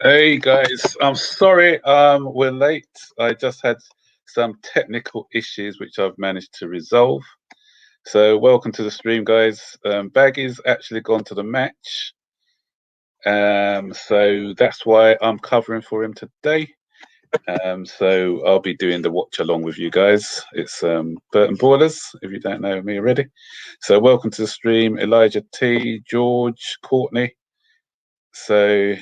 Hey guys, I'm sorry we're late. I just had some technical issues which I've managed to resolve. So welcome to the stream, guys. Baggy's actually gone to the match. So that's why I'm covering for him today. So I'll be doing the watch along with you guys. It's Burton Ballers, if you don't know me already. So welcome to the stream, Elijah T, George, Courtney. So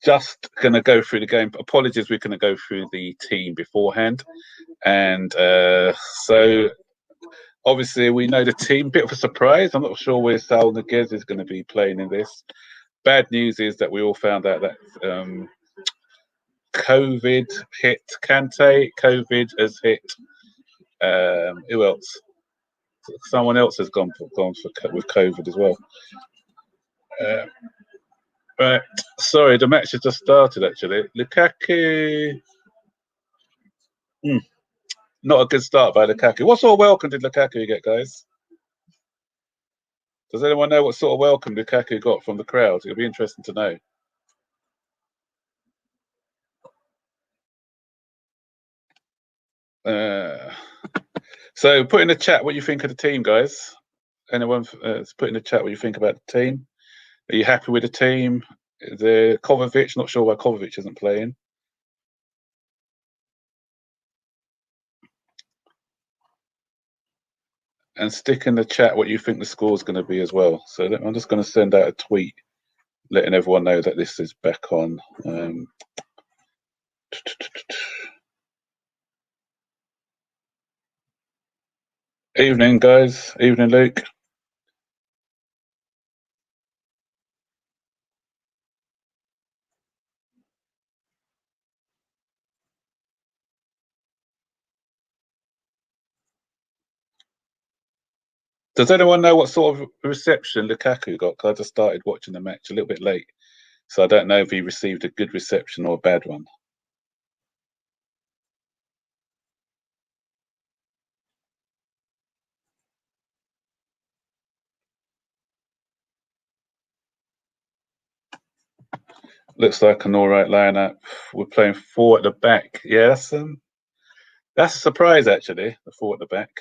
just going to go through the game. Apologies, we're going to go through the team beforehand. And so obviously we know the team. Bit of a surprise. I'm not sure where Saul Niguez is going to be playing in this. Bad news is that we all found out that COVID hit Kante. COVID has hit who else? Someone else has gone with COVID as well. Right, sorry, the match has just started actually. Lukaku, not a good start by Lukaku. What sort of welcome did Lukaku get, guys? Does anyone know what sort of welcome Lukaku got from the crowd? It'll be interesting to know. So put in the chat what you think of the team, guys. Anyone put in the chat what you think about the team. Are you happy with the team? The Kovačić, not sure why Kovačić isn't playing. And stick in the chat what you think the score is going to be as well. So I'm just going to send out a tweet letting everyone know that this is back on. Evening, guys. Evening, Luke. Does anyone know what sort of reception Lukaku got? Because I just started watching the match a little bit late. So I don't know if he received a good reception or a bad one. Looks like an all right lineup. We're playing 4 at the back. Yeah, that's a surprise actually. The 4 at the back.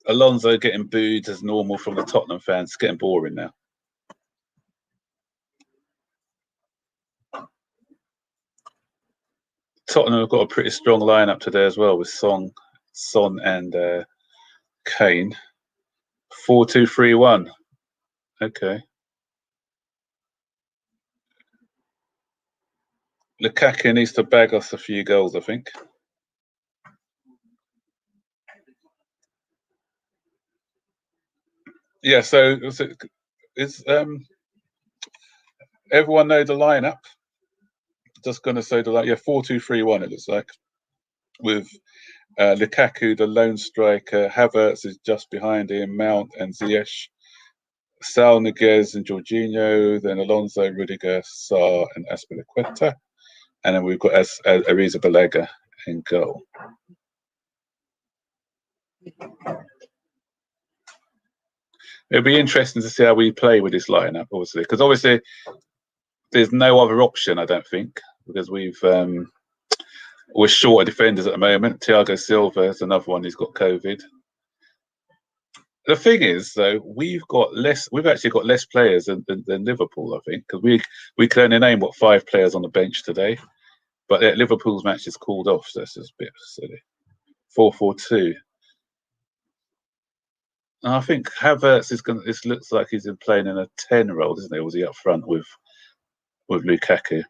Alonso getting booed as normal from the Tottenham fans. It's getting boring now. Tottenham have got a pretty strong lineup today as well with Son and Kane. 4-2-3-1. Okay. Lukaku needs to bag us a few goals, I think. Yeah, so is everyone know the lineup? Just going to say the lineup. Yeah, 4-2-3-1 it looks like. With Lukaku, the lone striker. Havertz is just behind him. Mount and Ziyech. Saul Niguez and Jorginho. Then Alonso, Rudiger, Sarr and Azpilicueta. And then we've got Arrizabalaga in goal. It'll be interesting to see how we play with this lineup, obviously, because obviously there's no other option, I don't think, because we're short of defenders at the moment. Thiago Silva is another one who's got COVID. The thing is, though, we've actually got less players than Liverpool, I think, because we can only name 5 players on the bench today, but Liverpool's match is called off, so it's just a bit silly. 4-4-2. I think Havertz is going. This looks like he's been playing in a 10 role, doesn't he? Was he up front with Lukaku?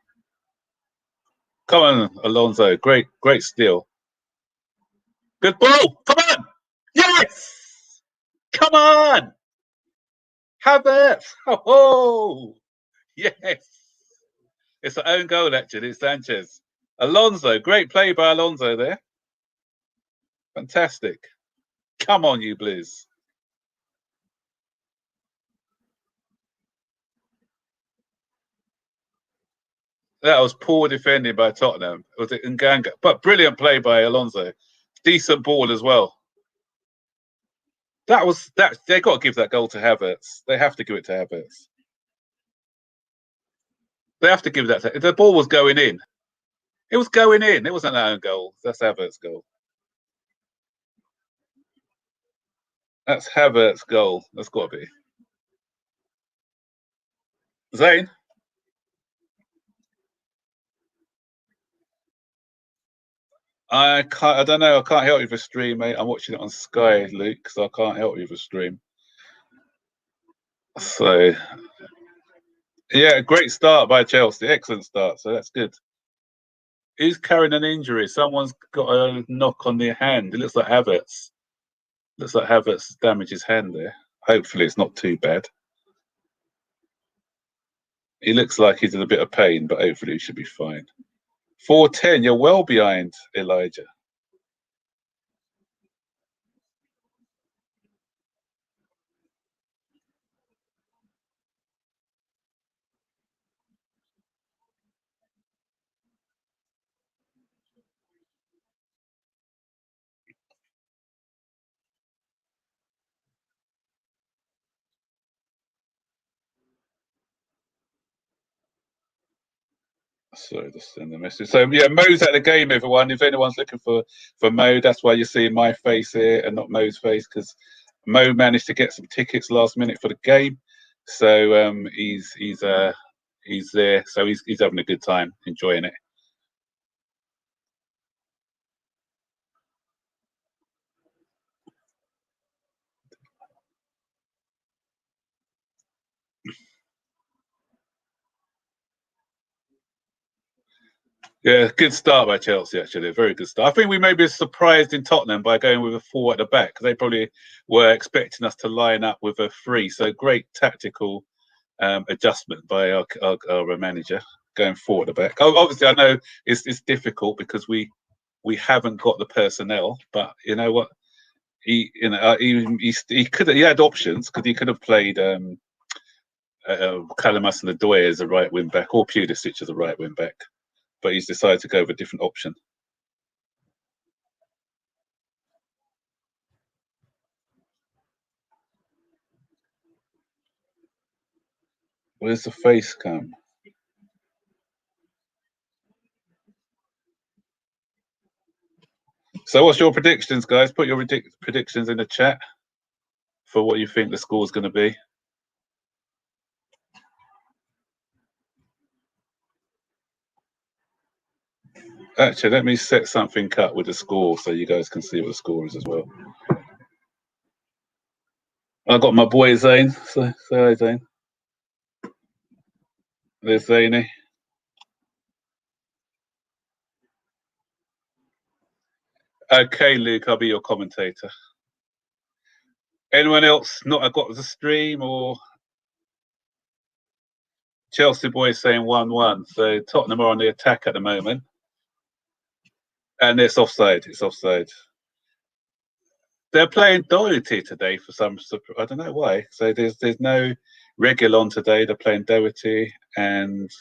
Come on, Alonso! Great steal. Good ball! Come on! Yes! Come on! Havertz! Oh, yes! It's an own goal actually. It's Sanchez. Alonso, great play by Alonso there. Fantastic. Come on, you Blues. That was poor defending by Tottenham. Was it Nganga? But brilliant play by Alonso. Decent ball as well. That was that. They got to give that goal to Havertz. They have to give it to Havertz. They have to give that. The ball was going in. It was going in. It wasn't their own goal. That's Havertz's goal. That's Havertz's goal. That's got to be. Zane? I can't. I don't know. I can't help you with a stream, mate. I'm watching it on Sky, Luke, so I can't help you with a stream. So, yeah, great start by Chelsea. Excellent start. So that's good. Who's carrying an injury? Someone's got a knock on their hand. It looks like Havertz. Looks like Havertz damaged his hand there. Hopefully, it's not too bad. He looks like he's in a bit of pain, but hopefully he should be fine. 4:10. You're well behind, Elijah. Sorry, just send the message. So yeah, Mo's at the game, everyone. If anyone's looking for Mo, that's why you're seeing my face here and not Mo's face, because Mo managed to get some tickets last minute for the game. So he's there. So he's having a good time, enjoying it. Yeah, good start by Chelsea, actually. A very good start. I think we may be surprised in Tottenham by going with a 4 at the back, because they probably were expecting us to line up with a 3. So great tactical adjustment by our manager, going 4 at the back. Obviously, I know it's difficult because we haven't got the personnel, but you know what? He could he had options, because he could have played Callum Hudson-Odoi as a right wing back, or Pulisic as a right wing back. But he's decided to go with a different option. Where's the face cam? So what's your predictions, guys? Put your predictions in the chat for what you think the score is going to be. Actually, let me set something up with the score so you guys can see what the score is as well. I got my boy Zane. So hi, Zane. There's Zaney. Okay, Luke, I'll be your commentator. Anyone else not got the stream, or Chelsea boys saying 1-1? So Tottenham are on the attack at the moment. And it's offside. It's offside. They're playing Doherty today for some. I don't know why. So there's no Reguilon today. They're playing Doherty, and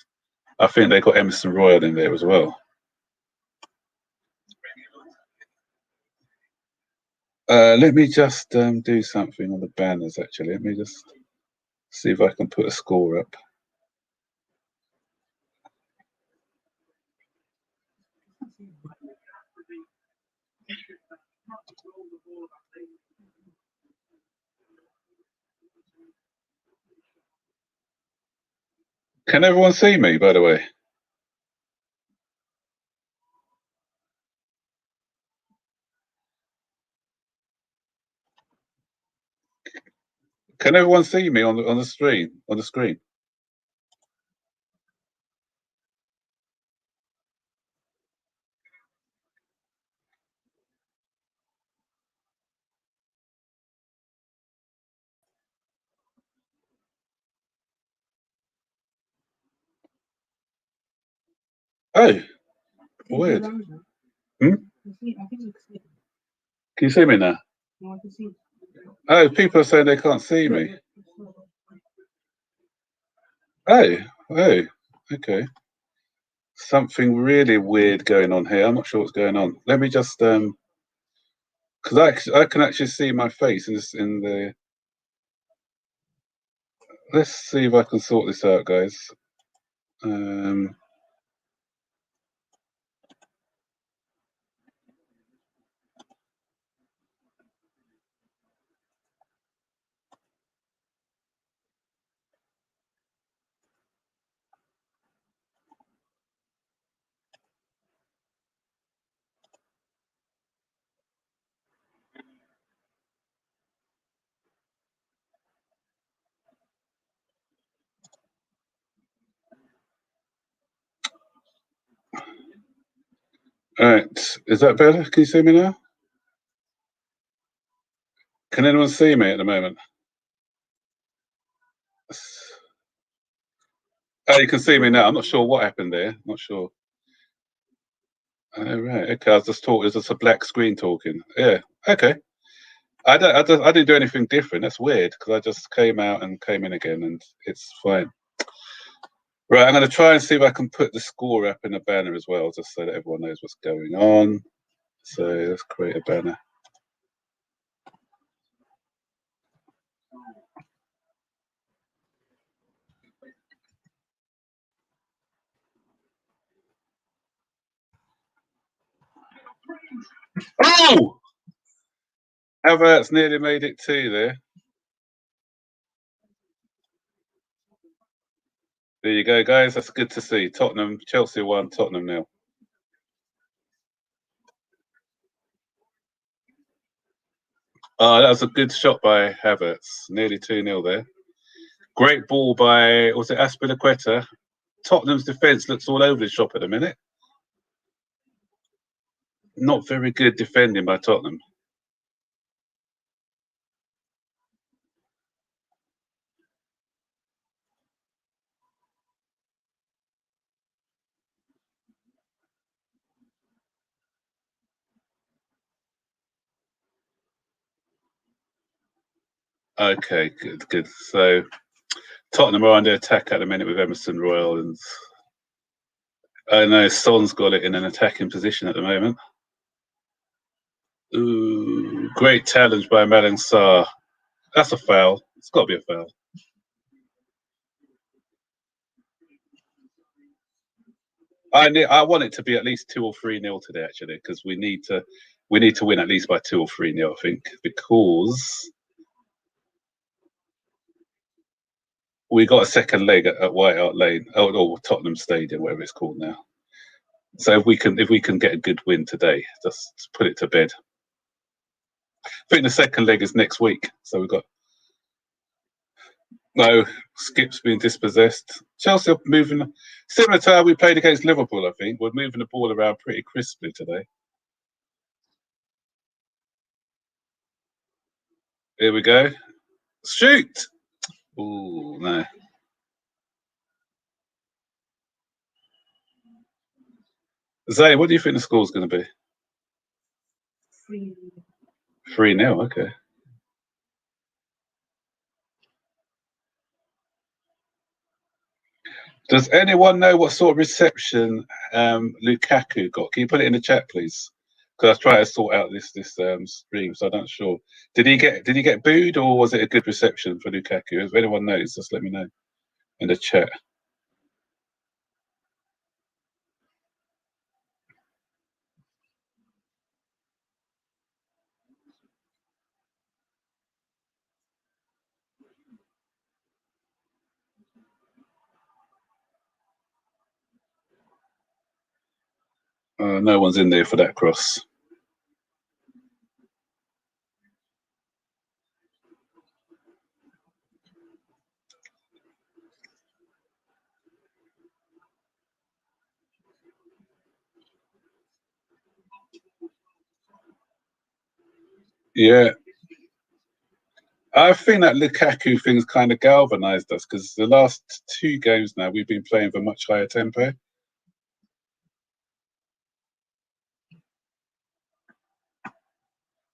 I think they got Emerson Royal in there as well. Let me just do something on the banners. Actually, let me just see if I can put a score up. Can everyone see me, by the way? Can everyone see me on the screen? On the screen? Oh, weird. Hmm? Can you see me now? Oh, people are saying they can't see me. Oh, okay. Something really weird going on here. I'm not sure what's going on. Let me just because I can actually see my face in the. Let's see if I can sort this out, guys. All right, is that better? Can you see me now? Can anyone see me at the moment? Oh, you can see me now. I'm not sure what happened there. Not sure. Oh, right. Okay, I was just talking. It's just a black screen talking. Yeah. Okay. I didn't do anything different. That's weird because I just came out and came in again, and it's fine. Right, I'm going to try and see if I can put the score up in a banner as well, just so that everyone knows what's going on. So let's create a banner. Oh! Havertz nearly made it 2 there. There you go, guys. That's good to see. Tottenham, Chelsea 1, Tottenham 0. Oh, that was a good shot by Havertz. Nearly 2-0 there. Great ball by, was it Azpilicueta? Tottenham's defence looks all over the shop at the minute. Not very good defending by Tottenham. Okay, good. So Tottenham are under attack at the minute with Emerson Royal, and I know Son's got it in an attacking position at the moment. Ooh, great challenge by Malang Sarr. That's a foul. It's got to be a foul. I want it to be at least 2 or 3-0 today, actually, because we need to win at least by 2 or 3-0, I think, because we got a second leg at White Hart Lane, or Tottenham Stadium, whatever it's called now. So if we can get a good win today, just put it to bed. I think the second leg is next week, so we've got no Skip's being dispossessed. Chelsea are moving similar to how we played against Liverpool. I think we're moving the ball around pretty crisply today. Here we go. Shoot! Ooh, no. Zay, what do you think the score's going to be? 3-0, okay. Does anyone know what sort of reception Lukaku got? Can you put it in the chat, please? Because I was trying to sort out this stream, so I'm not sure. Did he get booed, or was it a good reception for Lukaku? If anyone knows, just let me know in the chat. No one's in there for that cross. Yeah. I think that Lukaku thing's kind of galvanised us because the last 2 games now we've been playing for much higher tempo.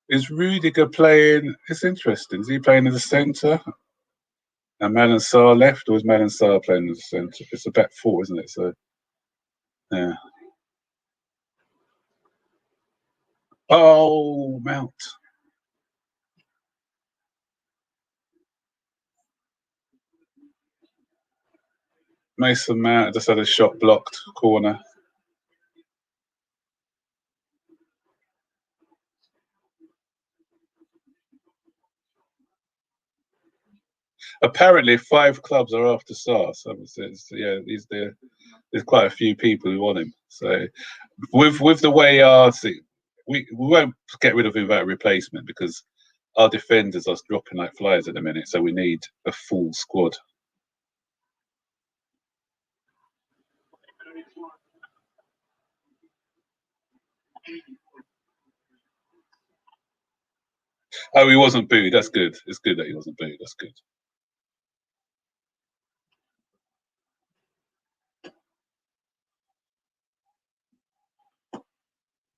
Is Rudiger playing? It's interesting. Is he playing in the centre? And Malang Sarr left, or is Malang Sarr playing in the centre? It's a back 4, isn't it? So Yeah. Oh, Mount. Mason Mount just had a shot blocked, corner. Apparently, 5 clubs are after Sarr. So yeah, there's quite a few people who want him. So with the way we won't get rid of him without a replacement because our defenders are dropping like flies at the minute. So we need a full squad. Oh, he wasn't booed. That's good. It's good that he wasn't booed. That's good.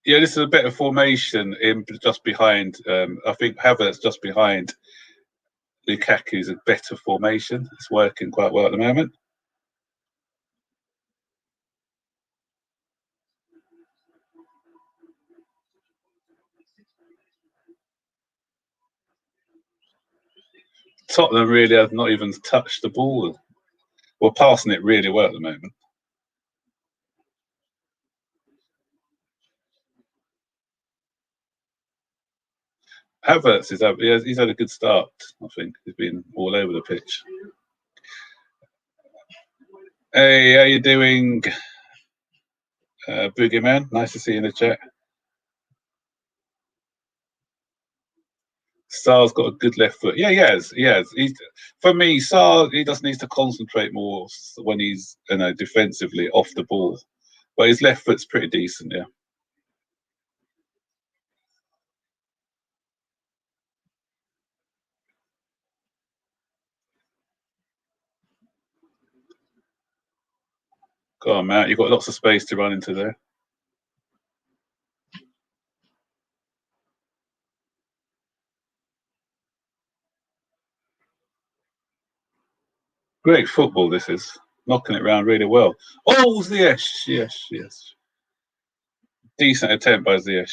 Yeah, this is a better formation in just behind. I think Havertz just behind Lukaku's a better formation. It's working quite well at the moment. Tottenham really have not even touched the ball. We're passing it really well at the moment. Havertz he's had a good start. I think he's been all over the pitch. Hey, how you doing, Boogeyman? Nice to see you in the chat. Sarr's got a good left foot. Yeah, he has. For me, Sarr, he just needs to concentrate more when he's defensively off the ball. But his left foot's pretty decent, yeah. Go on, Matt. You've got lots of space to run into there. Great football, this is. Knocking it around really well. Oh, Ziyech. Yes. Decent attempt by Ziyech.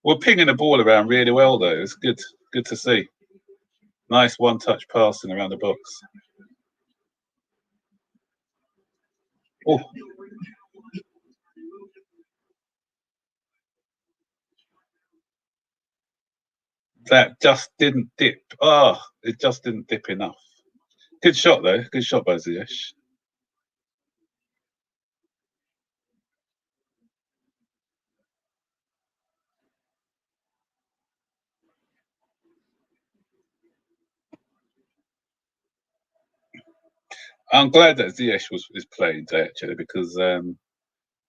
We're pinging the ball around really well, though. It's good to see. Nice one-touch passing around the box. Oh. That just didn't dip. It just didn't dip enough. Good shot, though. Good shot by Ziyech. I'm glad that Ziyech is playing today, actually, because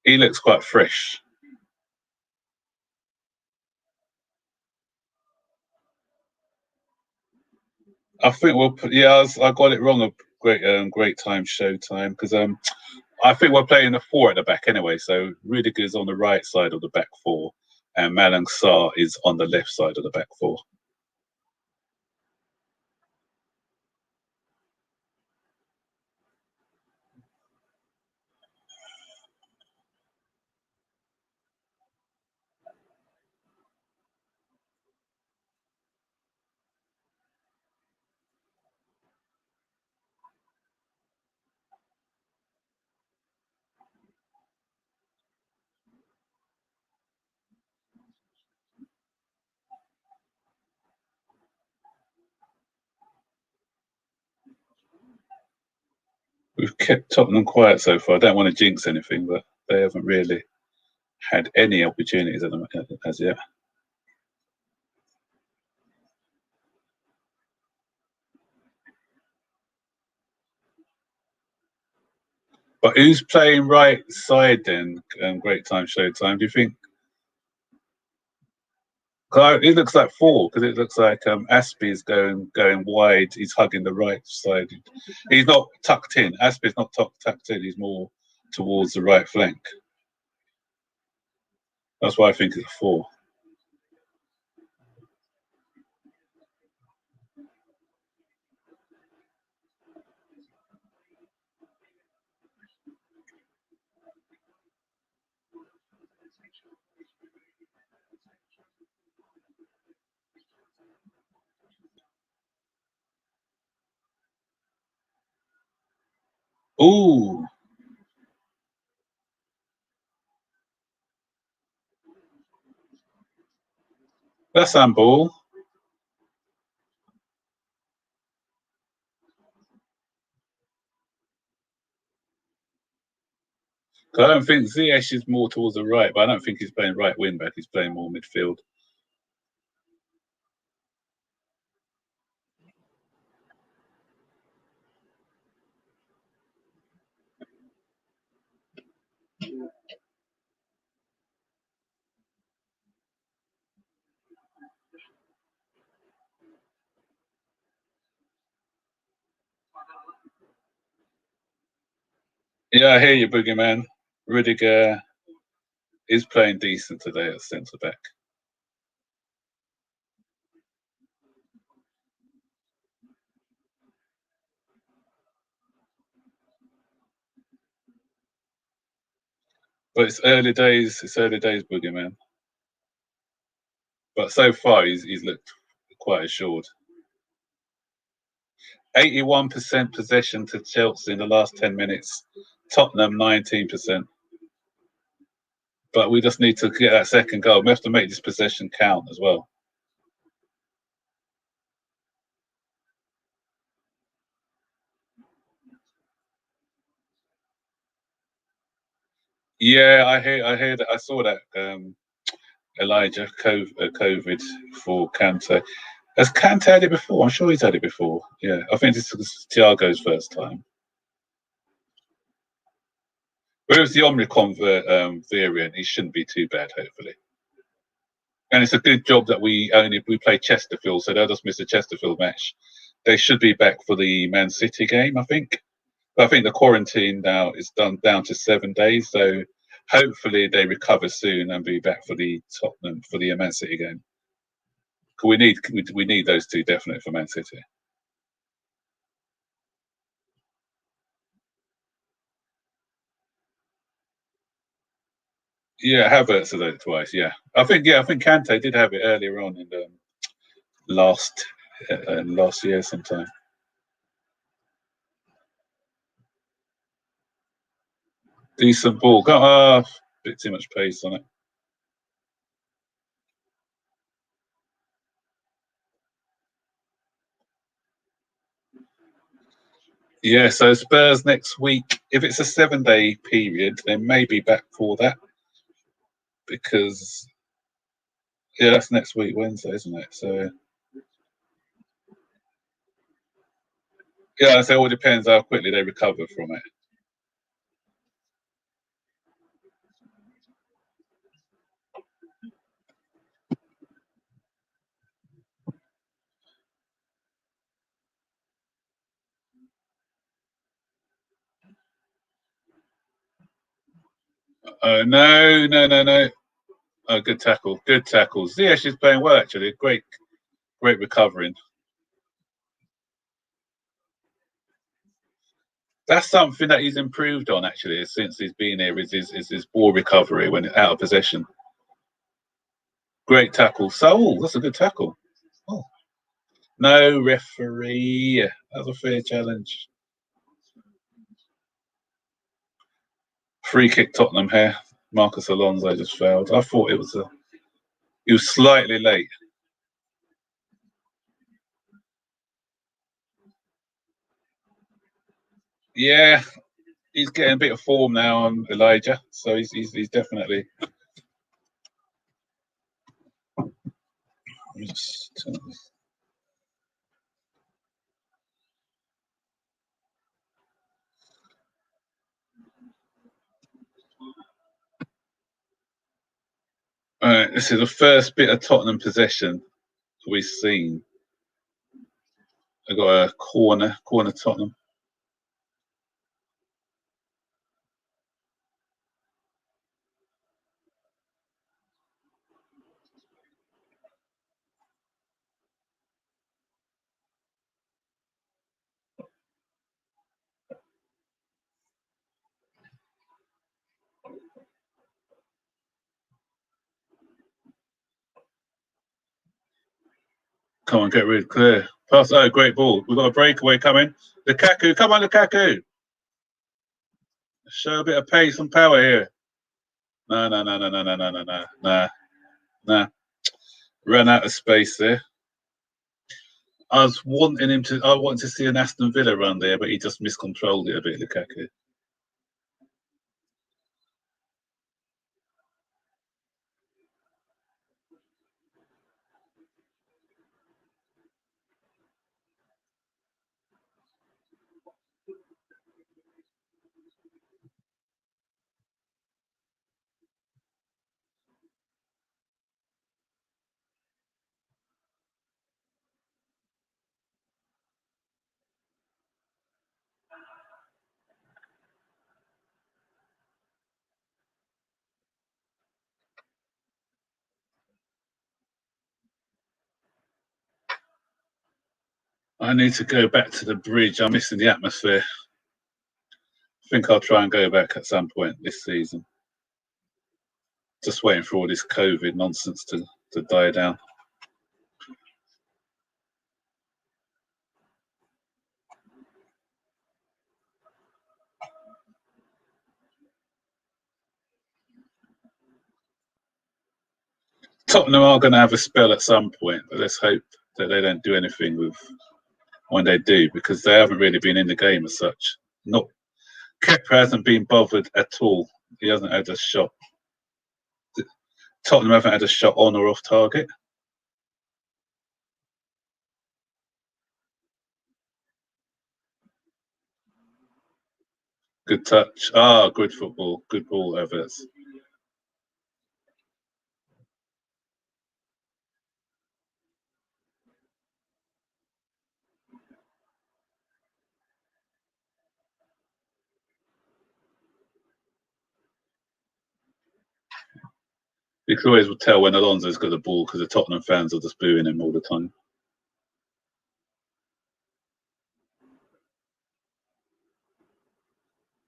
he looks quite fresh. I think I got it wrong. A great time, showtime, because I think we're playing a 4 at the back anyway. So Rudiger's on the right side of the back 4, and Malang Sarr is on the left side of the back 4. We've kept Tottenham quiet so far. I don't want to jinx anything, but they haven't really had any opportunities as yet. But who's playing right side then? Great time, showtime. Do you think? It looks like 4 because it looks like Aspie's going wide. He's hugging the right side. He's not tucked in. Aspie's not tucked in. He's more towards the right flank. That's why I think it's a 4. Ooh, that's handball. I don't think Ziyech is more towards the right, but I don't think he's playing right wing back. He's playing more midfield. Yeah, I hear you, Boogeyman. Rudiger is playing decent today at centre back. But it's early days. It's early days, Boogeyman. But so far, he's looked quite assured. 81% possession to Chelsea in the last 10 minutes. Tottenham 19%. But we just need to get that second goal. We have to make this possession count as well. Yeah, I hear that. I saw that Elijah COVID for Kante. Has Kante had it before? I'm sure he's had it before. Yeah, I think this is Thiago's first time. But it was the Omicron variant. He shouldn't be too bad, hopefully. And it's a good job that we play Chesterfield, so they'll just miss a Chesterfield match. They should be back for the Man City game, I think. But I think the quarantine now is down to 7 days, so hopefully they recover soon and be back for the Tottenham for the Man City game. We need those two definitely for Man City. Yeah, Havertz has done it twice. Yeah, I think Kante did have it earlier on in the last last year sometime. Decent ball. Got a bit too much pace on it. Yeah, so Spurs next week. If it's a 7 day period, they may be back for that because yeah, that's next week Wednesday, isn't it? So yeah, so it all depends how quickly they recover from it. Oh no, no, no, no! Oh, good tackle, good tackle. Ziyech is playing well actually. Great recovering. That's something that he's improved on actually since he's been here. Is his ball recovery when out of possession. Great tackle. So that's a good tackle. Oh. No referee. That was a fair challenge. Free kick Tottenham here. Marcus Alonso just failed. I thought he was slightly late. Yeah, he's getting a bit of form now on Elijah, so he's definitely. This is the first bit of Tottenham possession we've seen. I got a corner Tottenham. Come on, get rid, clear. Pass. Oh, great ball. We've got a breakaway coming. Lukaku, come on, Lukaku. Show a bit of pace and power here. No. Ran out of space there. I wanted to see an Aston Villa run there, but he just miscontrolled it a bit, Lukaku. I need to go back to the bridge. I'm missing the atmosphere. I think I'll try and go back at some point this season. Just waiting for all this COVID nonsense to die down. Tottenham are going to have a spell at some point, but let's hope that they don't do anything with when they do, because they haven't really been in the game as such. Not Kepa hasn't been bothered at all. He hasn't had a shot. Tottenham haven't had a shot on or off target. Good touch. Ah, good football. Good ball, Havertz. You can always tell when Alonso's got the ball because the Tottenham fans are just booing him all the time.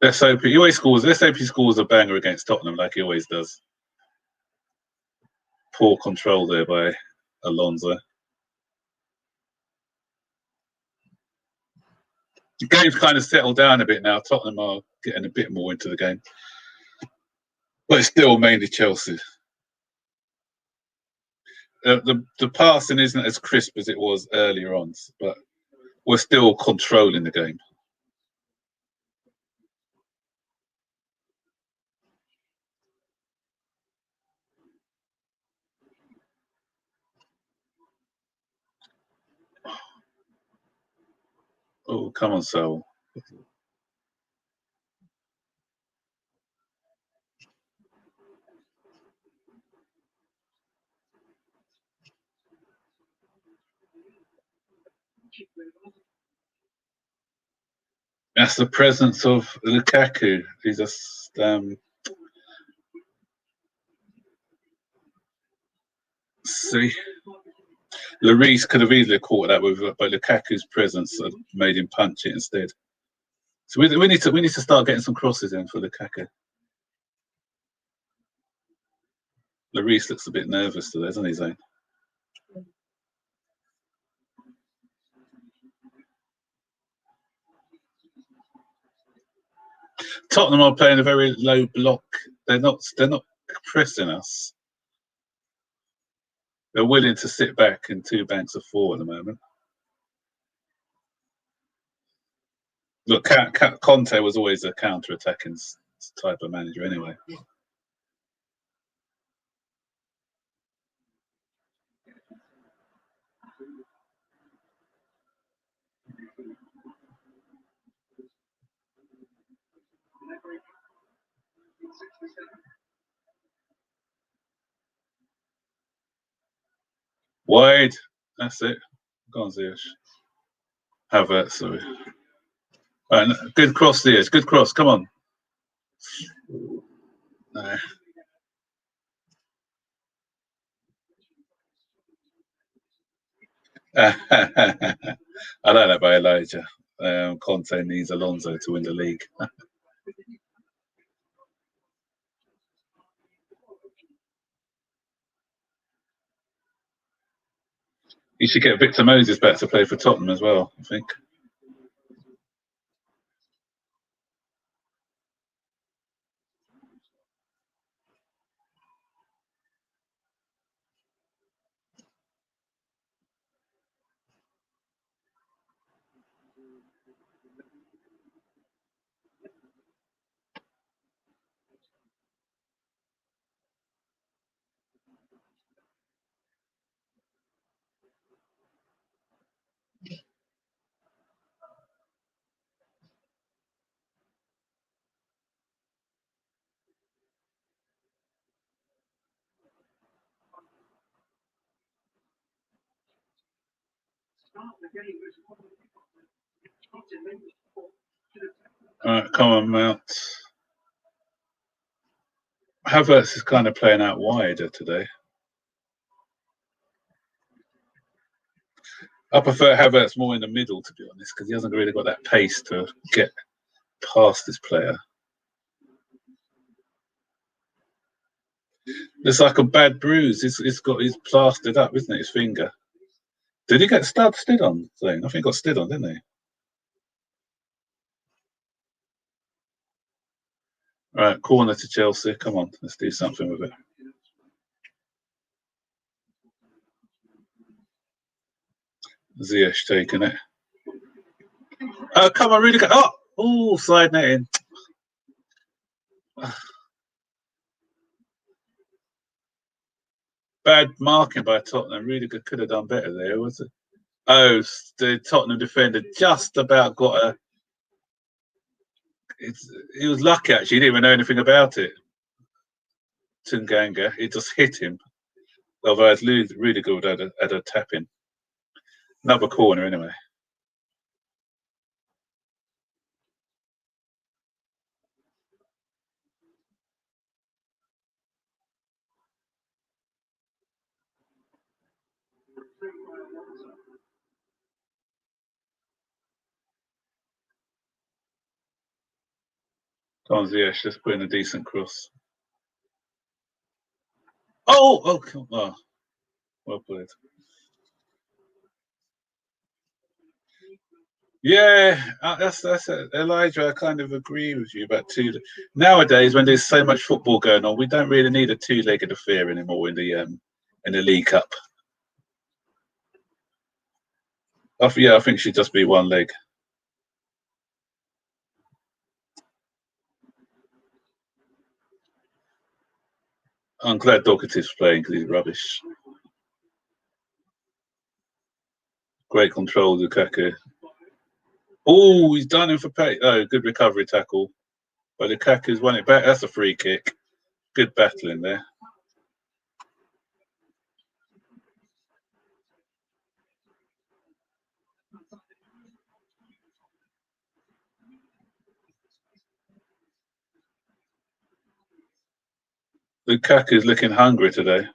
Let's hope he always scores. Let's hope he scores a banger against Tottenham like he always does. Poor control there by Alonso. The game's kind of settled down a bit now. Tottenham are getting a bit more into the game, but it's still mainly Chelsea. The passing isn't as crisp as it was earlier on, but we're still controlling the game. Oh, come on, Sol. That's the presence of Lukaku. He's just see. Lloris could have easily caught that with, but Lukaku's presence made him punch it instead. So we need to start getting some crosses in for Lukaku. Lloris looks a bit nervous today, doesn't he, Zane? Tottenham are playing a very low block. They're not pressing us. They're willing to sit back in two banks of four at the moment. Look, Conte was always a counter-attacking type of manager anyway. Wide. That's it. Go on, Ziyech. Havertz, sorry. Right, good cross, Ziyech. Good cross. Come on. No. I don't know about Elijah. Conte needs Alonso to win the league. You should get Victor Moses back to play for Tottenham as well, I think. All right, come on, Mount. Havertz is kind of playing out wider today. I prefer Havertz more in the middle, to be honest, because he hasn't really got that pace to get past this player. It's like a bad bruise. He's plastered up, isn't it? His finger. Did he get stood on? Thing? I think he got stood on, didn't he? Right, corner to Chelsea. Come on, let's do something with it. Ziyech taking it. Oh, come on, really good. Oh, side netting. Bad marking by Tottenham. Really good. Could have done better there, was it? Oh, the Tottenham defender just about got a. He was lucky, actually. He didn't even know anything about it. Tunganga. It just hit him. Otherwise, Rudiger would have had a tap in. Another corner, anyway. Come on, Ziyech, just put in a decent cross. Oh, well played. Yeah, that's it. Elijah, I kind of agree with you about two. Nowadays, when there's so much football going on, we don't really need a two-legged affair anymore in the League Cup. I think it should just be one leg. I'm glad Doherty's playing because he's rubbish. Great control, Lukaku. Oh, he's done him for pay. Oh, good recovery tackle. But Lukaku's won it back. That's a free kick. Good battling there. Lukaku's looking hungry today.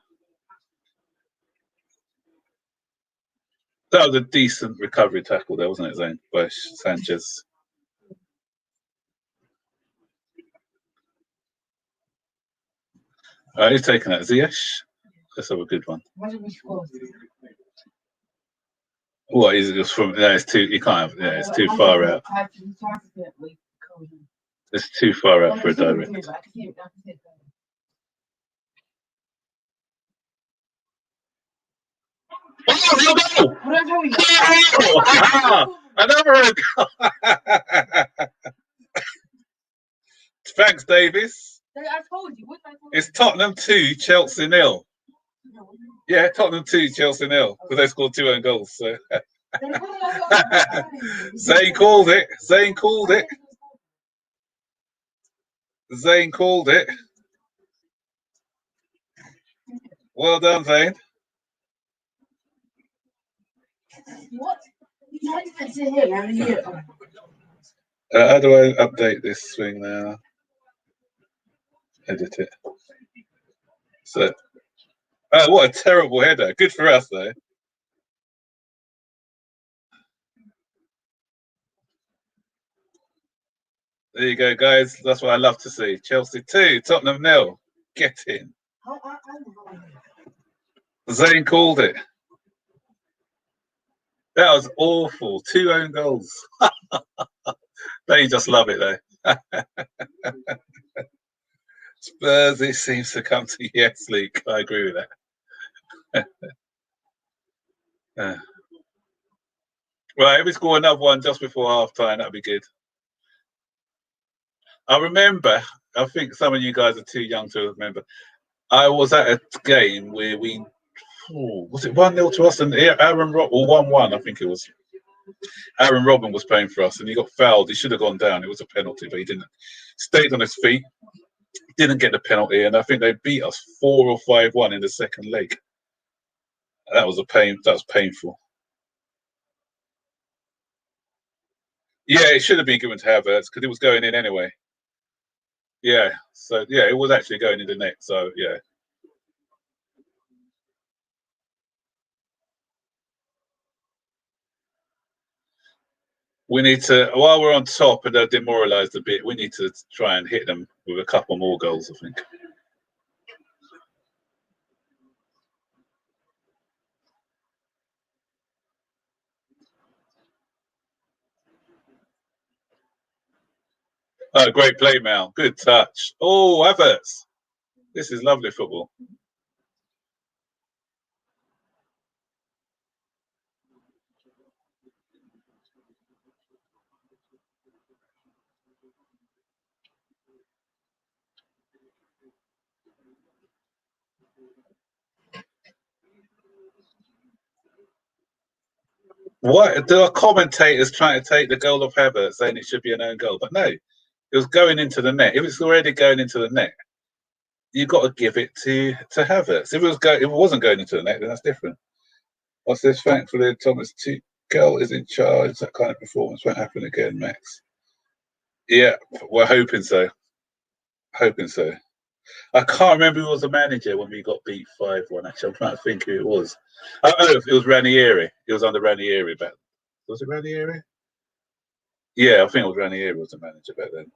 That was a decent recovery tackle there, wasn't it, Zane? By Sanchez. He's taking that. Ziyech. Let's have a good one. What is it just from? No, it's too. You can't have. Yeah, it's too far out. It's too far out for a direct. Oh, another goal! Thanks, Davis. I told you. It's Tottenham 2, Chelsea 0. Yeah, Tottenham 2, Chelsea 0. Because they scored 2 own goals. So. Zane called it. Zane called it. Zane called it. Well done, Zane. What? How do I update this swing now? Edit it. So, what a terrible header. Good for us, though. There you go, guys. That's what I love to see. Chelsea 2, Tottenham 0. Get in. Zane called it. That was awful. 2 own goals. They just love it, though. Spurs, it seems to come to yes, League. I agree with that. Right, if we score another one just before half time, that'd be good. I remember, I think some of you guys are too young to remember. I was at a game where was it 1-0 to us and Aaron Rob or 1-1, I think it was. Aaron Robben was playing for us and he got fouled. He should have gone down. It was a penalty, but he didn't. Stayed on his feet, didn't get the penalty, and I think they beat us 4 or 5-1 in the second leg. That was painful. Yeah, it should have been given to Havertz because it was going in anyway. Yeah, so yeah, it was actually going in the net. So yeah. We need to, while we're on top and they're demoralised a bit, we need to try and hit them with a couple more goals, I think. Oh, great play, Mal. Good touch. Oh, Havertz. This is lovely football. What? There are commentators trying to take the goal of Havertz, saying it should be an own goal. But no, it was going into the net. If it's already going into the net, you've got to give it to Havertz. If it wasn't going into the net, then that's different. What's this? Thankfully, Thomas Tuchel is in charge. That kind of performance won't happen again, Max. Yeah, we're hoping so. Hoping so. I can't remember who was the manager when we got beat 5-1. Actually, I'm trying to think who it was. Oh, it was Ranieri. It was under Ranieri back. Was it Ranieri? Yeah, I think it was Ranieri was the manager back then.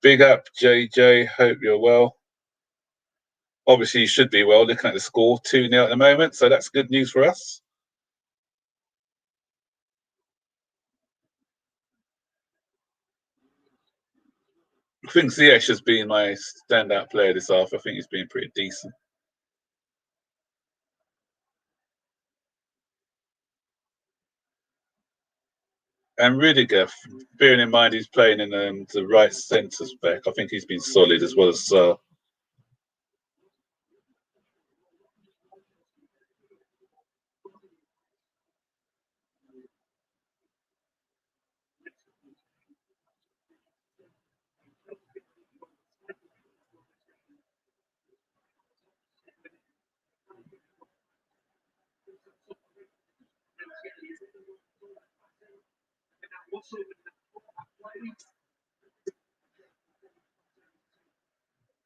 Big up, JJ. Hope you're well. Obviously, you should be well. Looking at the score, 2-0 at the moment, so that's good news for us. I think Ziyech has been my standout player this half. I think he's been pretty decent. And Rudiger, bearing in mind he's playing in the right centre back, I think he's been solid as well as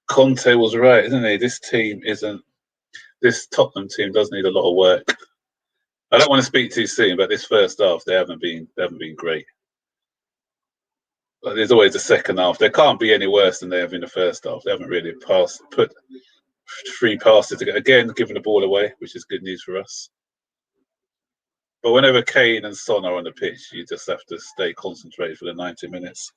Conte was right, isn't he? This Tottenham team does need a lot of work. I don't want to speak too soon, but this first half they haven't been great. But there's always the second half. They can't be any worse than they have in the first half. They haven't really put 3 passes together. Again, giving the ball away, which is good news for us. But whenever Kane and Son are on the pitch, you just have to stay concentrated for the 90 minutes.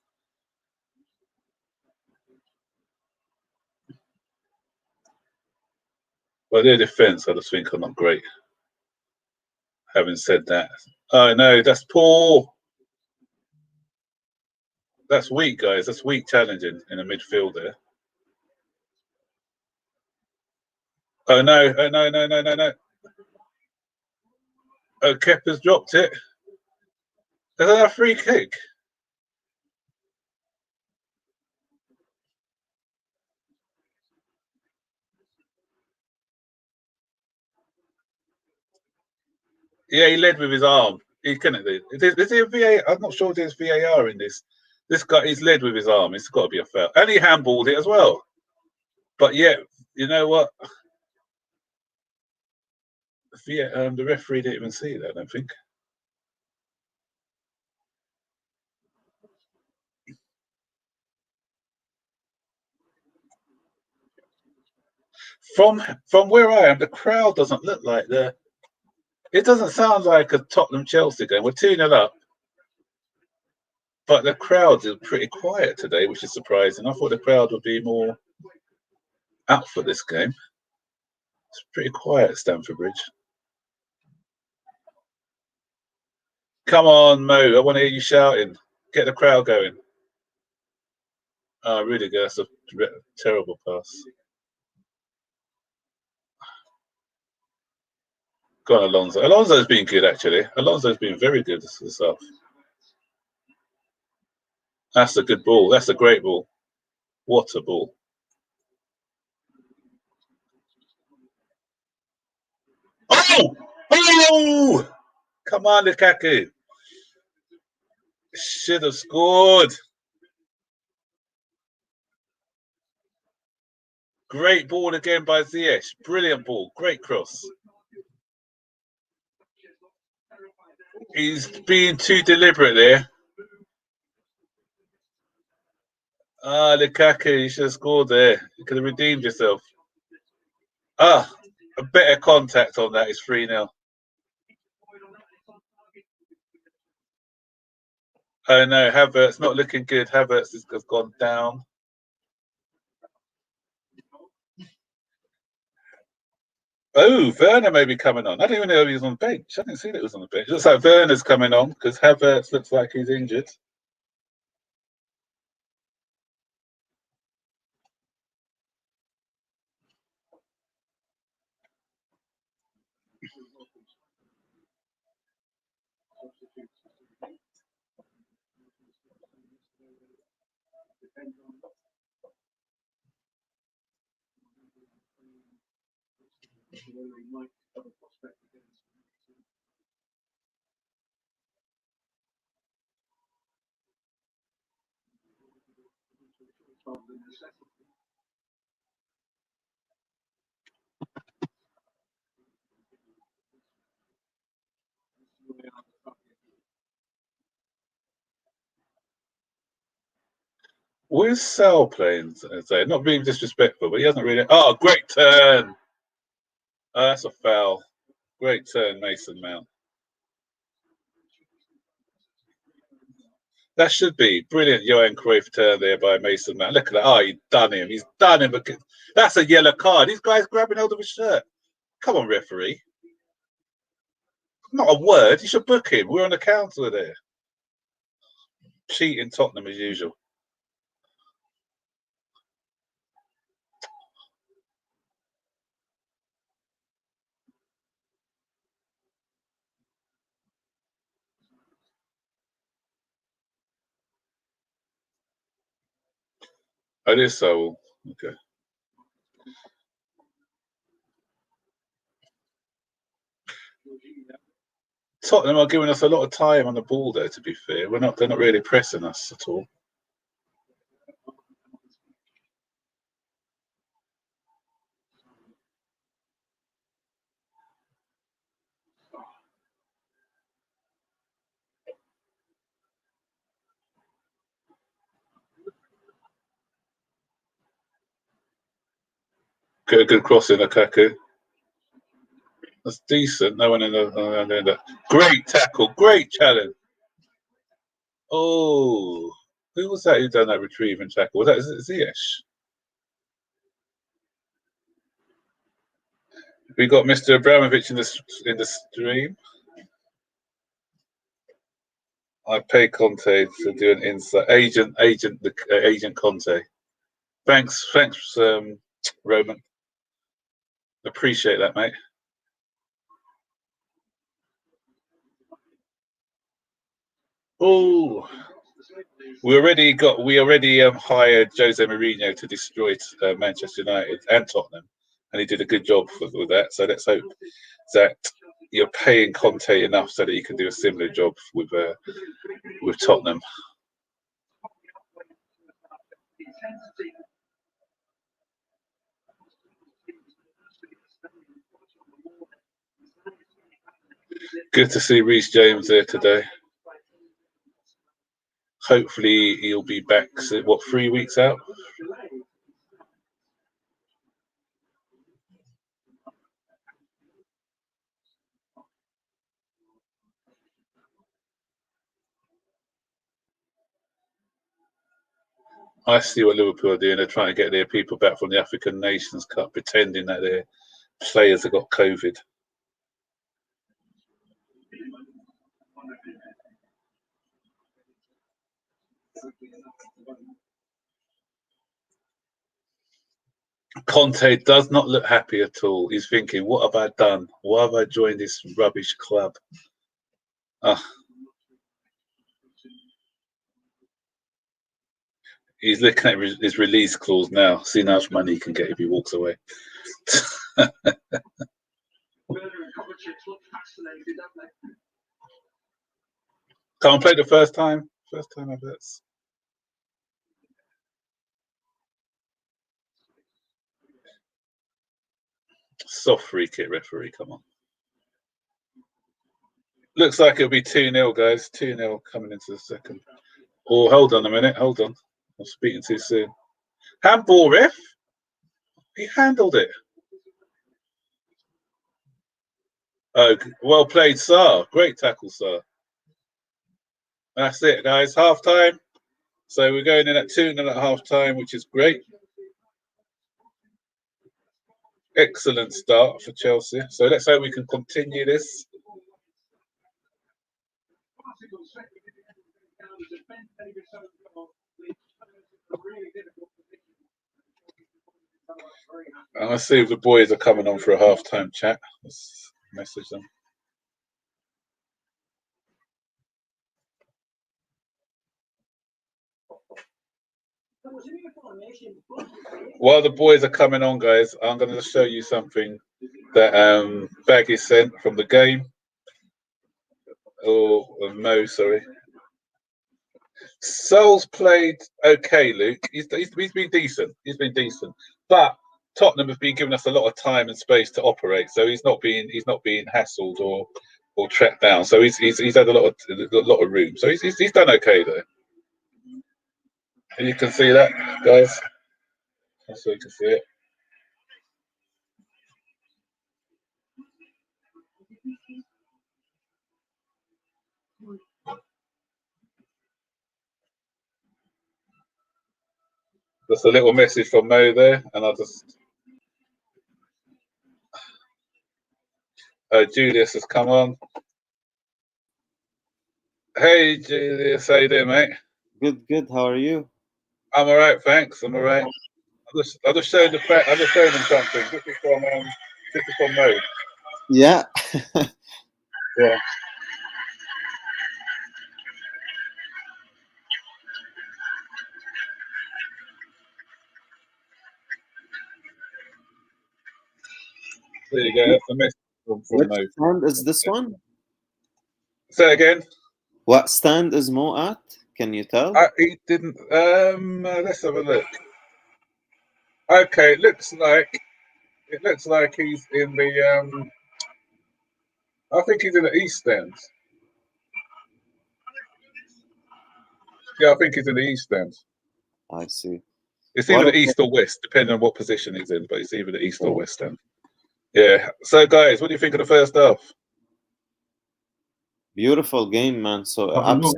But their defence, I just think, are not great. Having said that, oh no, that's poor. That's weak, guys. That's weak challenging in the midfield there. Oh no! Oh no! No! No! No! No! Oh, Kepa's dropped it. Is that a free kick? Yeah, he led with his arm. He couldn't do. Is he a VAR? I'm not sure there's VAR in this. This guy, he's led with his arm. It's got to be a foul. And he handballed it as well. But yeah, you know what? The referee didn't even see that, I don't think. From where I am, the crowd doesn't look like it doesn't sound like a Tottenham Chelsea game. We're 2-0 up. But the crowd is pretty quiet today, which is surprising. I thought the crowd would be more up for this game. It's pretty quiet at Stamford Bridge. Come on, Mo. I want to hear you shouting. Get the crowd going. Oh, really good. That's a terrible pass. Go on, Alonso. Alonso's been good, actually. Alonso's been very good this half. That's a good ball. That's a great ball. What a ball. Oh! Oh! Come on, Lukaku. Should have scored. Great ball again by Ziyech. Brilliant ball. Great cross. He's being too deliberate there. Ah, Lukaku, you should have scored there. You could have redeemed yourself. Ah, a better contact on that is 3-0. Oh no, Havertz not looking good. Havertz has gone down. Oh, Werner may be coming on. I didn't even know he was on the bench. I didn't see that he was on the bench. It looks like Werner's coming on because Havertz looks like he's injured. Where's Sal playing? Not being disrespectful, but he hasn't really. Oh, great turn! Oh, that's a foul. Great turn, Mason Mount. That should be brilliant. Johan Cruyff turn there by Mason Mount. Look at that. Oh, he's done him. He's done him. That's a yellow card. These guys grabbing hold of his shirt. Come on, referee. Not a word. You should book him. We're on the counter there. Cheating Tottenham as usual. Oh, it is so. Okay. Tottenham are giving us a lot of time on the ball there, to be fair. They're not really pressing us at all. Good cross in Lukaku. That's decent. No one in the great tackle, great challenge. Oh, who was that who done that retrieve and tackle? Was that Ziyech? We got Mr. Abramovic in the stream. I pay Conte to do an insight. Agent Conte. Thanks, Roman. Appreciate that, mate. Oh, we already hired Jose Mourinho to destroy Manchester United and Tottenham, and he did a good job with that. So let's hope that you're paying Conte enough so that he can do a similar job with Tottenham. Good to see Reece James there today. Hopefully he'll be back. 3 weeks out? I see what Liverpool are doing. They're trying to get their people back from the African Nations Cup, pretending that their players have got COVID. Conte does not look happy at all. He's thinking, what have I done? Why have I joined this rubbish club? He's looking at his release clause now, seeing how much money he can get if he walks away. Can't play the first time. First time I bet. Soft free kick, referee. Come on. Looks like it'll be 2-0, guys. 2-0 coming into the second. Oh, hold on a minute. Hold on. I'm speaking too soon. Handball, ref. He handled it. Oh, well played, Sar. Great tackle, Sar. That's it, guys. Half time. So we're going in at 2-0 at half time, which is great. Excellent start for Chelsea. So let's hope we can continue this. And let's see if the boys are coming on for a half-time chat. Let's message them. While the boys are coming on, guys, I'm going to show you something that Baggy sent from the game. Or Mo, sorry. Sol's played okay, Luke. He's been decent. He's been decent, but Tottenham have been giving us a lot of time and space to operate, so he's not being hassled or tracked down. So he's had a lot of room. So he's done okay there. And you can see that, guys. So you can see it. Just a little message from Mo there, and I'll just. Julius has come on. Hey, Julius, how you doing, mate? Good. How are you? I'm all right, thanks. I'm all right. I just showed the fact. I just showed him something. This is from Mo. Yeah. Yeah. There you go. That's the message from What Mo. stand is this one? Say again. What stand is Mo at? Can you tell? He didn't. Let's have a look. Okay, it looks like he's in the. I think he's in the East End. Yeah, I think he's in the East End. I see. It's either the East or West, depending on what position he's in, but it's either the East or West End. Yeah. So, guys, what do you think of the first half? Beautiful game, man. So I have no.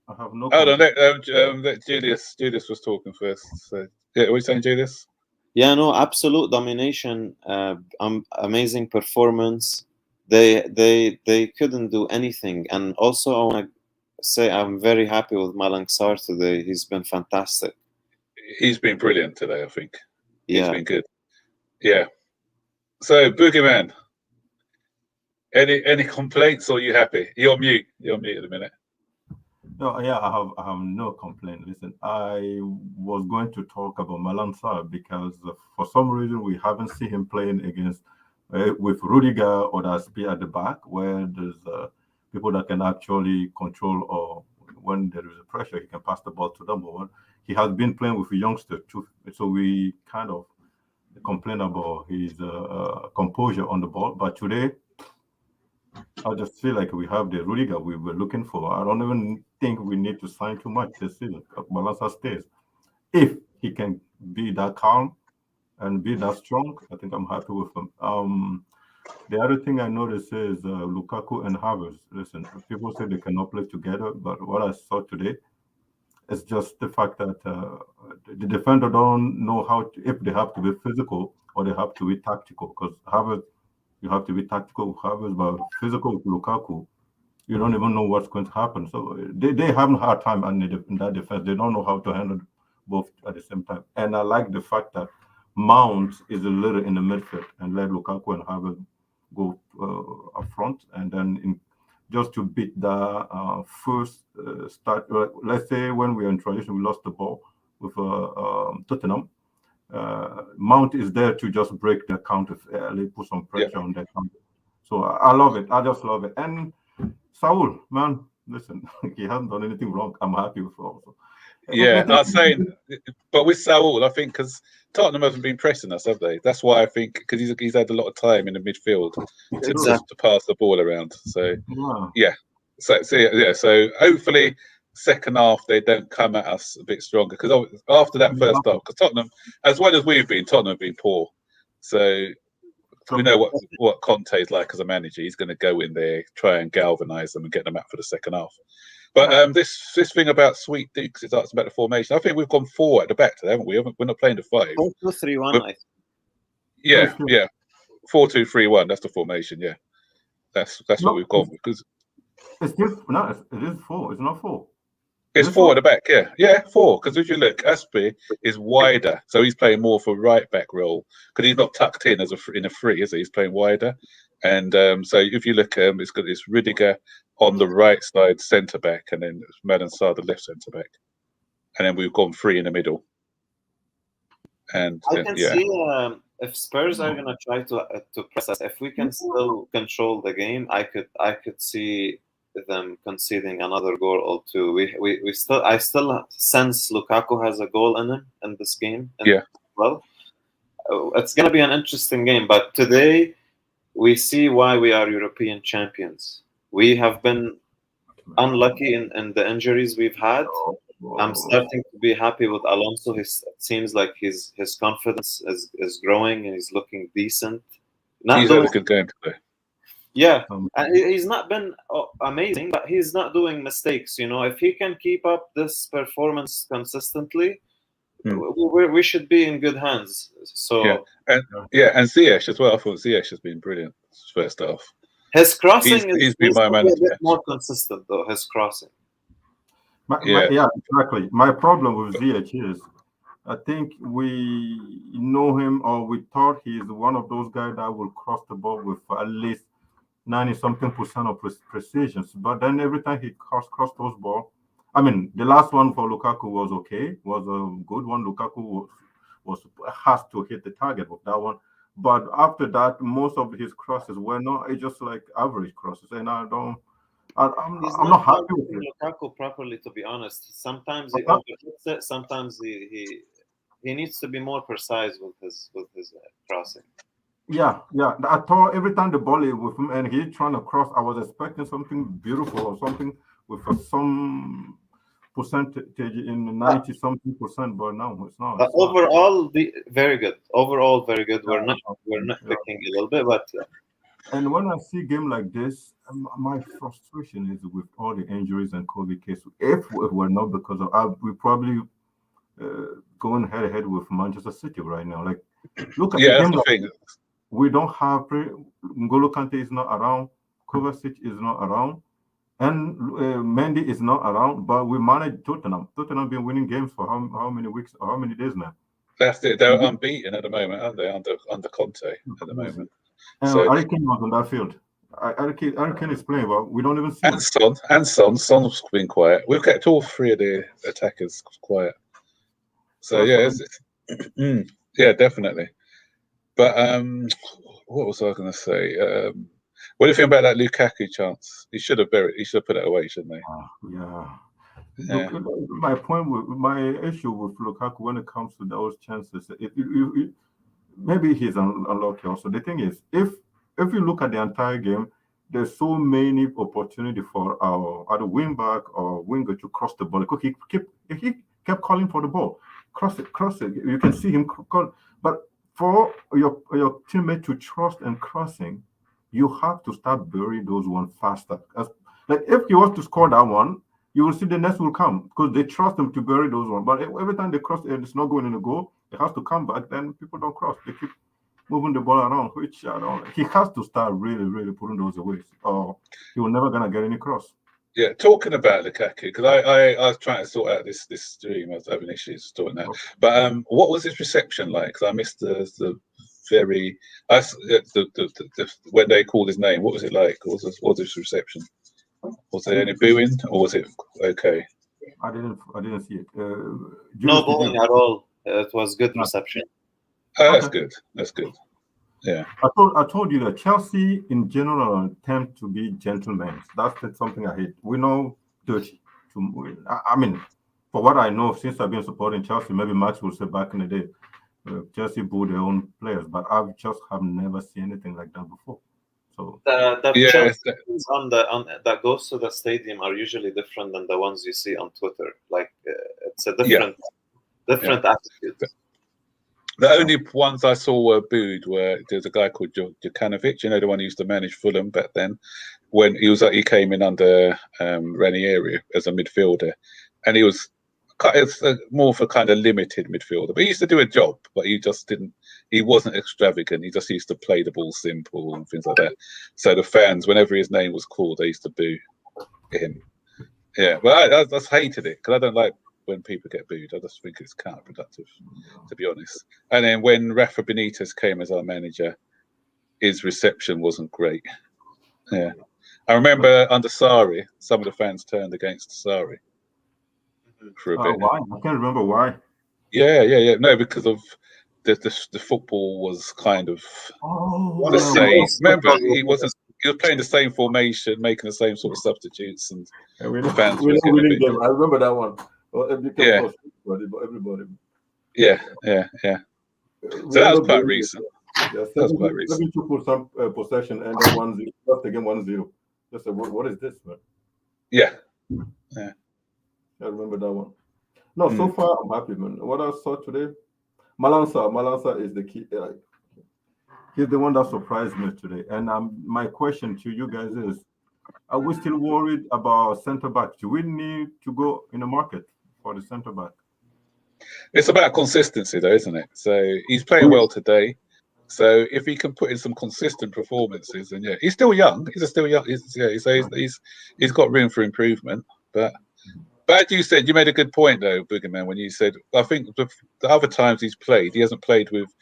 Hold on, let Julius was talking first. So, yeah, what are you saying, Julius? Yeah, no, absolute domination. Amazing performance. They couldn't do anything. And also, I want to say I'm very happy with Malang Sarr today. He's been fantastic. He's been brilliant today, I think. Yeah. He's been good. Yeah. So, Boogeyman, any complaints, or are you happy? You're mute. You're mute at the minute. No, yeah, I have no complaint. Listen, I was going to talk about Malang Sarr because for some reason we haven't seen him playing against with Rudiger or Aspi at the back, where there's people that can actually control, or when there is a pressure, he can pass the ball to them. But he has been playing with a youngster too, so we kind of complain about his composure on the ball. But today, I just feel like we have the Rudiger we were looking for. I don't even think we need to sign too much this season. Malang Sarr stays. If he can be that calm and be that strong, I think I'm happy with him. The other thing I noticed is Lukaku and Havertz. Listen, people say they cannot play together, but what I saw today is just the fact that the defender don't know if they have to be physical or they have to be tactical. Because Havertz, you have to be tactical with Havertz, but physical with Lukaku, you don't even know what's going to happen. So they have a hard time in that defense. They don't know how to handle both at the same time. And I like the fact that Mount is a little in the midfield and let Lukaku and Havertz go up front, and then just to beat the first start. Let's say when we were in transition, we lost the ball with Tottenham. Mount is there to just break the counter, put some pressure on that counter. So I love it. I just love it. And Saul, man, listen, he hasn't done anything wrong. I'm happy with it also. Yeah, I was saying, but with Saul, I think because Tottenham haven't been pressing us, have they? That's why I think because he's had a lot of time in the midfield to pass the ball around. So yeah, so hopefully second half they don't come at us a bit stronger, because after that first half, because Tottenham, as well as we've been, Tottenham have been poor. So we know what Conte is like as a manager. He's going to go in there, try and galvanise them and get them out for the second half. But this thing about Sweet Dukes is asking about the formation. I think we've gone 4 at the back today, haven't we? We're not playing the 5. 4-2-3-1. Yeah. 4-2-3-1. That's the formation. Yeah, that's what we've gone with. Because it is 4. It's not 4. It's 4 at the back. Yeah, 4. Because if you look, Aspi is wider, so he's playing more for right back role because he's not tucked in in a free, is he? He's playing wider. And so if you look, it's Rudiger on the right side centre back, and then Madan Sarr the left centre back, and then we've gone 3 in the middle. And I can see if Spurs are going to try to press us, if we can still control the game, I could see them conceding another goal or 2. I still sense Lukaku has a goal in him in this game. Well, it's going to be an interesting game, but today we see why we are European champions. We have been unlucky in the injuries we've had. I'm starting to be happy with Alonso. It seems like his confidence is growing and he's looking decent. He's had a good game today. Yeah, he's not been amazing, but he's not doing mistakes. If he can keep up this performance consistently, we should be in good hands. So and Ziyech as well. I thought Ziyech has been brilliant first half. His crossing he's been my man. A bit more consistent though. His crossing. Exactly. My problem with Ziyech is, I think we know him, or we thought he's one of those guys that will cross the ball with at least 90-something% of precision. But then every time he crossed those balls, I mean, the last one for Lukaku was okay, was a good one. Lukaku has to hit the target with that one. But after that, most of his crosses were not just like average crosses, and I'm not happy with Lukaku properly, to be honest. Sometimes he overhits it. Sometimes he needs to be more precise with his crossing. Yeah. I thought every time the ball is with him and he's trying to cross, I was expecting something beautiful or something with some percentage in 90-something%, but no, it's not. Overall, very good. Overall, very good. We're not picking a little bit, but. And when I see a game like this, my frustration is with all the injuries and COVID cases. If it were not because of, we probably going head to head with Manchester City right now. Like, look at the game. That's the thing. We don't have N'Golo Kante is not around, Kovacic is not around, and Mendy is not around. But we managed Tottenham. Tottenham been winning games for how many weeks or how many days now? That's it. They're unbeaten at the moment, aren't they? Under Conte at the moment. And Harry Kane was on that field. Harry Kane is playing, but we don't even see him. Son's been quiet. We've kept all 3 of the attackers quiet. So yeah, definitely. But what was I going to say? What do you think about that Lukaku chance? He should have put it away, shouldn't he? Look, my issue with Lukaku when it comes to those chances, maybe he's unlucky also. The thing is, if you look at the entire game, there's so many opportunity for our either wing back or winger to cross the ball. He kept calling for the ball, cross it. You can see him call, but for your teammate to trust and crossing, you have to start burying those ones faster. Like if he wants to score that one, you will see the next will come because they trust him to bury those ones. But every time they cross and it's not going in the goal, it has to come back. Then people don't cross. They keep moving the ball around, which I don't. He has to start really, really putting those away, or he will never gonna get any cross. Yeah, talking about Lukaku, because I was trying to sort out this stream. I was having issues sorting that. But what was his reception like? Because I missed the very when they called his name. What was it like? What was his reception? Was there any booing, or was it okay? I didn't see it. No booing at all. It was good reception. Oh, that's good. That's good. Yeah. I told you that Chelsea in general tend to be gentlemen. That's something I hate. We know dirty. I mean, for what I know, since I've been supporting Chelsea, maybe Max will say back in the day, Chelsea boo their own players, but I just have never seen anything like that before. So the Chelsea on that goes to the stadium are usually different than the ones you see on Twitter. Like it's a different attitude. The only ones I saw were booed were there's a guy called Jokanovic, the one who used to manage Fulham back then, when he came in under Ranieri as a midfielder, and he was more of a kind of limited midfielder, but he used to do a job, but he wasn't extravagant. He just used to play the ball simple and things like that. So the fans, whenever his name was called, they used to boo him. Yeah, but I just hated it because I don't like when people get booed. I just think it's counterproductive, to be honest. And then when Rafa Benitez came as our manager, his reception wasn't great. Yeah, I remember under Sarri, some of the fans turned against Sarri for a bit. Why? I can't remember why. Yeah. No, because of the football was kind of the same. Remember, he was playing the same formation, making the same sort of substitutes, and the fans were winning them. I remember that one. Well, everybody. Yeah. So that was quite recent. Yeah, that was quite recent. 72% possession and then 1-0. Just again 1-0. Just what is this, man? Yeah. I remember that one. No, so far I'm happy, man. What I saw today, Malansa is the key. He's the one that surprised me today. And my question to you guys is: are we still worried about centre back? Do we need to go in the market for the centre back? It's about consistency, though, isn't it? So he's playing well today. So if he can put in some consistent performances, then he's still young. He's got room for improvement. But you made a good point though, Boogerman, when you said I think the other times he's played, he hasn't played with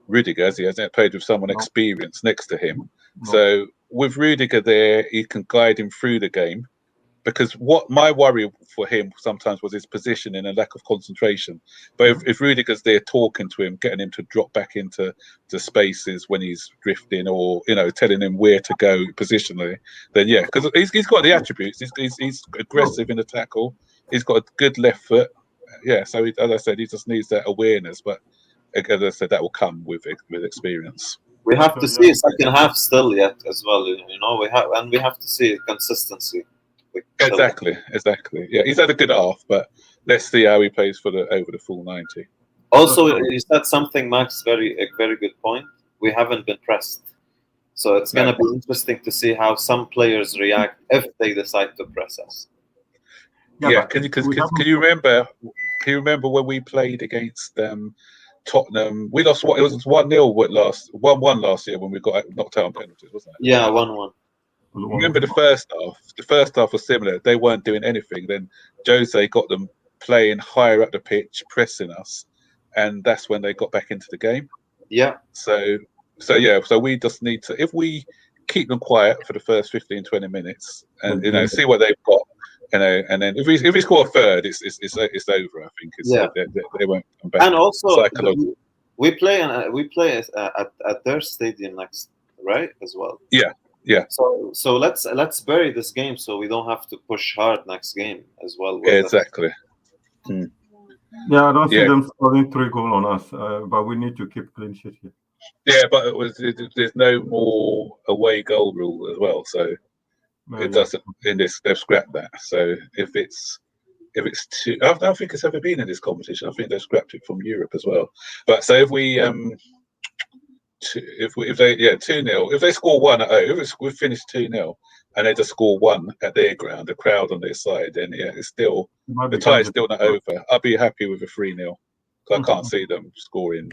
Rudiger, he hasn't played with someone experienced next to him. No. So with Rudiger there, he can guide him through the game. Because what my worry for him sometimes was his positioning and lack of concentration. But if Rudiger's there talking to him, getting him to drop back into the spaces when he's drifting, or telling him where to go positionally, then because he's got the attributes. He's aggressive in the tackle. He's got a good left foot. So as I said, he just needs that awareness. But as I said, that will come with experience. We have to see second half still yet as well. We have to see consistency. Exactly. Yeah, he's had a good half, but let's see how he plays over the full 90. Also, you said something, Max, a very good point. We haven't been pressed, so it's going to be interesting to see how some players react if they decide to press us. Yeah, can you remember when we played against Tottenham? We lost. It was 1-0 1-1 last year when we got knocked out on penalties, wasn't it? Yeah, 1-1. Remember the first half? The first half was similar. They weren't doing anything. Then Jose got them playing higher up the pitch, pressing us, and that's when they got back into the game. Yeah. So we just need to, if we keep them quiet for the first 15-20 minutes, and see what they've got, and then if we score a third, it's over. I think they won't come back. And also, we play at their stadium next, right? As well. Yeah. So let's bury this game so we don't have to push hard next game as well. Yeah, exactly. Yeah, I don't see them scoring 3 goals on us, but we need to keep clean sheet here. Yeah, but there's no more away goal rule as well, so it doesn't. In this, they've scrapped that. So if it's two, I don't think it's ever been in this competition. I think they've scrapped it from Europe as well. But so if we if they 2-0, if they score 1 at home, if we finish 2-0 and they just score 1 at their ground, the crowd on their side, then it's still the tie is still not over. I'll be happy with a 3-0. I can't see them scoring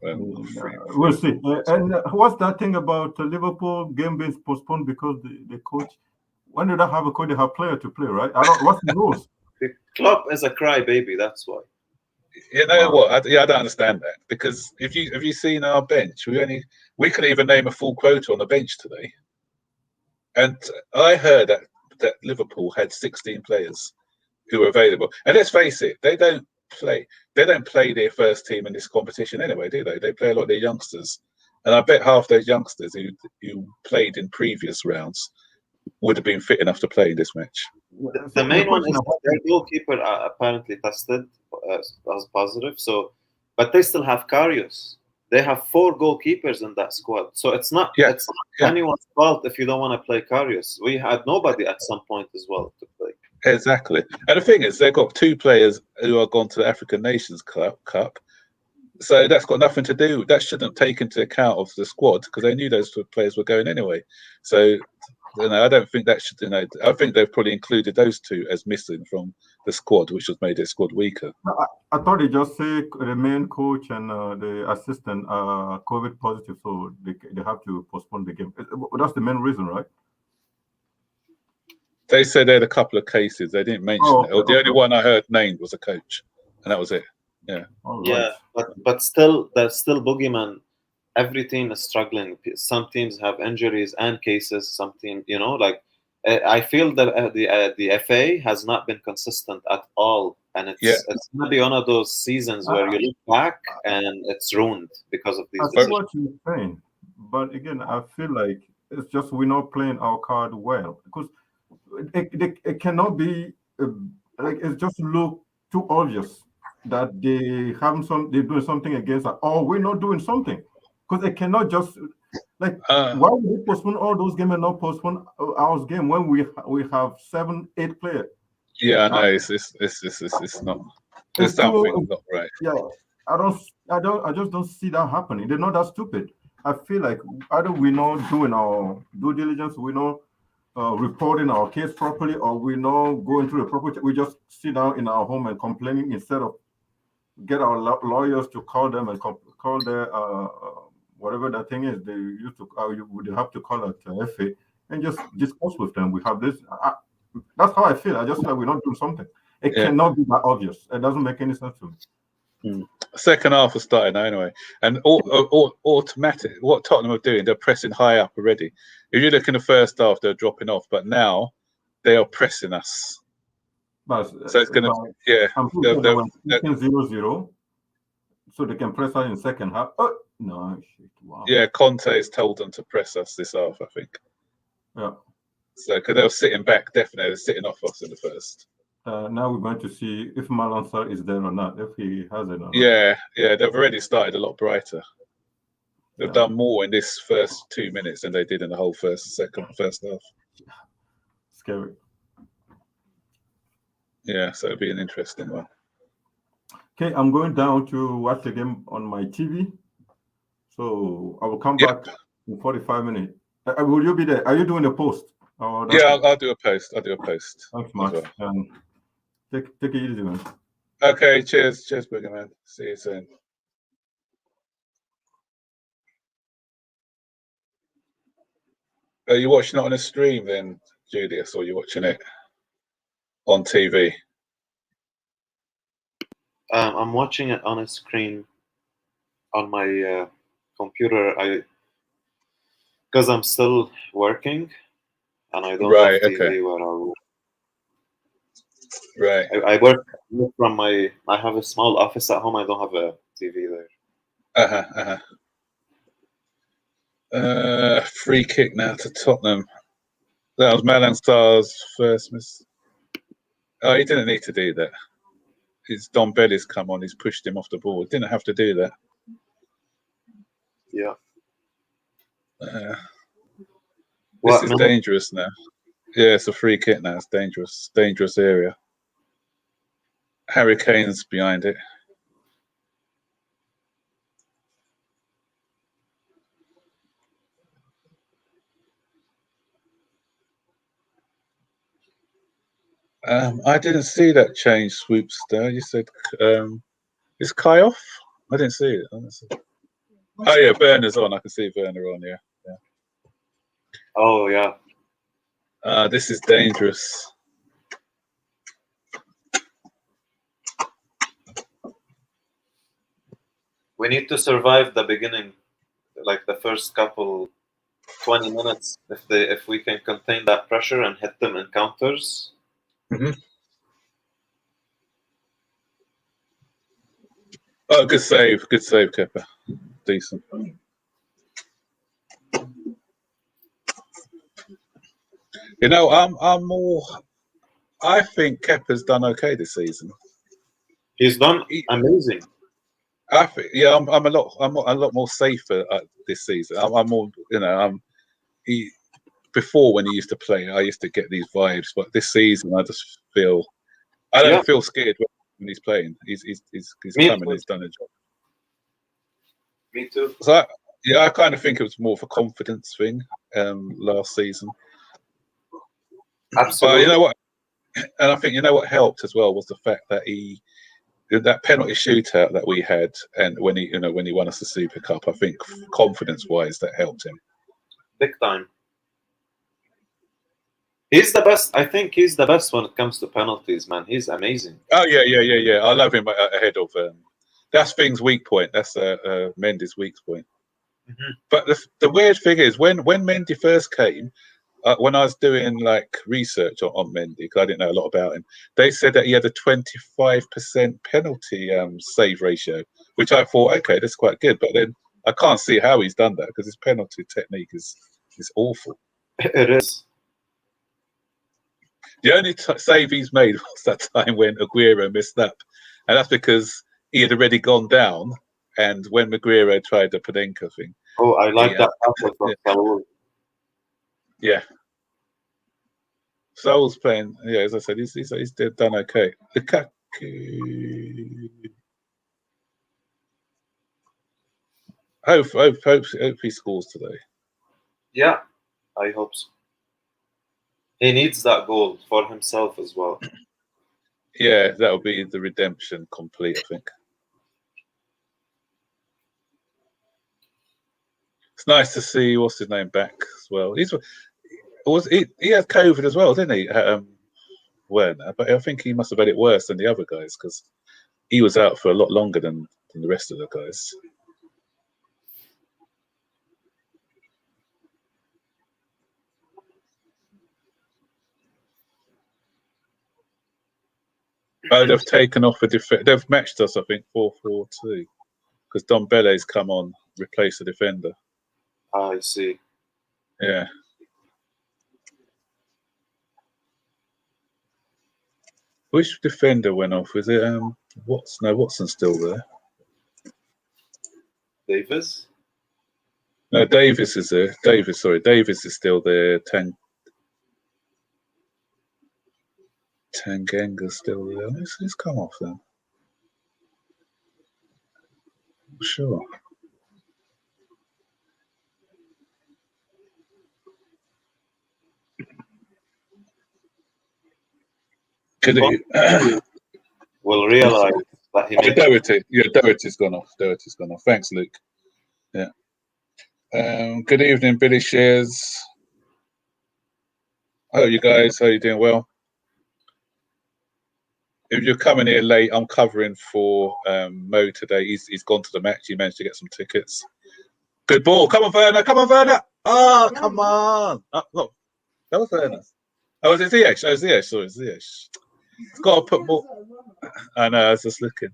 We'll see. And what's that thing about Liverpool game being postponed because the coach? When did I have a coach? They have player to play, right? I don't. What's the rules? The club is a crybaby. That's why. You know what? I don't understand that, because if you seen our bench, we couldn't even name a full quota on the bench today. And I heard that Liverpool had 16 players who were available. And let's face it, they don't play their first team in this competition anyway, do they? They play a lot of their youngsters. And I bet half those youngsters who played in previous rounds would have been fit enough to play in this match. The main one is their goalkeeper apparently tested as positive. So, but they still have Karius. They have 4 goalkeepers in that squad. So it's not anyone's fault if you don't want to play Karius. We had nobody at some point as well to play. Exactly. And the thing is, they've got 2 players who are gone to the African Nations Cup. So that's got nothing to do. That shouldn't take into account of the squad, because they knew those 2 players were going anyway. So, I don't think that should. I think they've probably included those 2 as missing from the squad, which has made their squad weaker. I thought they just say the main coach and the assistant are COVID positive, so they have to postpone the game. That's the main reason, right? They said they had a couple of cases. They didn't mention it. Or the only one I heard named was a coach, and that was it. Yeah. Yeah, but still, there's still boogeyman. Every team is struggling. Some teams have injuries and cases. Some teams, I feel that the FA has not been consistent at all, and it's going to be one of those seasons where you look back and it's ruined because of these. I see what you're saying, but again, I feel like it's just we're not playing our card well, because it cannot be it just look too obvious that they're doing something against us, or we're not doing something. Because they cannot just why would we postpone all those games and not postpone our game when we have 7, 8 players? Yeah, I know it's not. There's something not right. Yeah, I just don't see that happening. They're not that stupid. I feel like either we're not doing our due diligence, we're not reporting our case properly, or we're not going through the proper. We just sit down in our home and complaining instead of get our lawyers to call them and call their whatever that thing is. They used to you would have to call it FA and just discuss with them. We have this. That's how I feel. I just feel like we're not doing something. It cannot be that obvious. It doesn't make any sense to me. Second half was starting now anyway, and automatic. What Tottenham are doing, they're pressing high up already. If you look in the first half, they're dropping off, but now they are pressing us. So it's going to, they're 0-0, so they can press us in second half. Oh no! Shit, wow. Yeah, Conte has told them to press us this half, I think. Yeah. So because they were sitting back, definitely they're sitting off us in the first. Now we're going to see if Malang Sarr is there or not, if he has it or not. Yeah, they've already started a lot brighter. They've done more in this first 2 minutes than they did in the whole first half. Scary. Yeah, so it'll be an interesting one. Okay, I'm going down to watch the game on my TV. So I will come back in 45 minutes. Will you be there? Are you doing a post? I'll do a post. Thanks much. Well. Take it easy, man. Okay, cheers, Booger, man. See you soon. Are you watching it on a stream then, Julius, or are you watching it on TV? I'm watching it on a screen on my computer. Because I'm still working, and I don't have TV where I work. Right. I work from I have a small office at home. I don't have a TV there. Free kick now to Tottenham. That was Malang Sarr's first miss. Oh, he didn't need to do that. His Don Belli's come on. He's pushed him off the ball. Didn't have to do that. Yeah. This is dangerous now. Yeah, it's a free kick now. It's dangerous area. Harry Kane's behind it. I didn't see that change, Swoopster. You said, is Kai off? I didn't see it. Oh yeah, Werner's on. I can see Werner on. Yeah. Oh yeah. This is dangerous. We need to survive the beginning, like the first couple 20 minutes. If we can contain that pressure and hit them in counters. Mm-hmm. Oh, good save, Kepa. Decent. You know, I'm more. I think Kepa's done okay this season. He's done amazing. I think, yeah, I'm a lot more safer this season. I'm more, you know, before when he used to play, I used to get these vibes, but this season I just feel I don't feel scared when he's playing. He's coming. He's done a job. Me too. So I kind of think it was more of a confidence thing last season. Absolutely. But you know what? And I think you know what helped as well was the fact that that penalty shootout that we had, and when he won us the Super Cup, I think confidence-wise that helped him big time. He's the best. I think he's the best when it comes to penalties, man. He's amazing. Oh yeah. I love him ahead of. That's Thing's weak point. That's Mendy's weak point. Mm-hmm. But the weird thing is when Mendy first came. When I was doing like research on Mendy, because I didn't know a lot about him, they said that he had a 25% penalty save ratio, which I thought, okay, that's quite good. But then I can't see how he's done that because his penalty technique is awful. It is. The only save he's made was that time when Aguero missed up, and that's because he had already gone down. And when Aguero tried the Panenka thing, oh, I like that tackle from Saul. Yeah. Saul's playing. Yeah, as I said, he's done okay. Lukaku. Hope he scores today. Yeah, I hope so. He needs that goal for himself as well. Yeah, that'll be the redemption complete, I think. It's nice to see what's his name back as well. He had COVID as well, didn't he? Werner, but I think he must have had it worse than the other guys because he was out for a lot longer than the rest of the guys. Oh, they've taken off a defender. They've matched us, I think, 4-4-2 because Don Belle's come on, replace the defender. I see. Yeah. Which defender went off? Was it Watson? No, Watson's still there. Davis? No, Davis is there. Davis is still there. Tanganga's still there. Who's come off then? Sure. Could he? Will realize that he made Doherty's gone off. Doherty's gone off. Thanks, Luke. Yeah. Good evening, Billy Shears. Hello, you guys. How are you doing? Well. If you're coming here late, I'm covering for Mo today. He's gone to the match. He managed to get some tickets. Good ball. Come on, Werner. Come on, Werner. Oh, come on. Look, that was Werner. Oh, was it Ziyech? Oh, Ziyech. Sorry, Ziyech. It's got to put more. I know. I was just looking.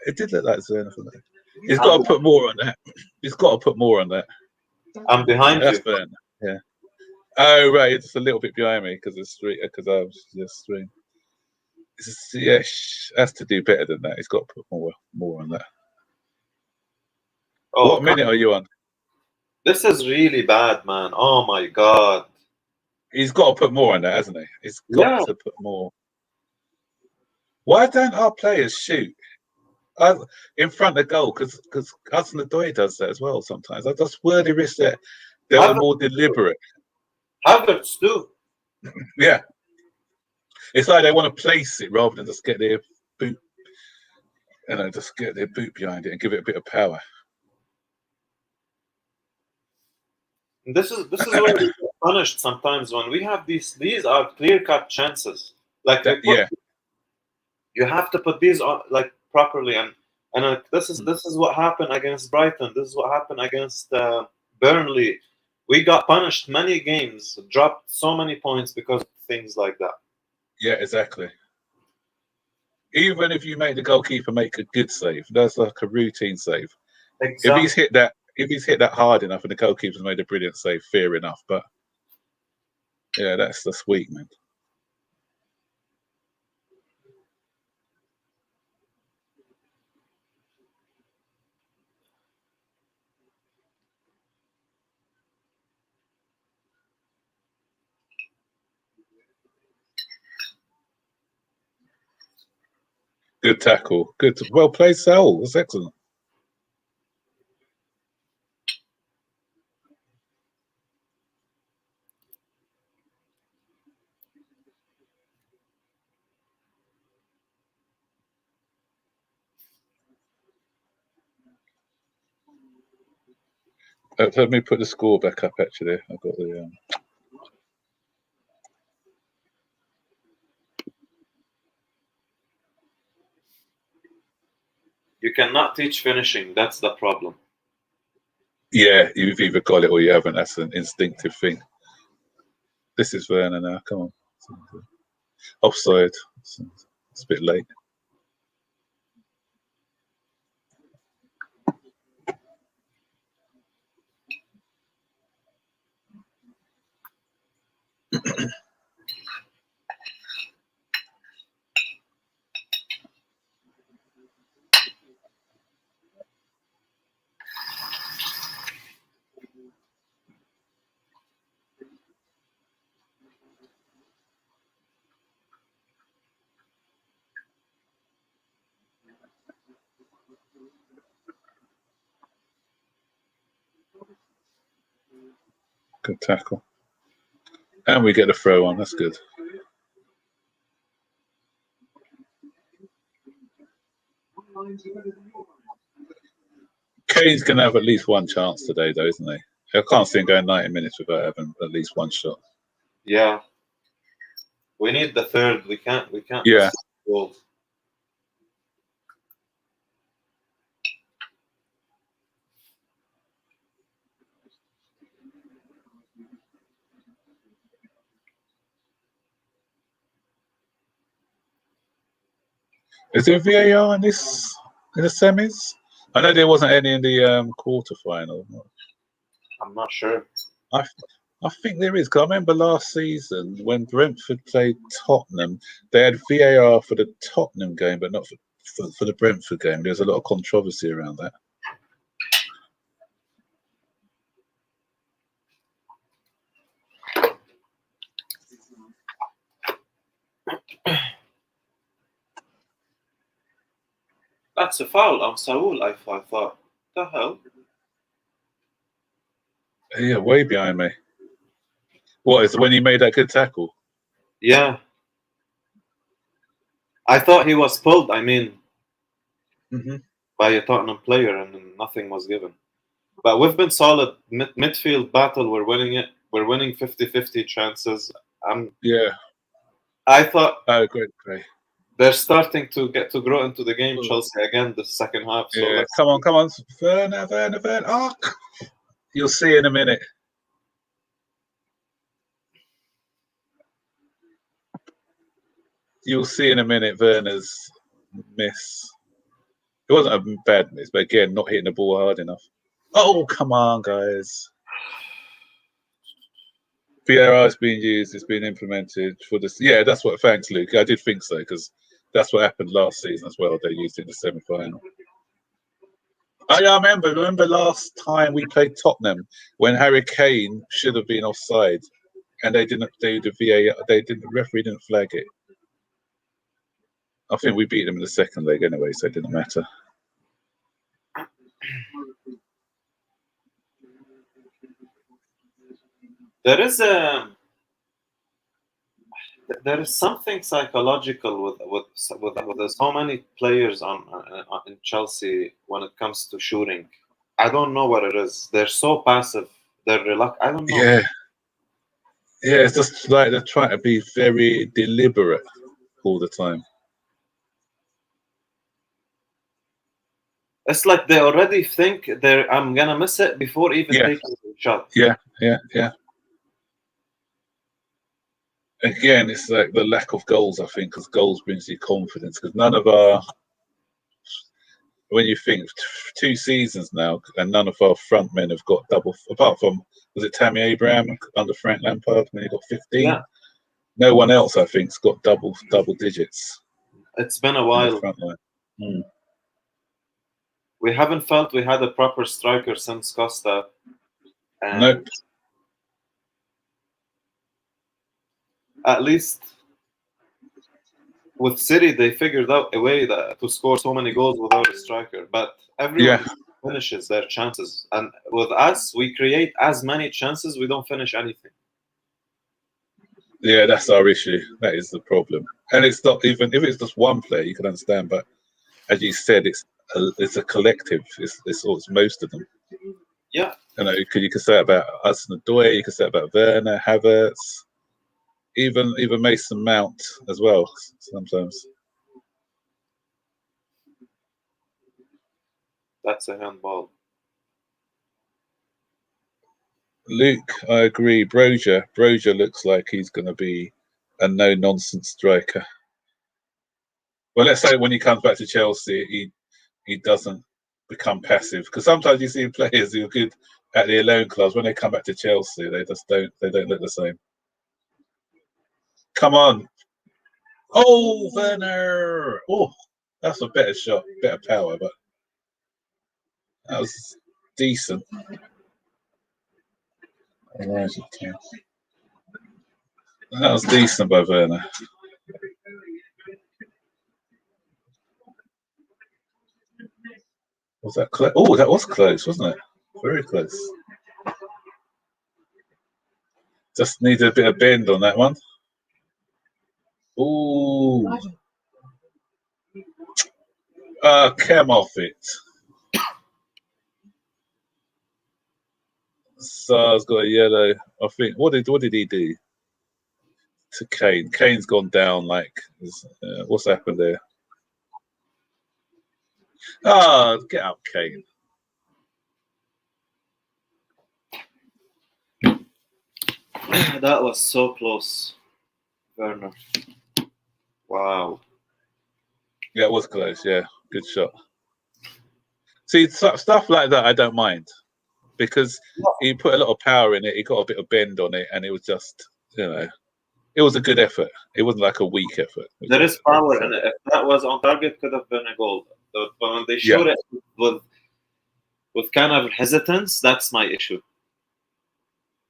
It did look like Werner for that. He's got to put more on that. He's got to put more on that. I'm behind That's you. Werner. Yeah. Oh, right. It's a little bit behind me because I was just streaming. Yeah, has to do better than that. He's got to put more on that. Oh, what minute are you on? This is really bad, man. Oh my god. He's got to put more on that, hasn't he? He's got to put more. Why don't our players shoot in front of goal? Because Hudson-Odoi does that as well sometimes. I just really wish that they were more deliberate. Havertz too. Yeah. It's like they want to place it rather than just get their boot, just get their boot behind it and give it a bit of power. This is where we get punished sometimes when we have these are clear-cut chances. Like you have to put these on like properly, and this is what happened against Brighton. This is what happened against Burnley. We got punished many games, dropped so many points because of things like that. Yeah, exactly. Even if you make the goalkeeper make a good save, that's like a routine save. Exactly. If he's hit that hard enough and the goalkeeper's made a brilliant save, fair enough. But yeah, that's weak, man. Good tackle. Well played, Saul. That's excellent. Let me put the score back up, actually. I've got the... You cannot teach finishing. That's the problem. Yeah, you've either got it or you haven't. That's an instinctive thing. This is Werner now. Come on. Offside. It's a bit late. Good tackle. And we get a throw on. That's good. Kane's going to have at least one chance today, though, isn't he? I can't see him going 90 minutes without having at least one shot. Yeah. We need the third. We can't Yeah. Goal. Is there VAR in the semis? I know there wasn't any in the quarterfinal. I'm not sure. I think there is, because I remember last season when Brentford played Tottenham, they had VAR for the Tottenham game, but not for the Brentford game. There was a lot of controversy around that. That's a foul on Saul, I thought. What the hell? Yeah, way behind me. What, is it when he made that good tackle? Yeah. I thought he was pulled, by a Tottenham player, and nothing was given. But we've been solid. Midfield battle, we're winning it. We're winning 50-50 chances. Yeah. I thought... Oh, great. They're starting to grow into the game, Chelsea, again, the second half. So yeah, come on. Werner. Oh, you'll see in a minute. You'll see in a minute Werner's miss. It wasn't a bad miss, but again, not hitting the ball hard enough. Oh, come on, guys. VAR is being used, it's being implemented for this. Yeah, that's what. Thanks, Luke. I did think so, because that's what happened last season as well. They used it in the semi-final. Oh, yeah, I remember last time we played Tottenham when Harry Kane should have been offside, and they didn't do the VAR. The referee didn't flag it. I think we beat them in the second leg anyway, so it didn't matter. There is something psychological with so many players in Chelsea when it comes to shooting. I don't know what it is. They're so passive. they're reluctant. I don't know. Yeah. Yeah, it's just like they're trying to be very deliberate all the time. It's like they already think I'm gonna miss it before even taking the shot. Yeah. Again, it's like the lack of goals, I think, because goals brings you confidence. Because when you think 2 seasons now, and none of our front men have got double, apart from, was it Tammy Abraham under Frank Lampard when he got 15? Yeah. No one else, I think, has got double digits. It's been a while. We haven't felt we had a proper striker since Costa. Nope. At least with City, they figured out a way to score so many goals without a striker. But everyone finishes their chances. And with us, we create as many chances, we don't finish anything. Yeah, that's our issue. That is the problem. And it's not even, if it's just one player, you can understand. But as you said, it's a collective. It's most of them. Yeah. You know, you could say about Hudson-Odoi, you could say about Werner, Havertz, even Mason Mount as well sometimes. That's a handball. Luke, I agree. Broja looks like he's going to be a no-nonsense striker. Well, let's say when he comes back to Chelsea, he doesn't become passive. Because sometimes you see players who are good at the alone clubs, when they come back to Chelsea, they don't look the same. Come on. Oh, Werner. Oh, that's a better shot, better power, but that was decent. That was decent by Werner. Was that close? Oh, that was close, wasn't it? Very close. Just needed a bit of bend on that one. Ooh. Came off it. Sar's got a yellow. I think. What did he do to Kane? Kane's gone down. Like, what's happened there? Get out, Kane. That was so close, Werner. Wow. Yeah, it was close. Yeah, good shot. See, stuff like that I don't mind, because he put a lot of power in it. He got a bit of bend on it, and it was just, it was a good effort. It wasn't like a weak effort. There is power in it. If that was on target, could have been a goal. But when they showed it with kind of hesitance, that's my issue.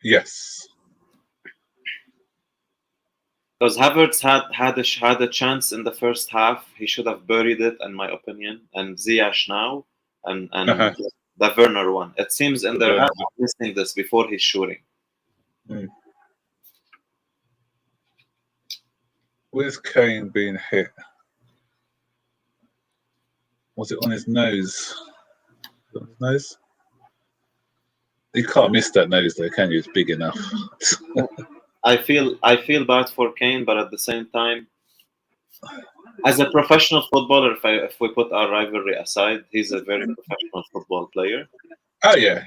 Yes. Because Havertz had a chance in the first half. He should have buried it, in my opinion. And Ziyech now, and the Werner one. It seems in their head listening this before he's shooting. Where's Kane being hit? Was it on his nose? On his nose? You can't miss that nose though, can you? It's big enough. I feel bad for Kane, but at the same time, as a professional footballer, if we put our rivalry aside, he's a very professional football player. Oh yeah.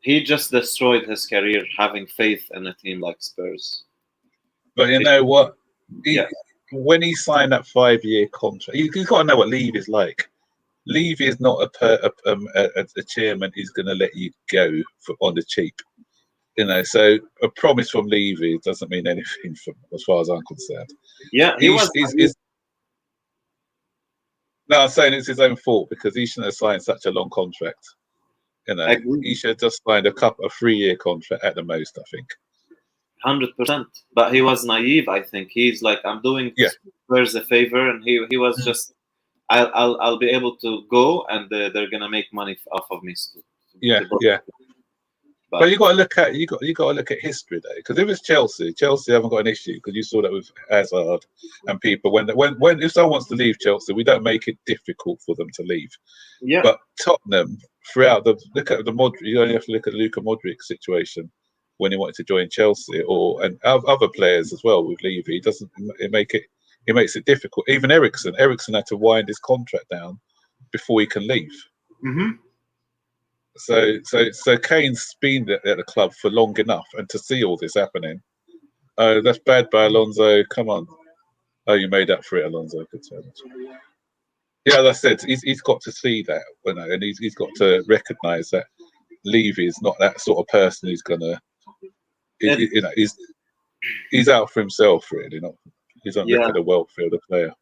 He just destroyed his career having faith in a team like Spurs. But you know what? When he signed that 5-year contract, you've got to know what Levy is like. Levy is not a chairman who's going to let you go on the cheap. So a promise from Levy doesn't mean anything as far as I'm concerned. Yeah, No, I'm saying it's his own fault, because he shouldn't have signed such a long contract. He should have just signed a 3-year contract at the most, I think. 100%. But he was naive, I think. He's like, I'm doing Spurs a favor, and he was just, I'll be able to go, and they're gonna make money off of me. Yeah. But you got to look at history though, because if it's Chelsea haven't got an issue, because you saw that with Hazard and people. When if someone wants to leave Chelsea, we don't make it difficult for them to leave. Yeah. But Tottenham, throughout look at the Modric, you only have to look at the Luka Modric situation when he wanted to join Chelsea, and other players as well with Levy. It makes it difficult. Even Eriksen had to wind his contract down before he can leave. Mm-hmm. So Kane's been at the club for long enough, and to see all this happening, oh, that's bad by Alonso. Come on, oh, you made up for it, Alonso. Good so much. Yeah, as I said, he's got to see that, and he's got to recognise that Levy is not that sort of person who's gonna, he's out for himself really. Not he's not looking at the welfare of the player.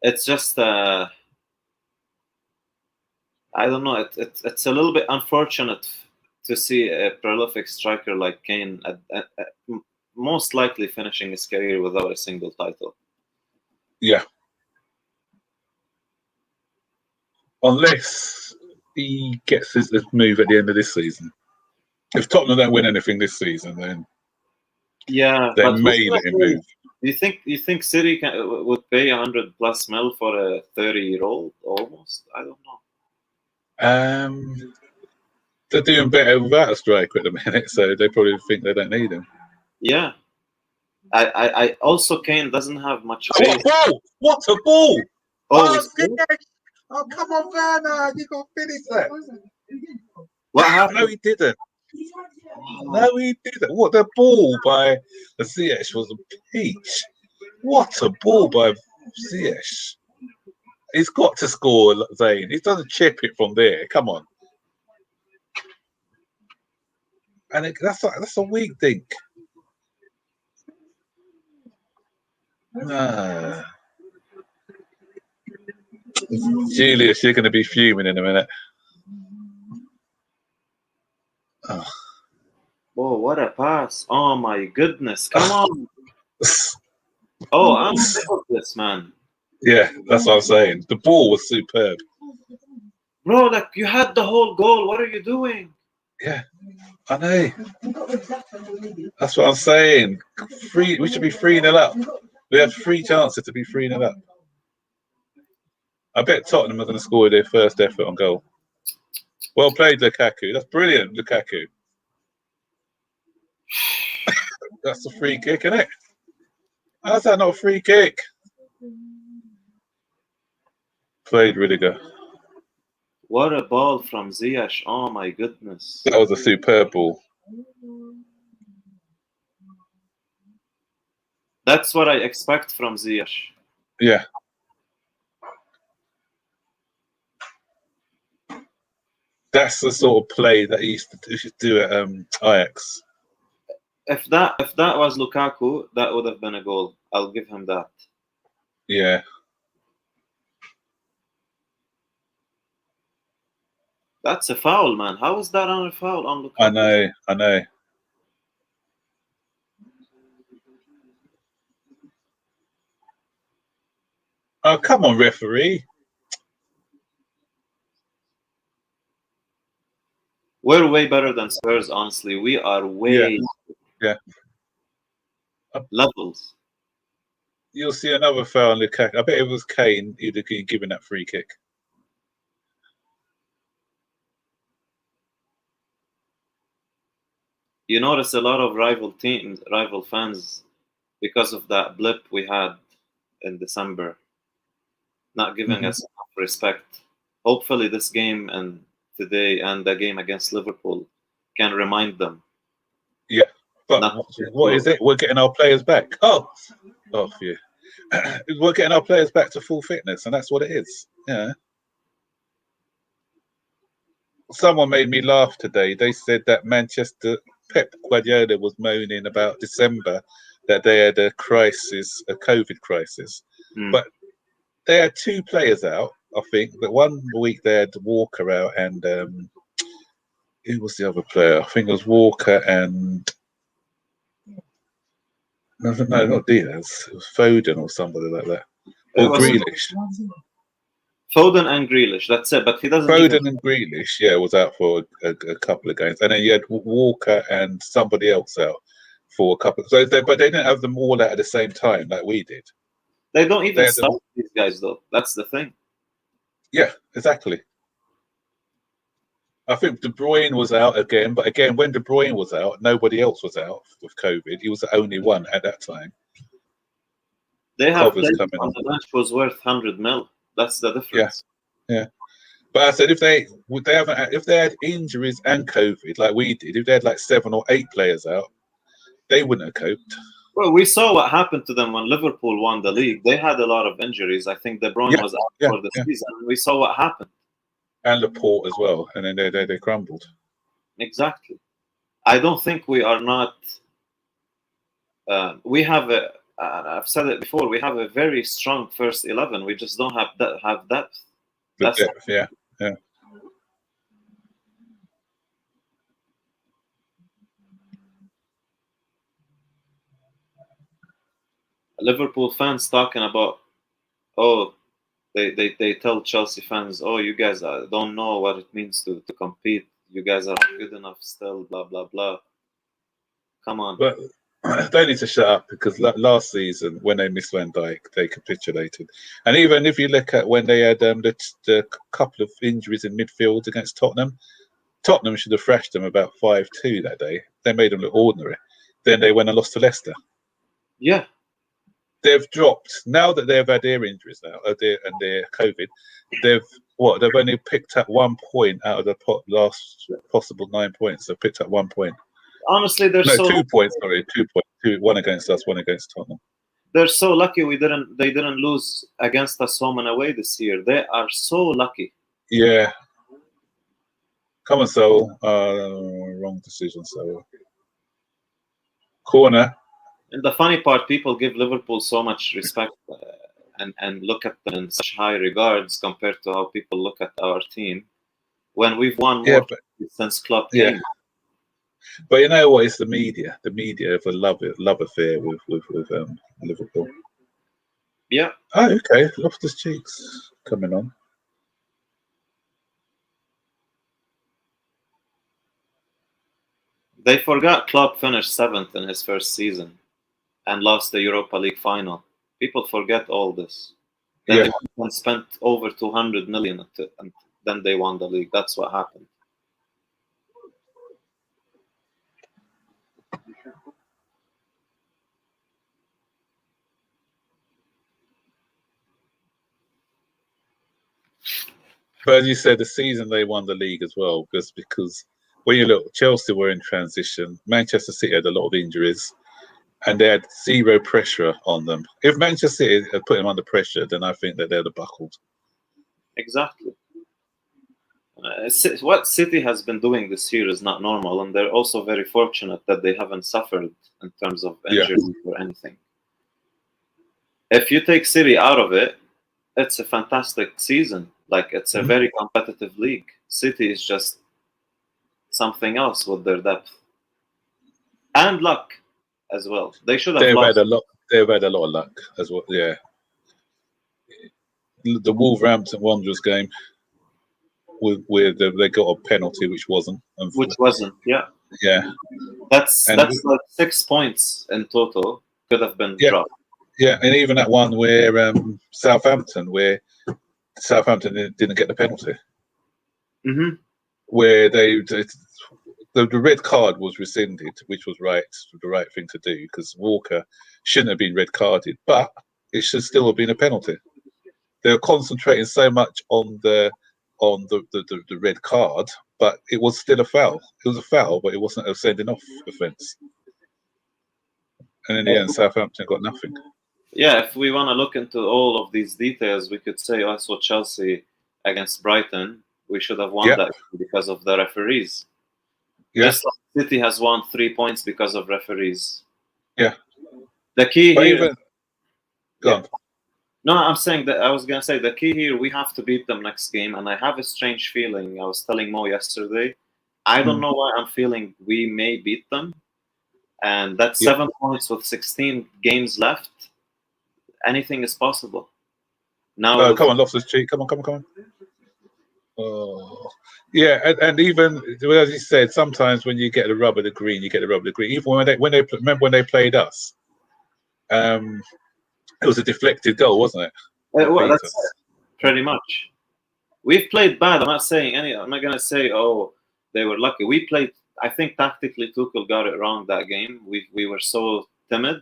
It's just. I don't know. It's a little bit unfortunate to see a prolific striker like Kane most likely finishing his career without a single title. Yeah. Unless he gets his move at the end of this season. If Tottenham don't win anything this season, then they may let him move. Do you think City would pay 100+ mil for a 30-year-old almost? I don't know. They're doing better without a striker at the minute, so they probably think they don't need him. Yeah. I also Kane doesn't have much pace. What a ball! Oh, Come on, Werner, you got to finish that. What happened? No, he didn't. No, he didn't. What, the ball by Ziyech was a peach. What a ball by Ziyech. He's got to score, Zane. He doesn't chip it from there. Come on. And that's a weak thing. Julius, you're going to be fuming in a minute. Oh, what a pass. Oh, my goodness. Come on. Oh, I'm sick of this, man. Yeah, that's what I'm saying. The ball was superb. Bro, like, you had the whole goal. What are you doing? Yeah, I know. That's what I'm saying. We should be 3-0 up. We have 3 chances to be 3-0 up. I bet Tottenham are going to score their first effort on goal. Well played, Lukaku. That's brilliant, Lukaku. That's a free kick, isn't it? How's that not a free kick? Played really good. What a ball from Ziyech. Oh, my goodness. That was a superb ball. That's what I expect from Ziyech. Yeah. That's the sort of play that he used to do at Ajax. If that was Lukaku, that would have been a goal. I'll give him that. Yeah. That's a foul, man. How is that on a foul on Lukaku? I know. Oh, come on, referee. We're way better than Spurs, honestly. We are way levels. You'll see another foul on Lukaku. I bet it was Kane who'd have given that free kick. You notice a lot of rival fans, because of that blip we had in December, not giving us enough respect. Hopefully this game and today and the game against Liverpool can remind them. Yeah, but what is it? We're getting our players back. Oh, yeah. We're getting our players back to full fitness, and that's what it is. Yeah. Someone made me laugh today. They said that Pep Guardiola was moaning about December that they had a crisis, a COVID crisis. But they had 2 players out, I think. But one week they had Walker out and who was the other player? I think it was Walker and no, not Diaz. It was Foden or somebody like that. Or Grealish. Foden and Grealish, that's it. But he doesn't. Foden and Grealish, was out for a couple of games, and then you had Walker and somebody else out for a couple. But they didn't have them all out at the same time like we did. They don't even start these guys though. That's the thing. Yeah, exactly. I think De Bruyne was out again, but again, when De Bruyne was out, nobody else was out with COVID. He was the only one at that time. They have players on the bench was worth 100 mil. That's the difference. Yeah. But I said if they had injuries and COVID like we did, if they had like 7 or 8 players out, they wouldn't have coped. Well, we saw what happened to them when Liverpool won the league. They had a lot of injuries. I think De Bruyne was out for the season. We saw what happened. And Laporte as well, and then they crumbled. Exactly. I don't think we are not. We have a. I've said it before. We have a very strong first 11. We just don't have depth. That's depth, yeah. Liverpool fans talking about, they tell Chelsea fans, you guys don't know what it means to compete. You guys are not good enough still, blah, blah, blah. Come on. But they need to shut up because last season, when they missed Van Dijk, they capitulated. And even if you look at when they had the couple of injuries in midfield against Tottenham should have thrashed them about 5-2 that day. They made them look ordinary. Then they went and lost to Leicester. Yeah. They've dropped now that they've had their injuries now and their COVID. They've only picked up 1 point out of the last possible 9 points. They've picked up 1 point. Honestly, they're 2 points. Sorry, 2 points. 1 against us, 1 against Tottenham. They're so lucky they didn't lose against us home and away this year. They are so lucky. Yeah. Come on, Sol. Wrong decision, Sol. Corner. And the funny part, people give Liverpool so much respect and look at them in such high regards compared to how people look at our team when we've won more since Klopp came. But you know what? It's the media. The media have a love affair with Liverpool. Yeah. Oh, okay. Loftus Cheeks coming on. They forgot Klopp finished 7th in his first season and lost the Europa League final. People forget all this. Then they spent over 200 million and then they won the league. That's what happened. But as you said, the season they won the league as well, because when you look, Chelsea were in transition. Manchester City had a lot of injuries, and they had zero pressure on them. If Manchester City had put them under pressure, then I think that they'd have buckled. Exactly. What City has been doing this year is not normal, and they're also very fortunate that they haven't suffered in terms of injuries or anything. If you take City out of it, it's a fantastic season. Like, it's a very competitive league. City is just something else with their depth and luck as well. They should have. They've had a lot of luck as well. Yeah. The Wolverhampton Wanderers game, where they got a penalty, which wasn't. Yeah. Yeah. That's like 6 points in total could have been dropped. Yeah, and even that one where Southampton didn't get the penalty. Mm-hmm. Where the red card was rescinded, which was the right thing to do, because Walker shouldn't have been red carded, but it should still have been a penalty. They were concentrating so much on the red card, but it was still a foul. It was a foul, but it wasn't a sending off offence. And in the end, Southampton got nothing. Yeah, if we want to look into all of these details, we could say also Chelsea against Brighton, we should have won that because of the referees. Just like City has won 3 points because of referees. Yeah. The key here. Go on. No, I'm saying that I was going to say the key here, we have to beat them next game. And I have a strange feeling. I was telling Mo yesterday. I don't know why I'm feeling we may beat them. And that's 7 points with 16 games left. Anything is possible. Now, Oh, come on, Loftus-Cheek. Come on. Oh, yeah, and even as you said, sometimes when you get the rub of the green, you get the rub of the green. Even when they remember when they played us, it was a deflected goal, wasn't it? Well, that's it, pretty much. We've played bad. I'm not saying any. I'm not gonna say, oh, they were lucky. We played. I think tactically, Tuchel got it wrong that game. We were so timid,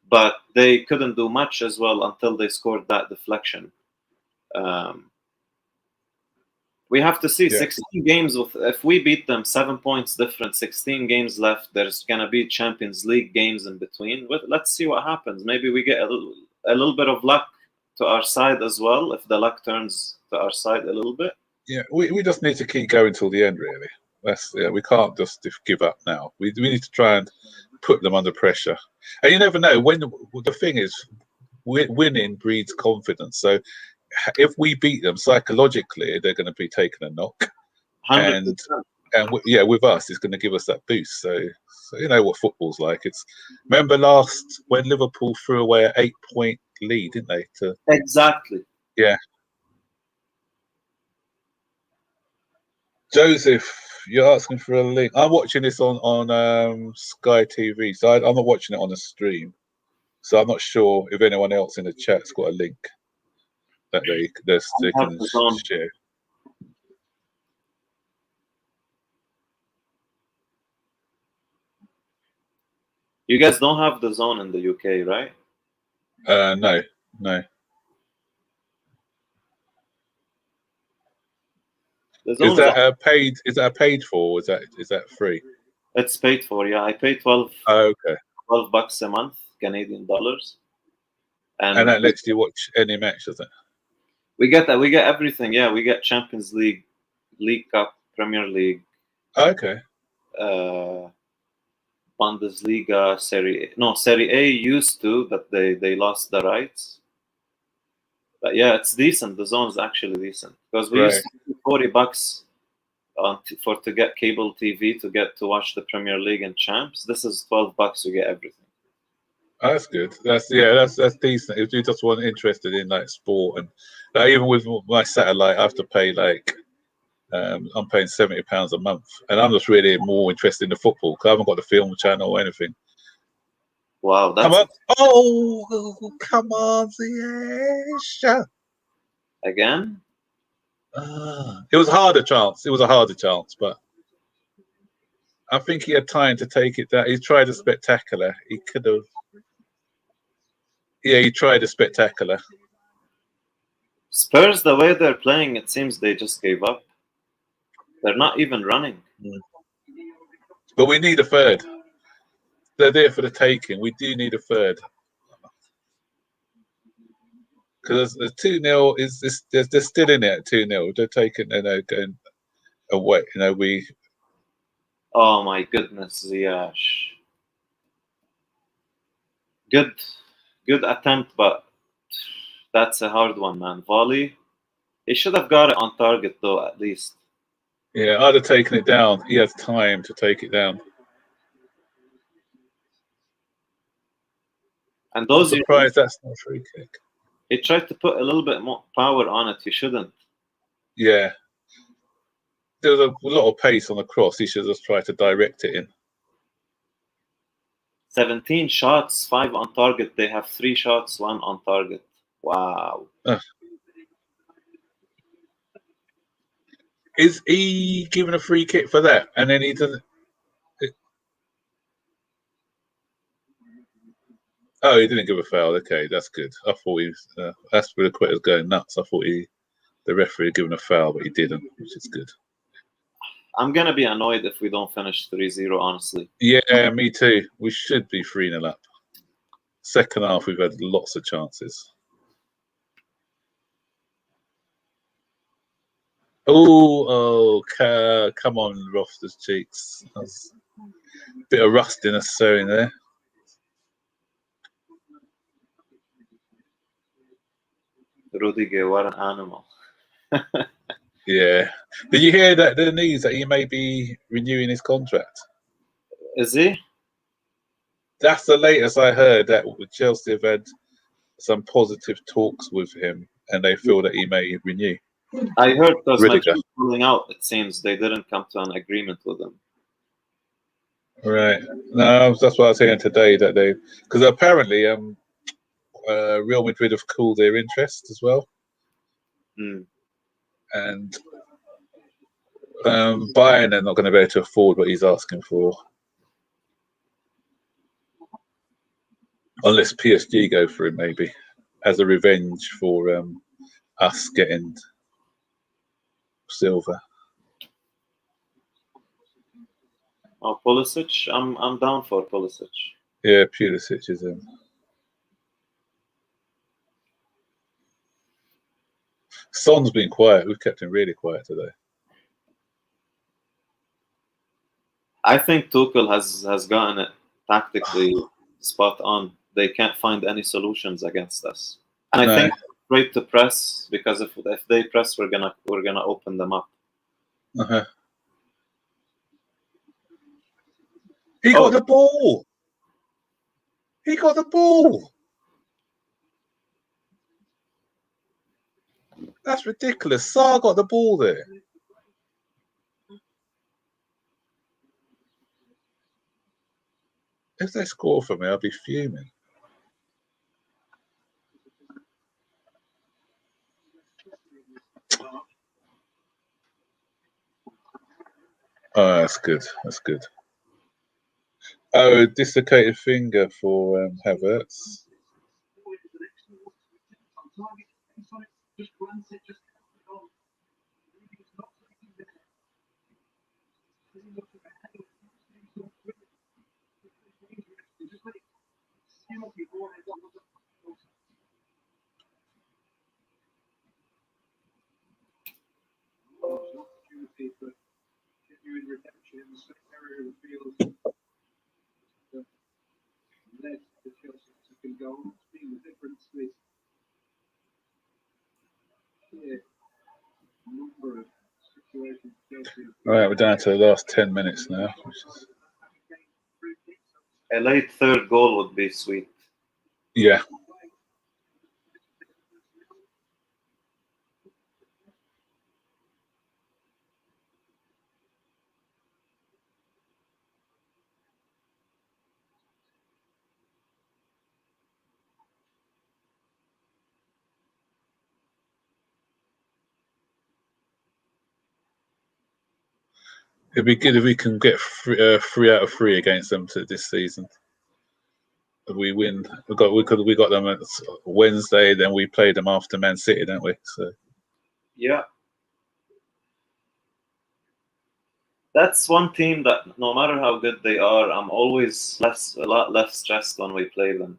but they couldn't do much as well until they scored that deflection. We have to see 16 games. If we beat them, 7 points different, 16 games left. There's gonna be Champions League games in between. Let's see what happens. Maybe we get a little bit of luck to our side as well. If the luck turns to our side a little bit. Yeah, we just need to keep going till the end. Really, we can't just give up now. We need to try and put them under pressure. And you never know when. The thing is, winning breeds confidence. So if we beat them psychologically, they're going to be taking a knock, 100%. and with us, it's going to give us that boost. So you know what football's like. Remember last when Liverpool threw away an 8-point lead, didn't they? Exactly. Yeah. Joseph, you're asking for a link. I'm watching this on Sky TV, so I'm not watching it on the stream. So I'm not sure if anyone else in the chat's got a link that they can share. You guys don't have the zone in the UK, right? No. Is that paid? Is that paid for? Or is that free? It's paid for. Yeah, I pay 12. Oh, okay. $12 a month, Canadian dollars. And that lets you watch any match, does it? We get that. We get everything. Yeah, we get Champions League, League Cup, Premier League. Okay. Bundesliga, Serie A used to, but they lost the rights. But yeah, it's decent. The zone is actually decent because we used to pay $40 to get cable TV to watch the Premier League and Champs. This is $12. You get everything. Oh, that's good. That's decent. If you just want interested in like sport and even with my satellite, I have to pay I'm paying £70 a month, and I'm just really more interested in the football because I haven't got the film channel or anything. Wow, that's come on, Ziyech. Again? It was a harder chance, but I think he had time to take it down. He tried a spectacular. He could have. Yeah, he tried a spectacular. Spurs, the way they're playing, it seems they just gave up. They're not even running. But we need a third. They're there for the taking. We do need a third. Because the 2-0 they're still in it at 2-0. They're taking, going away. Oh my goodness, Ziyech. Good attempt, but that's a hard one, man. Volley. He should have got it on target though, at least. Yeah, I'd have taken it down. He has time to take it down. And those I'm surprised that's not a free kick. He tried to put a little bit more power on it. He shouldn't. Yeah. There was a lot of pace on the cross. He should just try to direct it in. 17 shots, 5 on target. They have 3 shots, 1 on target. Wow. Is he given a free kick for that? And then he doesn't. Oh, he didn't give a foul. Okay, that's good. I thought Azpilicueta was going nuts. I thought the referee had given a foul, but he didn't, which is good. I'm going to be annoyed if we don't finish 3-0, honestly. Yeah, me too. We should be 3-0 up. Second half, we've had lots of chances. Oh, come on, Loftus-Cheeks. That's a bit of rustiness in there. Rudiger, what an animal. Yeah. Did you hear the news that he may be renewing his contract? Is he? That's the latest I heard, that Chelsea have had some positive talks with him. and they feel that he may renew. I heard because Rudiger. Madrid pulling out, it seems they didn't come to an agreement with him. Right. No, that's what I was hearing today, that they, because apparently Real Madrid have cooled their interest as well, and Bayern are not going to be able to afford what he's asking for, unless PSG go for him, maybe as a revenge for us getting Silva. Oh, Pulisic, I'm down for Pulisic. Yeah, Pulisic is in. Son's been quiet. We've kept him really quiet today. I think Tuchel has gotten it tactically spot on. They can't find any solutions against us, and I think they're afraid to press, because if they press, we're gonna open them up. He got the ball. He got the ball. That's ridiculous. Sarr got the ball there. If they score for me, I'll be fuming. Oh, that's good. That's good. Oh, dislocated finger for Havertz. Right, we're down to the last 10 minutes now. A late third goal would be sweet. Yeah. It'd be good if we can get 3 out of 3 against them this season. If we win, we got them at Wednesday. Then we played them after Man City, don't we? So yeah, that's one team that no matter how good they are, I'm always a lot less stressed when we play them.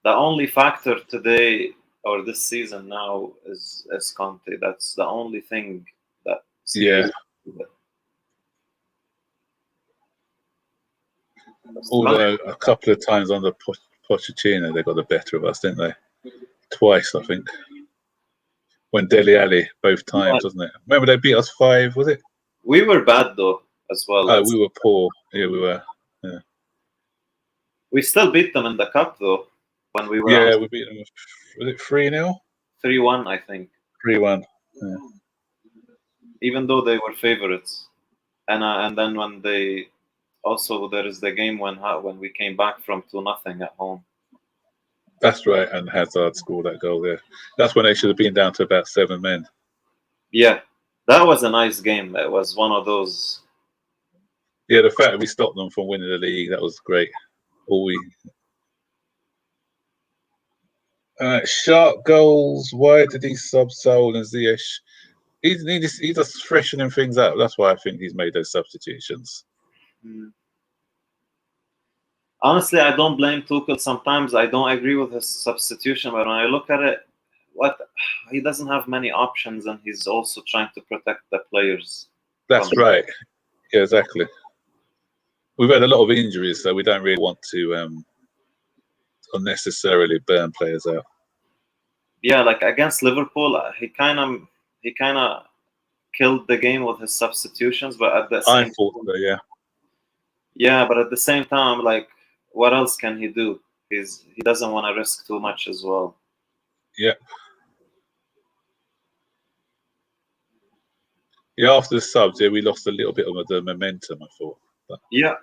The only factor today or this season now is Conte. That's the only thing that yeah. Although a couple of times under Pochettino, they got the better of us, didn't they? Twice, I think. When Dele Alli, both times, wasn't it? Remember they beat us 5, was it? We were bad though, as well. Oh, we were poor. Yeah, we were. Yeah. We still beat them in the cup though. When we were we beat them. Was it 3-0? 3-1, I think. 3-1. Yeah. Even though they were favourites, and then when they also there is the game when we came back from 2-0 at home. That's right, and Hazard scored that goal there. That's when they should have been down to about 7 men. Yeah, that was a nice game. It was one of those. Yeah, the fact that we stopped them from winning the league, that was great. Sharp goals. Why did he sub Saul and Ziyech? He's just freshening things up. That's why I think he's made those substitutions. Honestly, I don't blame Tuchel. Sometimes I don't agree with his substitution, but when I look at it, he doesn't have many options, and he's also trying to protect the players. That's right. Yeah, exactly. We've had a lot of injuries, so we don't really want to unnecessarily burn players out. Yeah, like against Liverpool, he kind of killed the game with his substitutions, but at the same I thought so, yeah. Yeah, but at the same time, like, what else can he do? He doesn't want to risk too much as well. Yeah. Yeah, after the subs, yeah, we lost a little bit of the momentum, I thought. But... Yeah.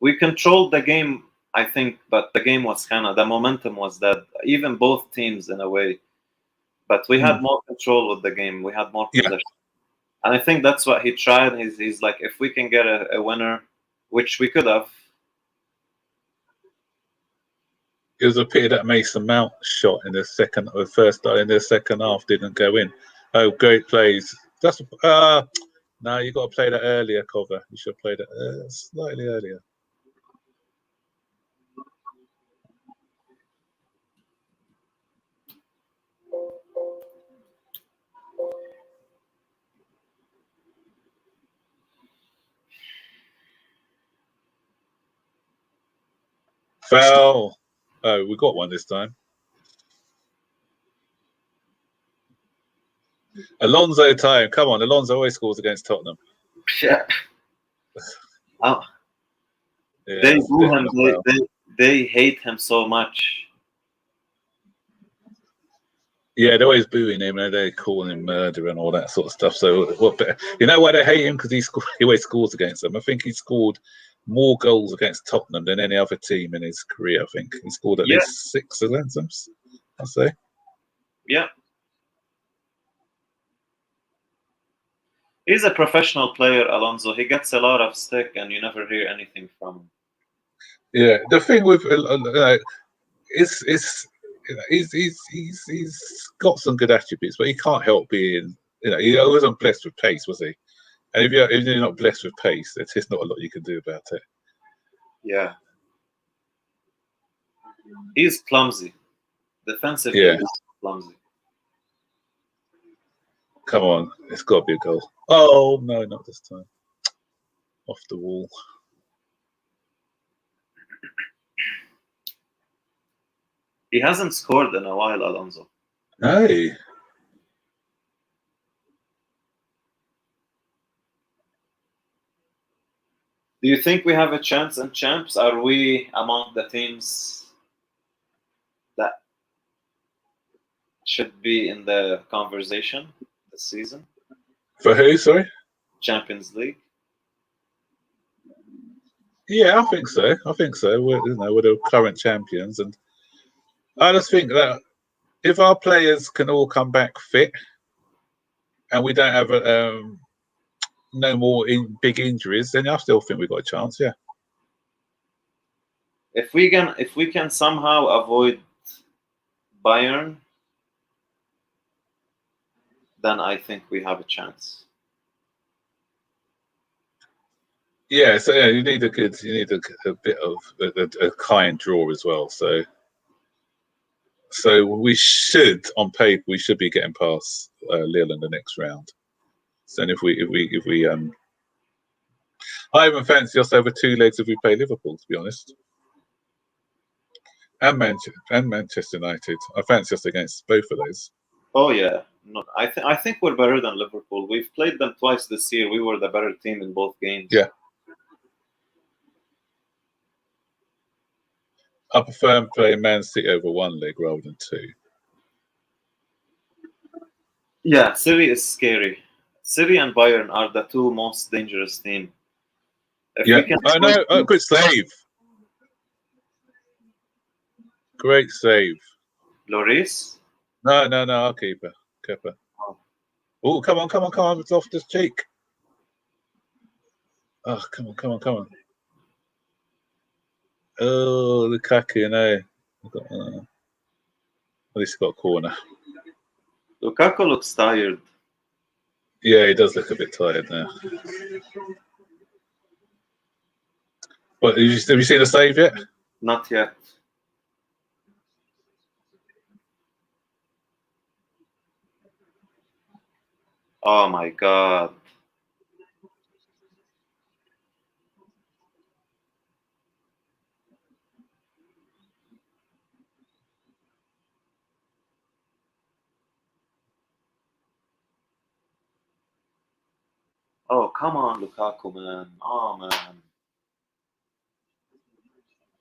We controlled the game, I think, but the game was the momentum was that even both teams in a way. But we had more control with the game. We had more possession. And I think that's what he tried. He's like, if we can get a winner, which we could have. It was a pity that Mason Mount shot in the second half didn't go in. Oh, great plays. That's no, you got to play that earlier, Cover. You should have played it slightly earlier. Foul. Oh, we got one this time. Alonso time. Come on, Alonso always scores against Tottenham. Yeah. Oh. Yeah, they boo him. They hate him so much. Yeah, they're always booing him and they're calling him murder and all that sort of stuff. So, you know why they hate him? Because he always scores against them. I think he scored more goals against Tottenham than any other team in his career. I think he scored at least 6 against them, I'll say. Yeah. He's a professional player, Alonso. He gets a lot of stick and you never hear anything from him. Yeah, the thing with he's got some good attributes, but he can't help being, he wasn't blessed with pace, was he? And if you're not blessed with pace, there's just not a lot you can do about it. Yeah. He's clumsy. Defensively, Yeah. he's clumsy. Come on, it's got to be a goal. Oh, no, not this time. Off the wall. He hasn't scored in a while, Alonso. Hey. Do you think we have a chance in champs? Are we among the teams that should be in the conversation this season? For who, sorry? Champions League? Yeah, I think so. We're the current champions, and I just think that if our players can all come back fit, and we don't have no more big injuries, then I still think we've got a chance. Yeah. If we can somehow avoid Bayern, then I think we have a chance. Yeah, so yeah, you need a bit of a kind draw as well. So we should, on paper, we should be getting past Lille in the next round. So if we I even fancy us over 2 legs if we play Liverpool, to be honest, and Manchester United. I fancy us against both of those. Oh yeah, no, I think we're better than Liverpool. We've played them twice this year. We were the better team in both games. Yeah. I prefer playing Man City over 1 leg rather than 2. Yeah, City is scary. City and Bayern are the 2 most dangerous teams. Yeah. Oh, good save. Great save. Lloris? No, our keeper. Kepa. Oh, come on. It's off this cheek. Oh, come on. Oh, Lukaku, no. At least he got a corner. Lukaku looks tired. Yeah, he does look a bit tired now. What, have you seen the save yet? Not yet. Oh my God. Oh, come on, Lukaku, man. Oh, man.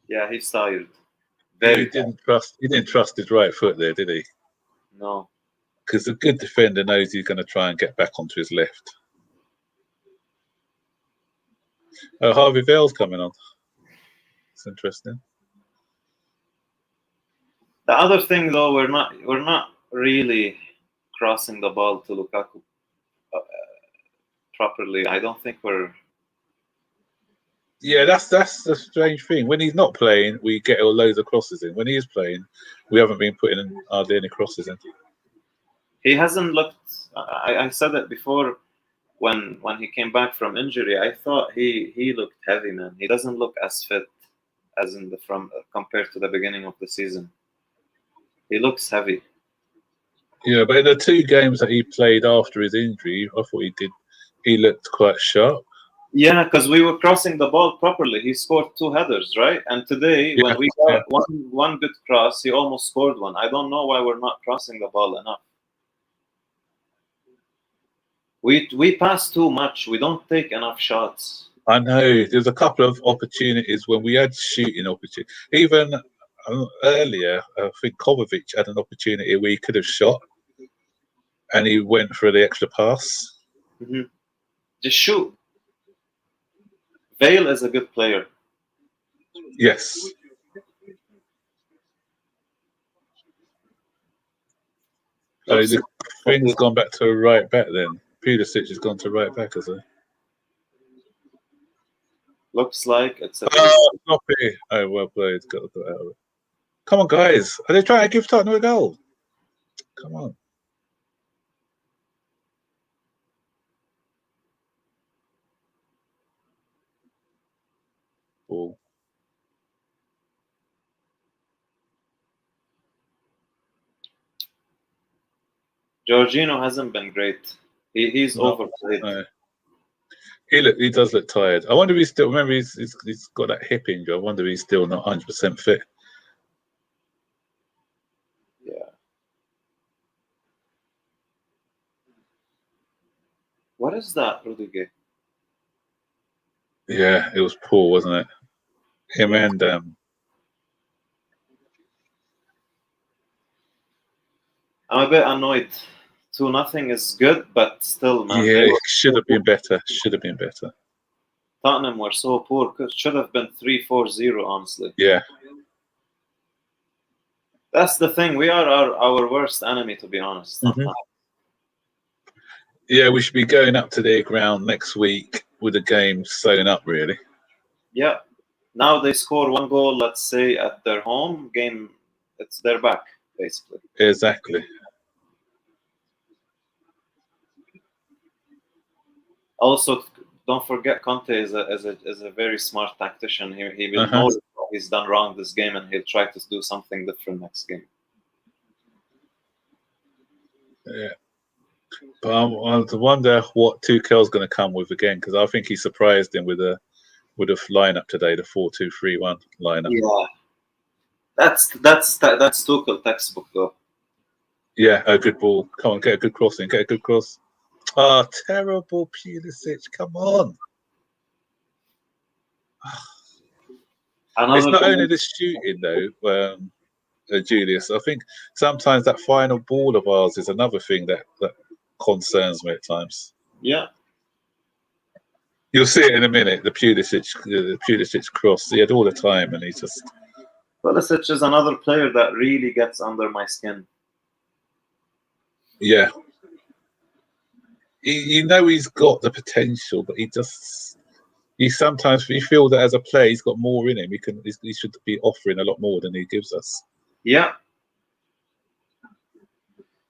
Yeah, he's tired. He Very didn't trust his right foot there, did he? no. Because a good defender knows he's going to try and get back onto his left. Oh, Harvey Vale's coming on. It's interesting. The other thing, though, we're not really crossing the ball to Lukaku properly. I don't think we're. Yeah, that's the strange thing. When he's not playing, we get loads of crosses in. When he is playing, we haven't been putting in hardly any crosses in. He hasn't looked. I said it before when he came back from injury. I thought he looked heavy, man. He doesn't look as fit as compared to the beginning of the season. He looks heavy. Yeah, but in the 2 games that he played after his injury, I thought he looked quite sharp. Yeah, because we were crossing the ball properly. He scored 2 headers, right? And today, when we got one good cross, he almost scored one. I don't know why we're not crossing the ball enough. We pass too much. We don't take enough shots. I know. There's a couple of opportunities when we had shooting opportunities. Even earlier, I think Kovačić had an opportunity where he could have shot, and he went for the extra pass. Mm-hmm. Just shoot. Vale is a good player. Yes. So the thing's gone back to a right back then. Pulisic has gone to right back, has he? Looks like it's a. Floppy. Oh, well played. Got out of it. Come on, guys. Are they trying to give Tottenham a goal? Come on. Ball. Jorginho hasn't been great. He's overplayed. No. He does look tired. I wonder if he's still. Remember, he's got that hip injury. I wonder if he's still not 100% fit. Yeah. What is that, Rudiger? Yeah, it was poor, wasn't it? Him and I'm a bit annoyed. 2-0 is good, but still, man. Yeah, it should have been better. Should have been better. Tottenham were so poor. Should have been 3-4-0, honestly. Yeah. That's the thing. We are our worst enemy, to be honest. Mm-hmm. Yeah, we should be going up to their ground next week with the game sewn up, really. Yeah. Now they score 1 goal, let's say, at their home game. They're back, basically. Exactly. Also, don't forget Conte is a very smart tactician here. He will know what he's done wrong this game, and he'll try to do something different next game. Yeah. But I wonder what Tuchel's going to come with again, because I think he surprised him with a lineup today, the 4-2-3-1 lineup. Yeah, that's Tuchel textbook though. Yeah, a good ball. Come on, get a good cross in. Get a good cross. Ah, terrible Pulisic. Come on. It's not only the shooting though, Julius. I think sometimes that final ball of ours is another thing that concerns me at times. Yeah. You'll see it in a minute. The Pulisic cross. He had all the time, and he just. Pulisic is another player that really gets under my skin. Yeah. You know he's got the potential, but he sometimes you feel that as a player he's got more in him. He should be offering a lot more than he gives us. Yeah.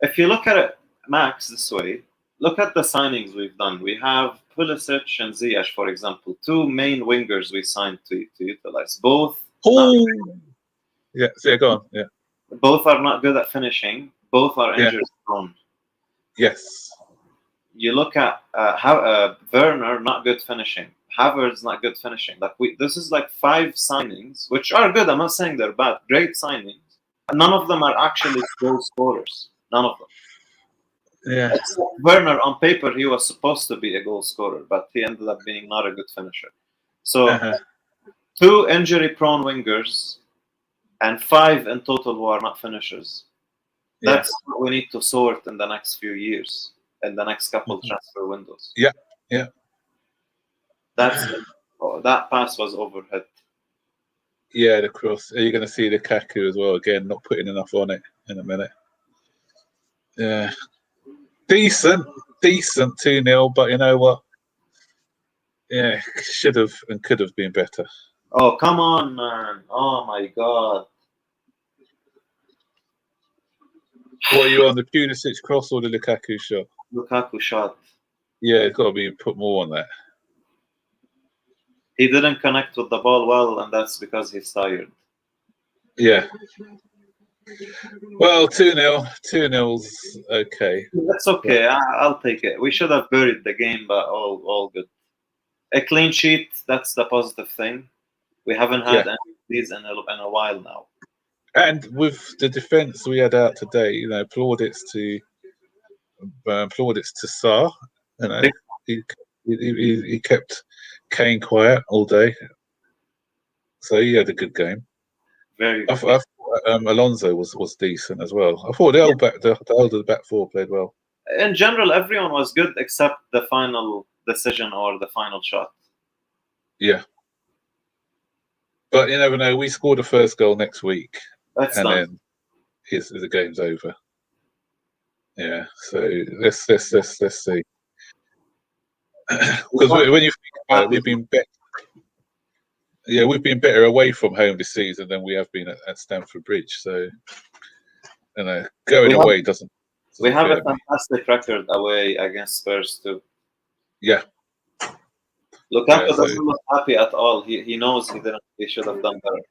If you look at it, Max, this way, look at the signings we've done. We have Pulisic and Ziyech, for example, 2 main wingers we signed to utilize. Both. Oh. Yeah. So go on. Yeah. Both are not good at finishing. Both are injury prone. Yes. You look at Werner, not good finishing. Havertz, not good finishing. This is like 5 signings, which are good. I'm not saying they're bad. Great signings. None of them are actually goal scorers. None of them. Yeah. Except Werner, on paper, he was supposed to be a goal scorer, but he ended up being not a good finisher. So 2 injury-prone wingers, and 5 in total who are not finishers. That's what we need to sort in the next few years, in the next couple transfer windows. Yeah. That pass was overhead. Yeah, the cross. Are you going to see the Lukaku as well? Again, not putting enough on it in a minute. Yeah. Decent 2-0, but you know what? Yeah, should have and could have been better. Oh, come on, man. Oh, my God. What are you on, the Pulisic cross or the Lukaku shot? Lukaku shot. Yeah, it's got to be put more on that. He didn't connect with the ball well, and that's because he's tired. Yeah. Well, 2-0. 2-0's okay. That's okay. I'll take it. We should have buried the game, but all good. A clean sheet, that's the positive thing. We haven't had any of these in a while now. And with the defence we had out today, you know, plaudits to Sarr. You know, he kept Kane quiet all day, so he had a good game. Very good. I thought Alonso was decent as well. I thought the older back four played well. In general, everyone was good except the final decision or the final shot. Yeah. But you never know. We scored the first goal next week, then the game's over. Yeah. So let's see. Because when you think about it, we've been better. Yeah, we've been better away from home this season than we have been at Stamford Bridge. So, you know, going away doesn't. We have a fantastic record away against Spurs too. Yeah. Lukaku doesn't look happy at all. He knows he should have done better.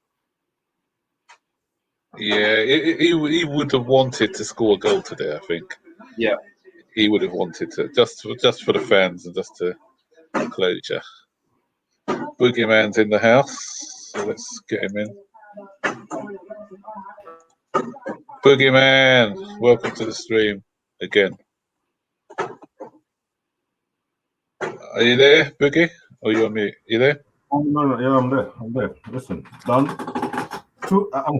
Yeah, he would have wanted to score a goal today, I think. Yeah. He would have wanted to, just for the fans and just to closure. Boogeyman's in the house, so let's get him in. Boogeyman, welcome to the stream again. Are you there, Boogie? Or are you on mute? You there? Oh, no, yeah, I'm there. Listen, I'm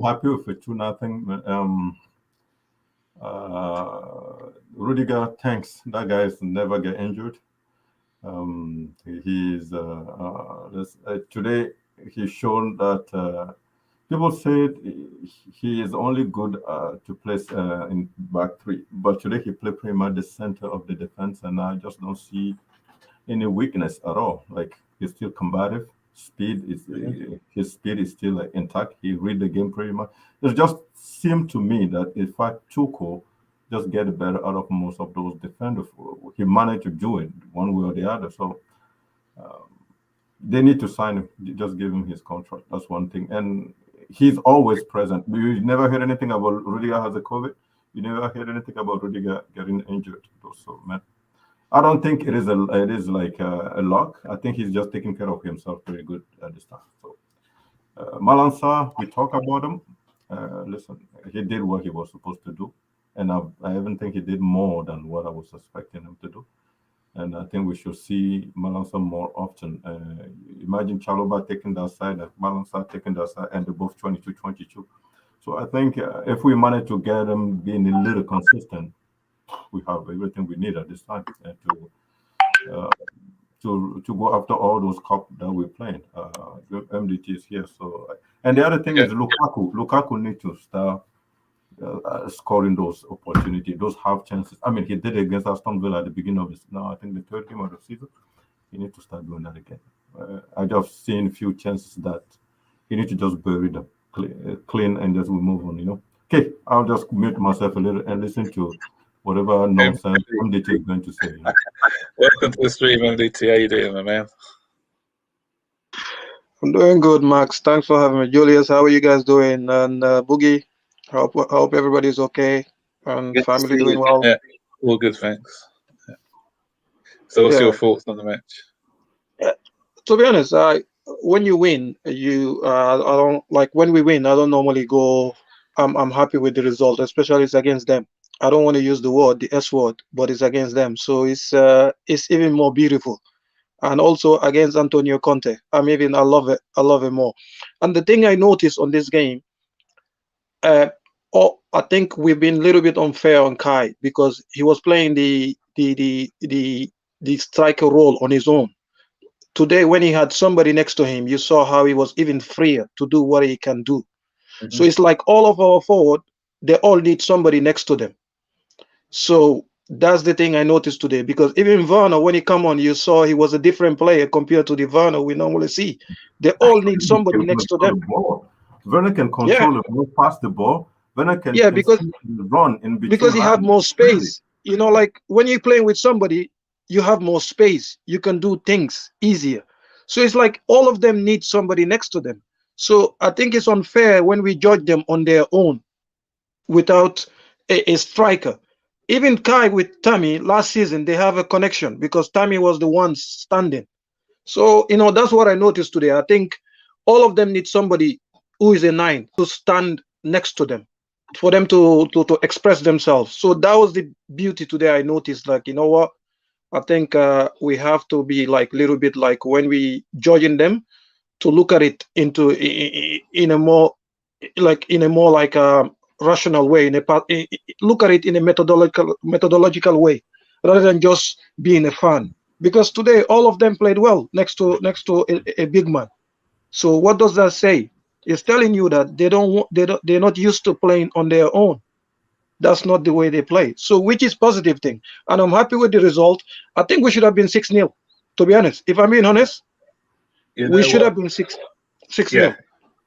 happy with it, 2-0. Rudiger, thanks. That guy's never get injured. He's today he's shown that people said he is only good to play in back three, but today he played pretty much the center of the defense, and I just don't see any weakness at all. Like, he's still combative. His speed is still intact. He read the game pretty much. It just seemed to me that in fact Tuchel just get better out of most of those defenders. He managed to do it one way or the other. So they need to sign him. Just give him his contract. That's one thing. And he's always present. You never heard anything about Rudiger has a COVID. You never heard anything about Rudiger getting injured. So, man, I don't think it is like a lock. I think he's just taking care of himself very good at this time. So Malang Sarr, we talk about him. Listen, he did what he was supposed to do. And I even think he did more than what I was expecting him to do. And I think we should see Malang Sarr more often. Imagine Chalobah taking that side and Malang Sarr taking that side, and they're both 22-22. So I think if we manage to get them being a little consistent, we have everything we need at this time to go after all those cups that we're playing. MDT is here. So, and the other thing is Lukaku. Lukaku needs to start scoring those opportunities, those half chances. I mean, he did it against Aston Villa at the beginning of I think the third game of the season. He needs to start doing that again. I just seen a few chances that he needs to just bury them clean and just move on, you know. Okay, I'll just mute myself a little and listen to whatever nonsense MDT is going to say. You know? Welcome to the stream, MDT. How you doing, my man? I'm doing good, Max. Thanks for having me. Julius, how are you guys doing? And Boogie, I hope everybody's okay and good family doing well. Yeah, all good, thanks. Yeah. So what's your thoughts on the match? To be honest, when you win, I don't like when we win. I don't normally go. I'm happy with the result, especially it's against them. I don't want to use the S word, but it's against them, so it's even more beautiful and also against Antonio Conte. I love it. I love it more. And the thing I noticed on this game, I think we've been a little bit unfair on Kai because he was playing the striker role on his own. Today, when he had somebody next to him, you saw how he was even freer to do what he can do. So it's like all of our forward, they all need somebody next to them. So that's the thing I noticed today, because even Werner, when he come on, you saw he was a different player compared to the Werner we normally see. They all need somebody next to them. Werner can control the ball, pass the ball. Werner can because run in between. Because he had more space. You know, like when you're playing with somebody, you have more space. You can do things easier. So it's like all of them need somebody next to them. So I think it's unfair when we judge them on their own without a striker. Even Kai with Tammy last season, they have a connection because Tammy was the one standing. So, you know, that's what I noticed today. I think all of them need somebody who is a 9 to stand next to them for them to express themselves. So that was the beauty today I noticed. Like, you know what? I think we have to be like a little bit like when we judging them to look at it in a more rational way, look at it in a methodological way rather than just being a fan. Because today all of them played well next to a big man. So what does that say? It's telling you that they're not used to playing on their own. That's not the way they play. So which is positive thing, and I'm happy with the result. I think we should have been 6-0. To be honest, if I'm being honest, we should have been 6-0.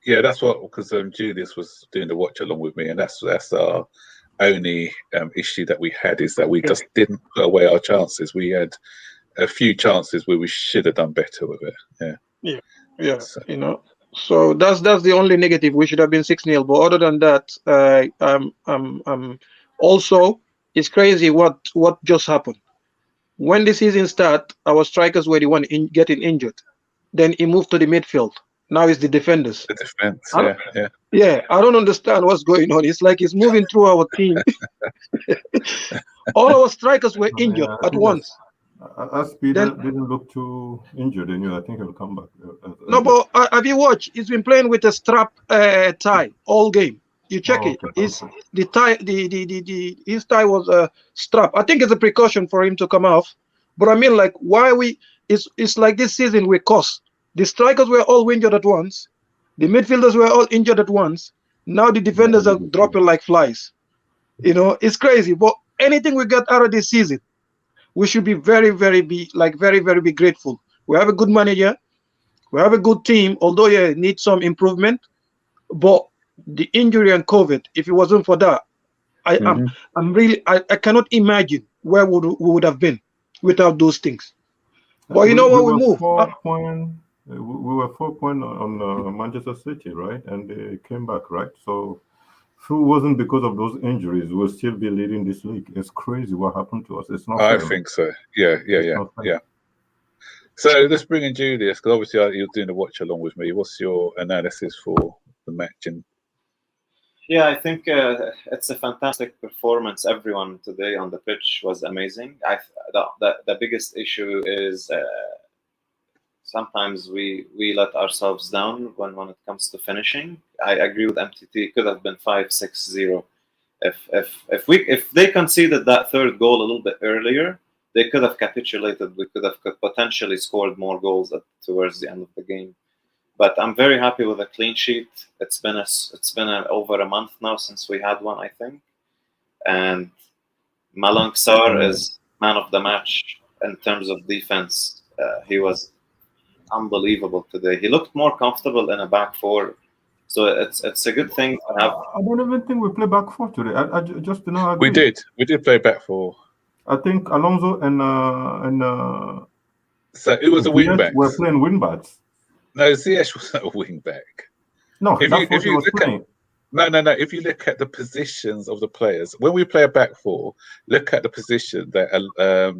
Yeah, that's what, because Julius was doing the watch along with me, and that's our only issue that we had, is that we just didn't put away our chances. We had a few chances where we should have done better with it. Yeah. So, you know, so that's the only negative. We should have been 6-0. But other than that, also it's crazy what just happened. When the season started, our strikers were the one getting injured. Then he moved to the midfield. Now it's the defenders. The defense, yeah. I don't understand what's going on. It's like he's moving through our team. All our strikers were injured at once. Aspi didn't look too injured anyway. I think he'll come back. No, but have you watched? He's been playing with a strap tie all game. You check it. The tie, his tie was a strap. I think it's a precaution for him to come off. But I mean, like, it's like this season we cost. The strikers were all injured at once. The midfielders were all injured at once. Now the defenders are dropping like flies. You know, it's crazy. But anything we get out of this season, we should be very, very grateful. We have a good manager. We have a good team, although it needs some improvement. But the injury and COVID, if it wasn't for that, I cannot imagine where we would have been without those things. But you know what, we move. We were 4 points on Manchester City, right? And they came back, right? So if it wasn't because of those injuries, we'll still be leading this league. It's crazy what happened to us. It's not fair. I think so. Yeah. So let's bring in Julius, because obviously you're doing the watch along with me. What's your analysis for the match? Yeah, I think it's a fantastic performance. Everyone today on the pitch was amazing. The biggest issue is sometimes we let ourselves down when it comes to finishing. I agree with MTT. It could have been 5-6-0. If they conceded that third goal a little bit earlier, they could have capitulated. We could have potentially scored more goals towards the end of the game. But I'm very happy with a clean sheet. It's been over a month now since we had one, I think. And Malang Sarr is man of the match in terms of defense. He was unbelievable today. He looked more comfortable in a back four, so it's a good thing to have. I don't even think we play back four today. I just do not agree. We did play back four. I think Alonso and so it was a wing back. We're playing wing backs. No, Ziyech wasn't a wing back. No, if you look at No. If you look at the positions of the players, when we play a back four, look at the position that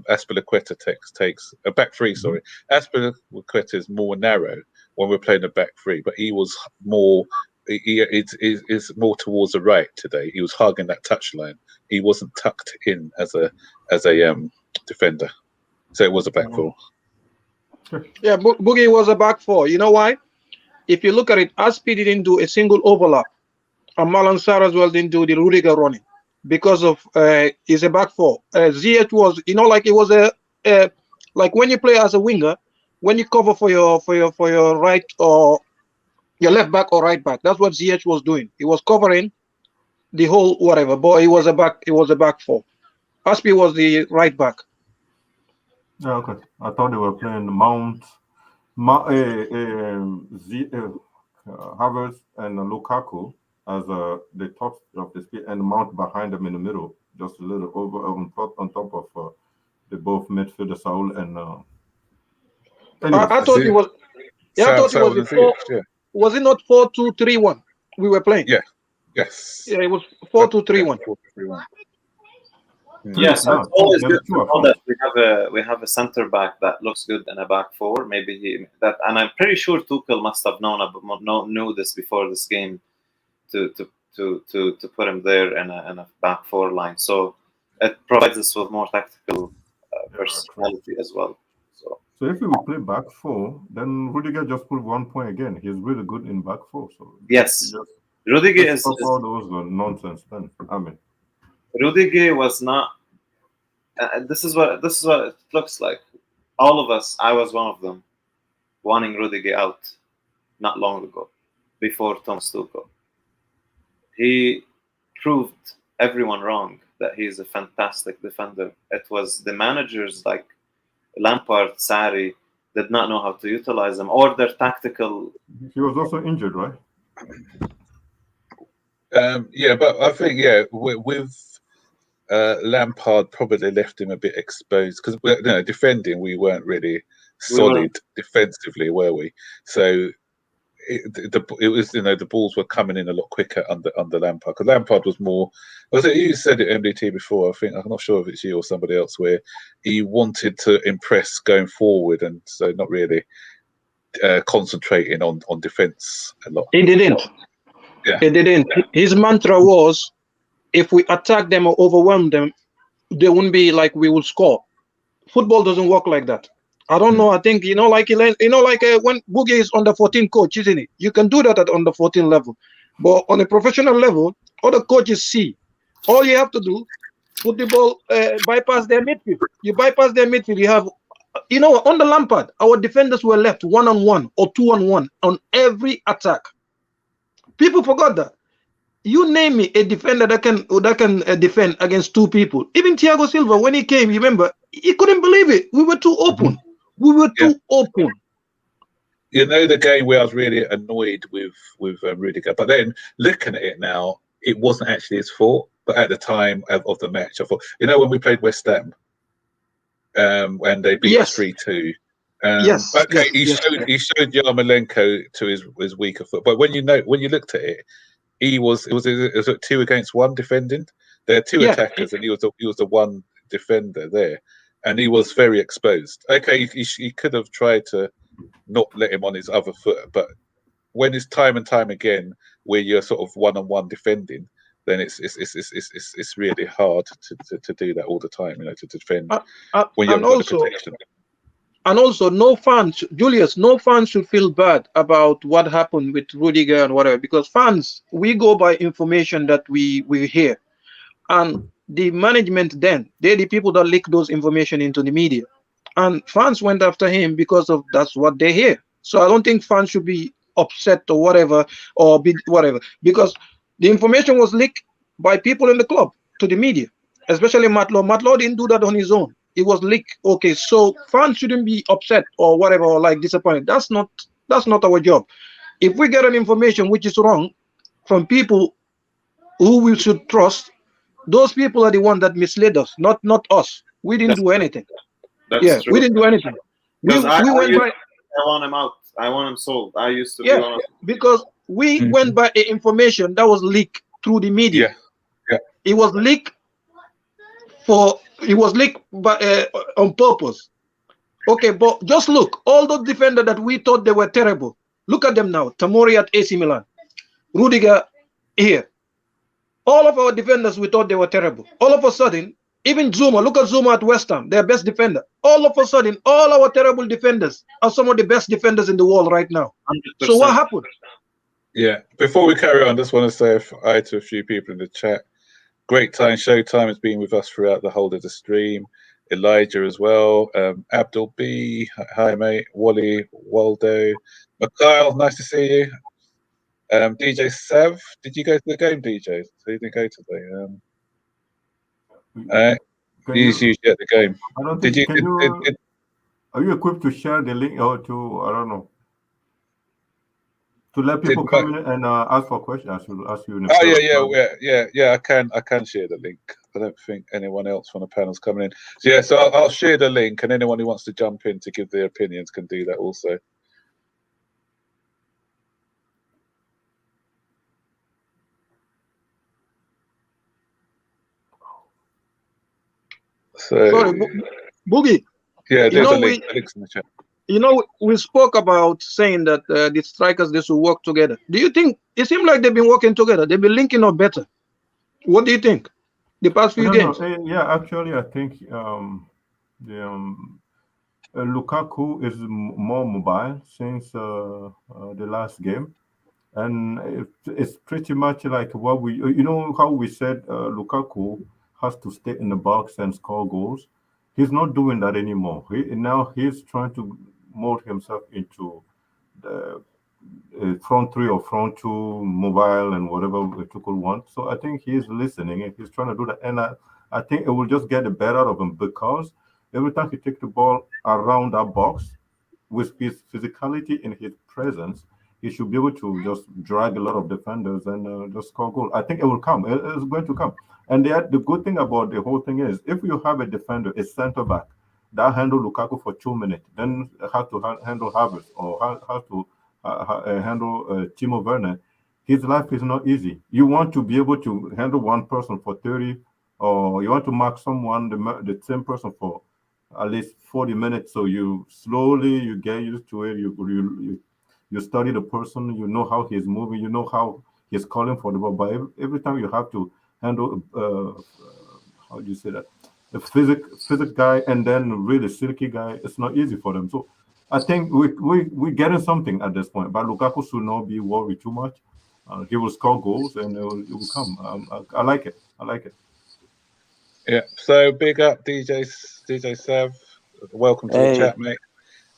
Azpilicueta takes a back three. Sorry, Azpilicueta is more narrow when we're playing a back three, but he was more. He is more towards the right today. He was hugging that touchline. He wasn't tucked in as a defender, so it was a back four. Yeah, Boogie was a back four. You know why? If you look at it, Aspi didn't do a single overlap, and Malang Sarr as well didn't do the Rudiger running because of he's a back four. Ziyech was, like it was a like when you play as a winger, when you cover for your right or your left back or right back. That's what Ziyech was doing. He was covering the whole whatever, but he was a back four. Aspi was the right back. Yeah, okay. I thought they were playing Mount, Havertz and Lukaku as the top of the speed, and Mount behind them in the middle, just a little over on top of the both midfielder Saul and. I thought it was. Yeah, I thought it was. Was it not 4-2-3-1? We were playing. Yeah. Yes. Yeah, it was 4-2-3-1. 4-2-3-1. Yes, it's always good to know that we have a center back that looks good in a back four. Maybe and I'm pretty sure Tuchel must have knew this before this game to put him there in a back four line. So it provides us with more tactical personality as well. So if we would play back four, then Rudiger just put 1 point again. He's really good in back four. So yes, Rudiger is all those nonsense. Then Rudiger was not. This is what it looks like. All of us, I was one of them, wanting Rudiger out not long ago, before Thomas Tuchel. He proved everyone wrong that he's a fantastic defender. It was the managers like Lampard, Sarri did not know how to utilize him, or their tactical. He was also injured, right? Yeah, but I think with Lampard probably left him a bit exposed because defending we weren't really solid defensively, were we? So it was the balls were coming in a lot quicker under Lampard, because Lampard was more. Was it you said it MDT before? I think I'm not sure if it's you or somebody else, where he wanted to impress going forward, and so not really concentrating on defense a lot. He didn't. Yeah. He didn't. His mantra was, if we attack them or overwhelm them, they wouldn't be like we will score. Football doesn't work like that. I don't know. I think like when Boogie is under 14 coach, isn't it? You can do that at under 14 level, but on a professional level, other coaches see. All you have to do, put the ball, bypass their midfield. You bypass their midfield. You have, under Lampard, our defenders were left 1-on-1 or 2-on-1 on every attack. People forgot that. You name me a defender that can defend against two people. Even Thiago Silva, when he came, remember, he couldn't believe it. We were too open. We were too open. The game where I was really annoyed with Rudiger, but then looking at it now, it wasn't actually his fault. But at the time of the match, I thought, when we played West Ham, and they beat us 3-2. Yes. Okay, he showed Yarmolenko to his weaker foot, but when you looked at it, it was 2 against 1 defending. There are 2 attackers, and he was the one defender there, and he was very exposed. Okay, he could have tried to not let him on his other foot, but when it's time and time again where you're sort of 1-on-1 defending, then it's really hard to do that all the time. To defend when you're got the protection. And also, no fans should feel bad about what happened with Rudiger and whatever, because fans, we go by information that we hear. And the management they're the people that leak those information into the media. And fans went after him because of that's what they hear. So I don't think fans should be upset or whatever, or be whatever, because the information was leaked by people in the club to the media, especially Matt Law. Matt Law didn't do that on his own. It was leaked. Okay, so fans shouldn't be upset or whatever, or like disappointed. That's not our job. If we get an information which is wrong from people who we should trust, those people are the ones that misled us, not us. We didn't do anything. That's true. We didn't do anything. I want him out. I want him sold. I used to be on it. Because we went by information that was leaked through the media. Yeah. It was leaked by on purpose. Okay, but just look, all those defenders that we thought they were terrible, look at them now. Tomori at AC Milan, Rudiger here. All of our defenders, we thought they were terrible. All of a sudden, Even Zuma, look at Zuma at West Ham, their best defender. All of a sudden, all our terrible defenders are some of the best defenders in the world right now. 100%. So what happened? Yeah. Before we carry on, I just want to say hi to a few people in the chat. Great time. Showtime has been with us throughout the whole of the stream. Elijah as well. Abdul B. Hi, mate. Wally, Waldo. Mikhail, nice to see you. DJ Sev, did you go to the game, DJ? So you didn't go today. He's usually at the game. I don't Did think, you? Are you equipped to share the link or to, I don't know, to let people come in and ask for questions? Yeah. I can share the link. I don't think anyone else from the panel's coming in. So yeah, so I'll share the link, and anyone who wants to jump in to give their opinions can do that also. So, sorry, Boogie. Yeah, there's a link. The link's in the chat. You know, we spoke about saying that the strikers, they should work together. Do you think it seems like they've been working together? They've been linking up better. What do you think? The past few games? Yeah, actually, I think Lukaku is more mobile since the last game. And it's pretty much like what we, how we said Lukaku has to stay in the box and score goals. He's not doing that anymore. Now he's trying to mold himself into the front three or front two, mobile and whatever Tuchel wants. So I think he's listening and he's trying to do that. And I think it will just get the better out of him, because every time he takes the ball around that box, with his physicality and his presence, he should be able to just drag a lot of defenders and just score goal. I think it will come. It's going to come. And the good thing about the whole thing is, if you have a defender, a centre back, that handle Lukaku for 2 minutes, then have to handle Havertz or have to handle Timo Werner, his life is not easy. You want to be able to handle one person for 30, or you want to mark someone, the same person for at least 40 minutes. So you get used to it. You study the person, you know how he's moving, you know how he's calling for the ball. But every time you have to handle, how do you say that? The physic guy and then really silky guy, it's not easy for them. So I think we're getting something at this point. But Lukaku should not be worried too much. He will score goals and it will come. I like it. Yeah. So big up DJ Sev. Welcome to the chat, mate.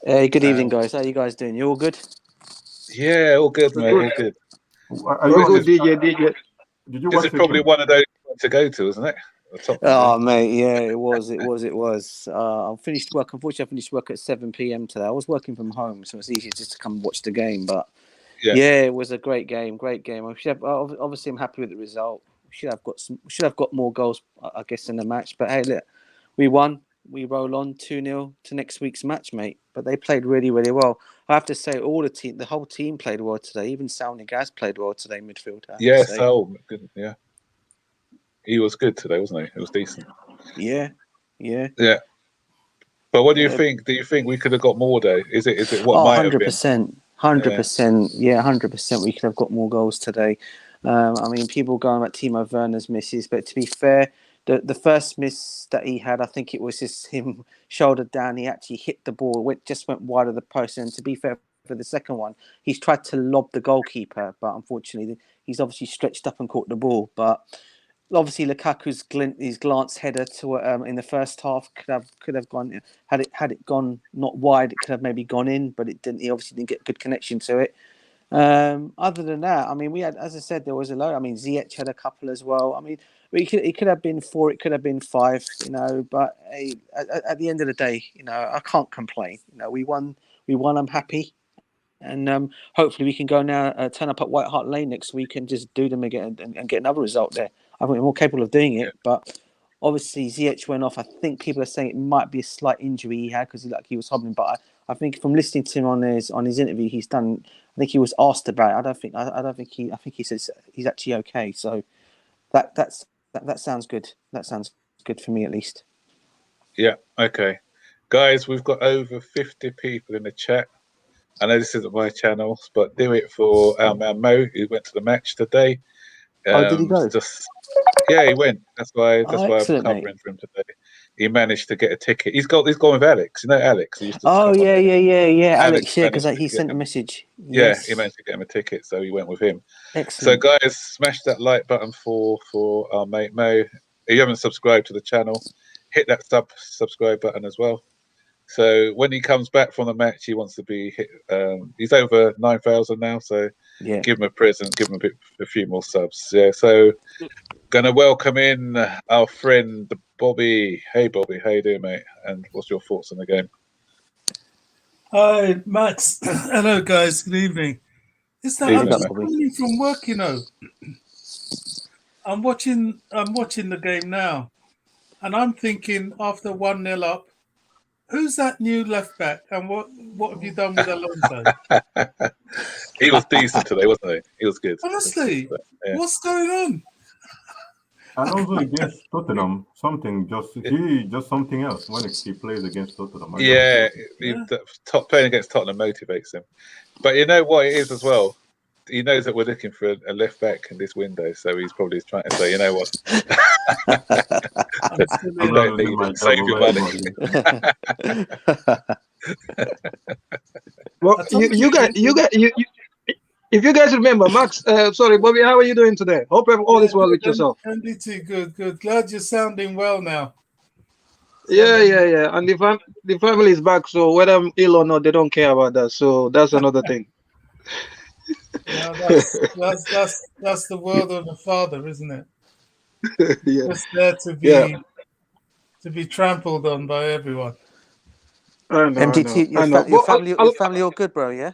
Hey, good evening, guys. How you guys doing? You all good? Yeah, all good, mate. All good. Are you good, DJ? Did you this is probably one of those to go to, isn't it? Oh, mate, yeah, it was. I finished work. Unfortunately, I finished work at 7 p.m. today. I was working from home, so it's easier just to come watch the game. But yeah, it was a great game. Obviously, I'm happy with the result. We should have got more goals, I guess, in the match. But hey, look, we won. We roll on 2-0 to next week's match, mate. But they played really, really well. I have to say, the whole team played well today. Even Saul Niguez played well today, midfield. Yeah, Saul, good. Yeah, he was good today, wasn't he? It was decent. Yeah. But what do you think? Do you think we could have got more though? Is it what might 100%, 100%. Yeah, 100%. We could have got more goals today. I mean, people going about Timo Werner's misses, but to be fair, the first miss that he had, I think it was just him shouldered down. He actually hit the ball, just went wide of the post. And to be fair, for the second one, he's tried to lob the goalkeeper, but unfortunately, he's obviously stretched up and caught the ball. But obviously, Lukaku's glance header to in the first half could have gone. Had it gone not wide, it could have maybe gone in, but it didn't. He obviously didn't get good connection to it. Other than that, I mean, we had, as I said, there was a lot. I mean, Ziyech had a couple as well. I mean, it could have been 4, it could have been 5, but hey, at the end of the day, I can't complain. We won, I'm happy. And hopefully we can go now, turn up at White Hart Lane next week and just do them again and get another result there. I think we're more capable of doing it, but obviously Ziyech went off. I think people are saying it might be a slight injury he had because he was hobbling, but I think from listening to him on his interview, he's done. I think he was asked about it. I think he says he's actually okay. So that sounds good. That sounds good for me at least. Yeah. Okay, guys, we've got over 50 people in the chat. I know this isn't my channel, but do it for our man Mo, who went to the match today. Did he go? Yeah, he went. That's why I'm excellent, covering mate. for him today. He managed to get a ticket. He's gone with Alex. You know Alex. He used to Oh come on yeah, there. Alex, yeah, because managed to he get sent a him- message. Yeah, Yes. he managed to get him a ticket, so he went with him. So, Excellent. guys, smash that like button for our mate Mo. If you haven't subscribed to the channel, hit that subscribe button as well. So when he comes back from the match, he wants to be hit. He's over 9,000 now, so Yeah. give him a present, give him a few more subs. Yeah, so gonna welcome in our friend Bobby. Hey Bobby, how you doing, mate? And what's your thoughts on the game? Hi, Max. Hello, guys. Good evening. I'm Evening, just mate. coming from work, you know. I'm watching the game now, and I'm thinking after 1-0 up, who's that new left back, and what have you done with Alonso? He was decent today, wasn't he? He was good. Honestly, Yeah. what's going on? And also against Tottenham, something else when he plays against Tottenham. Yeah, Yeah. playing against Tottenham motivates him. But you know what it is as well? He knows that we're looking for a left back in this window, so he's probably trying to say, you know what? I'm still I'm in. not doing my Save job your money. Well, I told if you guys remember, Max, sorry, Bobby, how are you doing today? Hope all is well with yourself. NDT, good. Glad you're sounding well now. Yeah. And the family is back, so whether I'm ill or not, they don't care about that. So that's another thing. Yeah, that's the world of the father, isn't it? Yeah. Just there to be Yeah. to be trampled on by everyone. I know. MDT, I know. your family all good, bro? Yeah.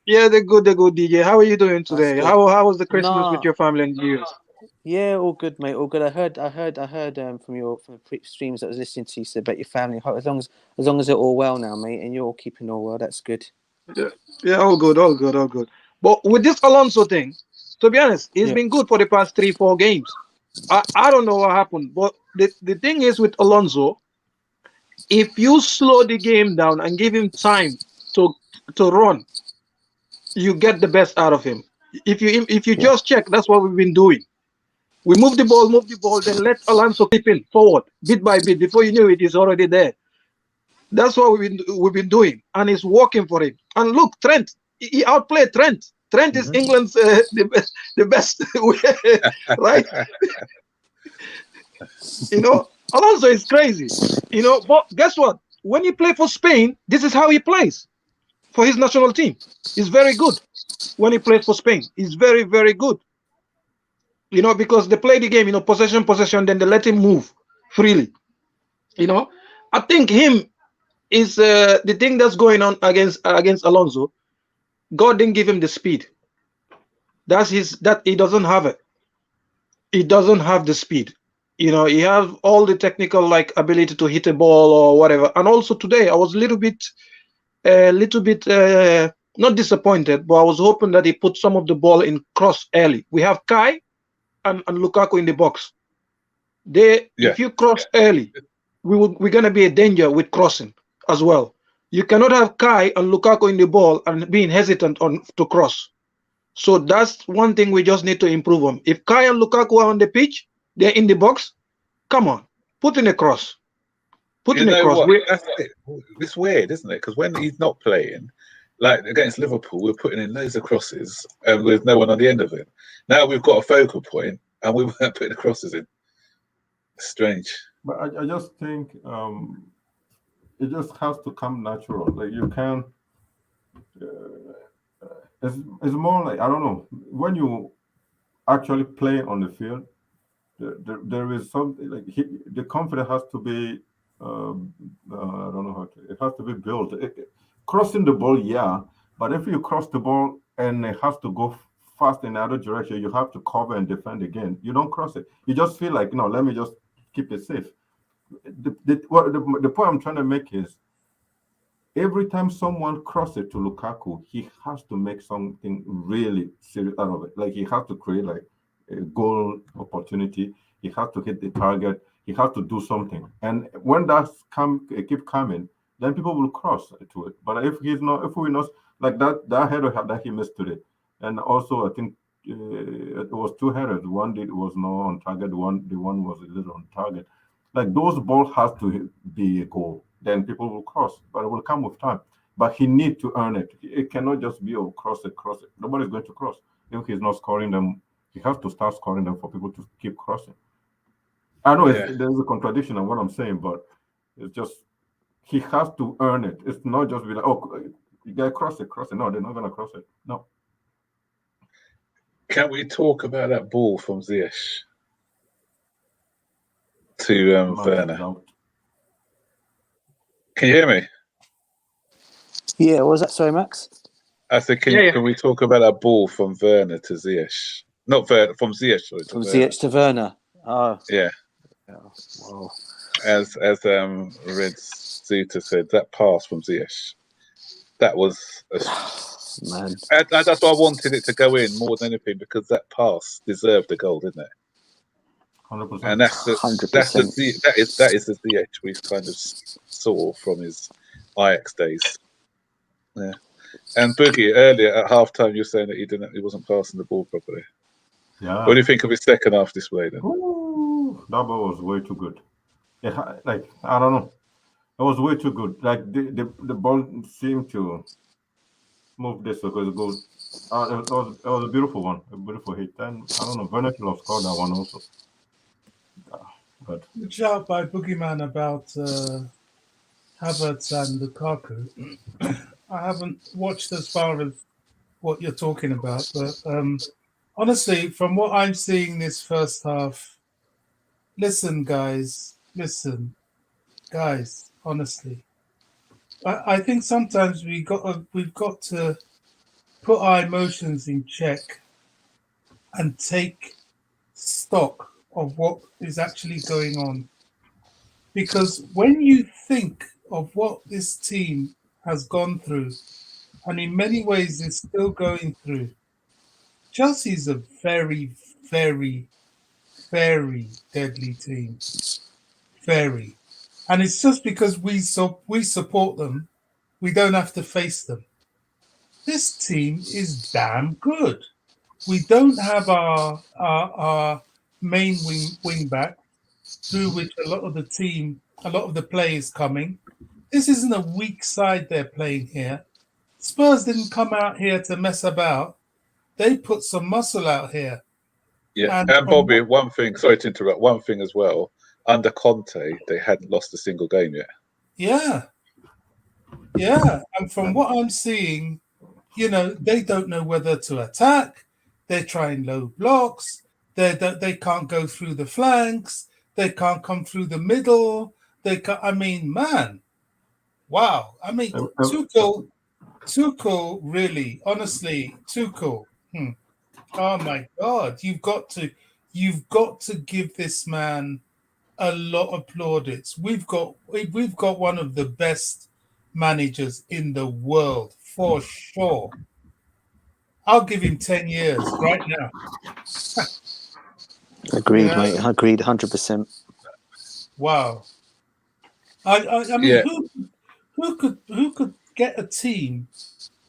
Yeah, they're good, DJ. How are you doing today? good. How was the Christmas Nah. with your family and New Year's? Yeah, all good, mate. All good. I heard from the streams that I was listening to, you said about your family. As long as they're all well now, mate, and you're all keeping all well, that's good. Yeah, all good. But with this Alonso thing, to be honest, he's been good for the past 3-4 games. I don't know what happened, but the thing is with Alonso, if you slow the game down and give him time to run, you get the best out of him. If you just check, that's what we've been doing. We move the ball, then let Alonso keep in forward, bit by bit. Before you knew it, he's already there. That's what we've been doing, and it's working for him. And look, Trent, he outplayed Trent. Trent is England's the best, right? Alonso is crazy. But guess what? When he plays for Spain, this is how he plays for his national team. He's very good when he plays for Spain. He's very, very good. Because they play the game, possession, then they let him move freely. I think him is the thing that's going on against Alonso. God didn't give him the speed. That he doesn't have it. He doesn't have the speed. He has all the technical ability to hit a ball or whatever. And also today, I was a little bit not disappointed, but I was hoping that he put some of the ball in cross early. We have Kai and Lukaku in the box. If you cross early, we're gonna be a danger with crossing as well. You cannot have Kai and Lukaku in the ball and being hesitant to cross. So that's one thing we just need to improve on. If Kai and Lukaku are on the pitch, they're in the box. Come on, put in a cross. Put in a cross. It's weird, isn't it? Because when he's not playing, like against Liverpool, we're putting in loads of crosses and with no one on the end of it. Now we've got a focal point and we weren't putting the crosses in. It's strange. But I just think it just has to come natural. Like you can't. It's more like, I don't know, when you actually play on the field, there is something like the confidence has to be. I don't know how to. It has to be built. Crossing the ball, yeah, but if you cross the ball and it has to go fast in the other direction, you have to cover and defend again. You don't cross it. You just feel like, no, let me just keep it safe. The point I'm trying to make is, every time someone crosses to Lukaku, he has to make something really serious out of it. Like he has to create like a goal opportunity. He has to hit the target. He has to do something. And when that keep coming, then people will cross to it. But if we're not like that header that he missed today, and also I think it was two headers. One was not on target. The one was a little on target. Like those balls has to be a goal. Then people will cross, but it will come with time. But he needs to earn it. It cannot just be cross it. Nobody's going to cross. If he's not scoring them, he has to start scoring them for people to keep crossing. I know there's a contradiction in what I'm saying, but it's just he has to earn it. It's not just be like, oh, you gotta cross it. No, they're not gonna cross it. No. Can we talk about that ball from Ziyech to Werner? Can you hear me? Yeah, what was that? Sorry, Max? I said, can we talk about that ball from Werner to Ziyech? Not Werner, from Ziyech. Sorry, from Ziyech to Werner. Oh. Yeah. Wow. As Red Zuta said, that pass from Ziyech, that was man. That's why I wanted it to go in more than anything, because that pass deserved a goal, didn't it? 100%. And that's the 100%. that is the Ziyech we kind of saw from his Ajax days. Yeah. And Boogie, earlier at halftime, you were saying that he wasn't passing the ball properly. Yeah. What do you think of his second half display then? Ooh, that ball was way too good. Like, I don't know. It was way too good. Like the ball seemed to move this because it goes. It was a beautiful one, a beautiful hit. And I don't know, Werner could have scored that one also. But good job by Boogeyman about Havertz and Lukaku. I haven't watched as far as what you're talking about, but honestly, from what I'm seeing this first half, listen, guys, honestly, I think sometimes we've got to put our emotions in check and take stock of what is actually going on. Because when you think of what this team has gone through, and in many ways is still going through, Chelsea is a very, very, very deadly team. Very. And it's just because we support them, we don't have to face them. This team is damn good. We don't have our main wing back, through which a lot of the play is coming. This isn't a weak side they're playing here. Spurs didn't come out here to mess about. They put some muscle out here. Yeah, and Bobby, one thing, sorry to interrupt, one thing as well, under Conte, they hadn't lost a single game yet. Yeah, and from what I'm seeing, they don't know whether to attack. They're trying low blocks. They can't go through the flanks. They can't come through the middle. They can't. I mean, man, wow. I mean, Tuchel, really, honestly, Tuchel. Oh my God, you've got to give this man a lot of plaudits. We've got one of the best managers in the world for sure. I'll give him 10 years right now. Agreed, mate. Agreed, 100%. Wow. I mean, who could get a team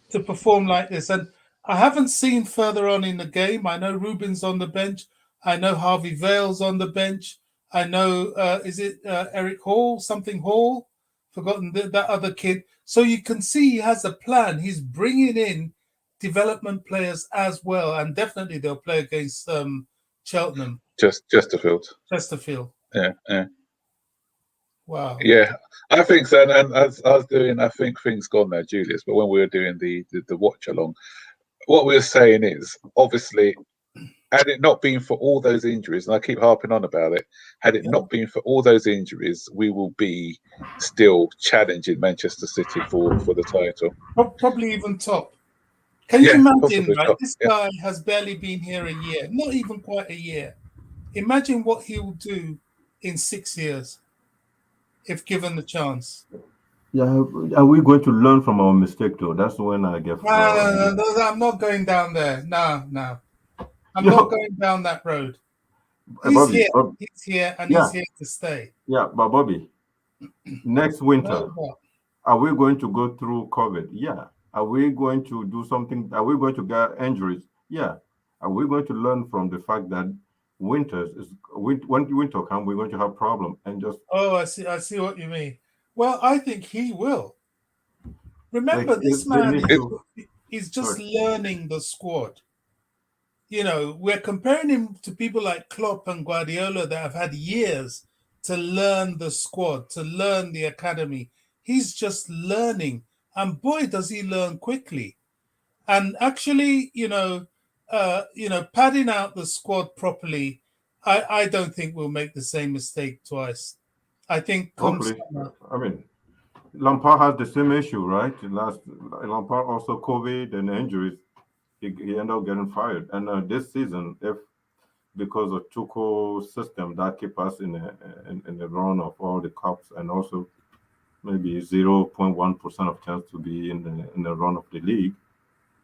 to perform like this? And I haven't seen further on in the game. I know Ruben's on the bench. I know Harvey Vale's on the bench. I know, is it Eric Hall? Something Hall? Forgotten that other kid. So you can see he has a plan. He's bringing in development players as well, and definitely they'll play against Cheltenham. Chesterfield. Yeah. Wow. Yeah, I think so. And as I was doing, I think things gone now, Julius. But when we were doing the watch along, what we were saying is, obviously, had it not been for all those injuries, and I keep harping on about it, had it not been for all those injuries, we will be still challenging Manchester City for the title. Probably even top. Can you imagine, right? Top. This guy has barely been here a year, not even quite a year. Imagine what he will do in 6 years if given the chance. Yeah, are we going to learn from our mistake though? That's when I get. No, I'm not going down there. No. I'm not going down that road. He's here, and he's here to stay. Yeah, but Bobby, next winter, are we going to go through COVID? Yeah. Are we going to do something? Are we going to get injuries? Yeah. Are we going to learn from the fact that when winter comes, we're going to have problem and just? Oh, I see what you mean. Well, I think he will. Remember, Like, this they man need to- is just Sorry. learning the squad. You know, we're comparing him to people like Klopp and Guardiola that have had years to learn the squad, to learn the academy. He's just learning, and boy, does he learn quickly. And actually, padding out the squad properly, I don't think we'll make the same mistake twice. I think Hopefully, I mean, Lampard has the same issue, right? Lampard also COVID and injuries, he ended up getting fired. And this season, if because of Tuchel's system that keep us in the run of all the cups, and also maybe 0.1% of chance to be in the run of the league.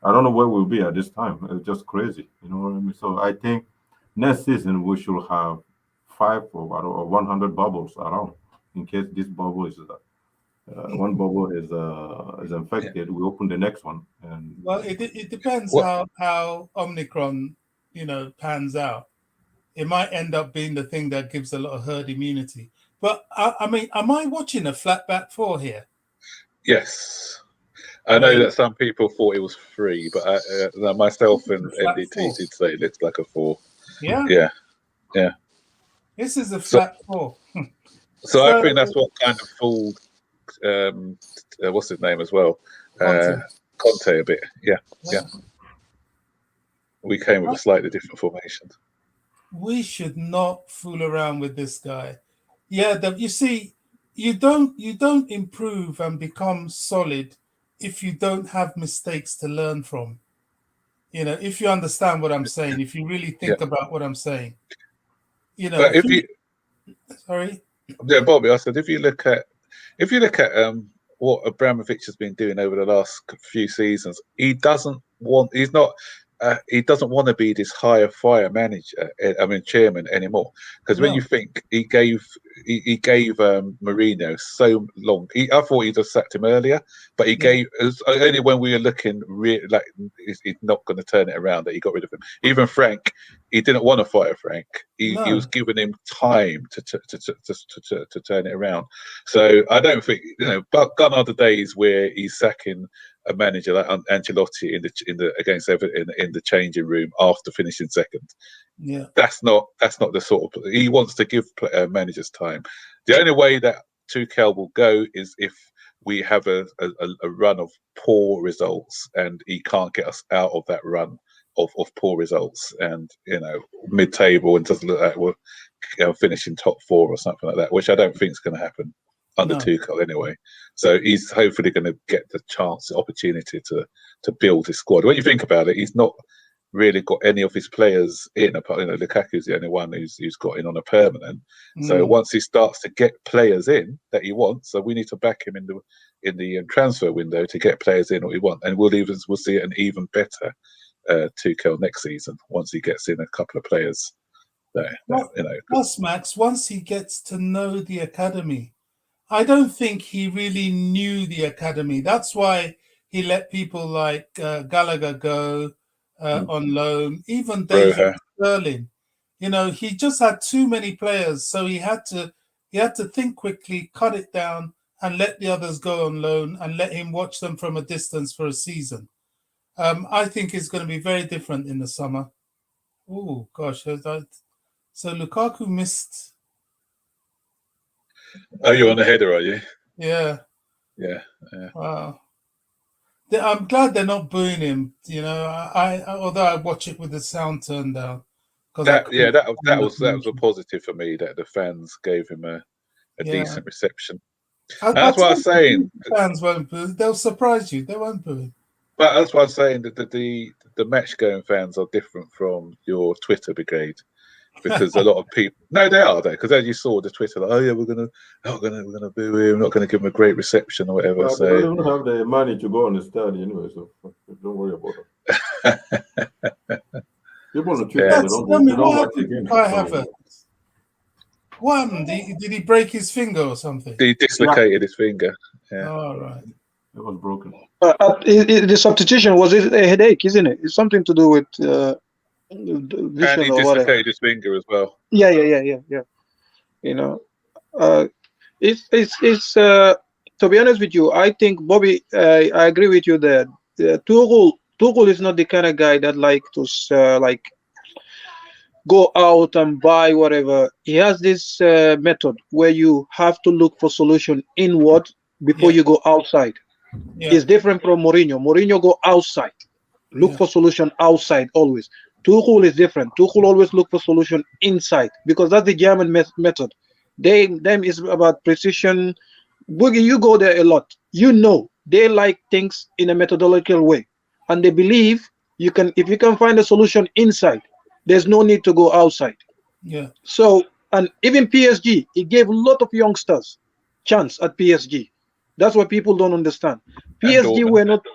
I don't know where we'll be at this time. It's just crazy, you know what I mean? So I think next season we should have 5 or 100 bubbles around in case this bubble is one bubble is infected. We open the next one. And well, it depends how Omicron, pans out. It might end up being the thing that gives a lot of herd immunity. But I mean, am I watching a flat back 4 here? Yes. I know that some people thought it was 3, but myself and NDT did say it looks like a 4. Yeah. Yeah. This is a flat 4. So I think that's what kind of fooled, what's his name as well? Conte a bit. Yeah. We came with a slightly different formation. We should not fool around with this guy. Yeah, you see, you don't improve and become solid if you don't have mistakes to learn from. If you understand what I'm saying, if you really think about what I'm saying. But sorry? Yeah, Bobby, I said if you look at what Abramovic has been doing over the last few seasons, he doesn't want to be this higher fire chairman anymore. Because when you think he gave Mourinho so long, I thought he'd have sacked him earlier, but he gave only when we were looking like he's not going to turn it around that he got rid of him. Even Frank, he didn't want to fire Frank. He was giving him time to turn it around. So I don't think but gone are the days where he's sacking a manager like Ancelotti in the against Everton in the changing room after finishing second. Yeah, that's not the sort of he wants to give managers time. The only way that Tuchel will go is if we have a run of poor results and he can't get us out of that run of poor results, and mid-table and doesn't look like we're finishing top 4 or something like that, which I don't think is going to happen under Tuchel anyway. So he's hopefully going to get the opportunity to build his squad. When you think about it, he's not really got any of his players in. Apart, Lukaku's the only one who's got in on a permanent. So once he starts to get players in that he wants, so we need to back him in the transfer window to get players in what we want, and we'll see an even better Tuchel next season once he gets in a couple of players there. Plus, Max, once he gets to know the academy. I don't think he really knew the academy. That's why he let people like Gallagher go on loan, even David Sterling. He just had too many players, so he had to think quickly, cut it down, and let the others go on loan and let him watch them from a distance for a season. I think it's going to be very different in the summer. Oh gosh, so Lukaku missed. Oh, you're on the header, are you? Yeah. Wow. I'm glad they're not booing him. Although I watch it with the sound turned down. That was a positive for me that the fans gave him a decent reception. That's what I'm saying. Fans won't boo. They'll surprise you. They won't boo him. But that's what I'm saying. That the match going fans are different from your Twitter brigade. Because a lot of people, no, they are there. Because as you saw the Twitter, like, oh yeah, we're gonna boo him, not gonna give him a great reception or whatever. So they don't have the money to go on the stadium anyway, so don't worry about it. People on the Twitter, they don't watch the game. What happened? Did he break his finger or something? He dislocated his finger. Yeah. Oh, right. It was broken. The substitution was a headache, isn't it? It's something to do with And vision he or whatever. dislocated his finger as well. Yeah. You know, it's to be honest with you, I think Bobby, I agree with you there. Tuchel is not the kind of guy that like to like go out and buy whatever. He has this method where you have to look for solution inward before you go outside. It's different from Mourinho. Mourinho go outside, look for solution outside always. Tuchel is different. Tuchel always look for solution inside because that's the German method. Them is about precision. Boogie, you go there a lot. You know they like things in a methodological way, and they believe you can. If you can find a solution inside, there's no need to go outside. Yeah. So, and even PSG, it gave a lot of youngsters chance at PSG. That's what people don't understand. PSG were not.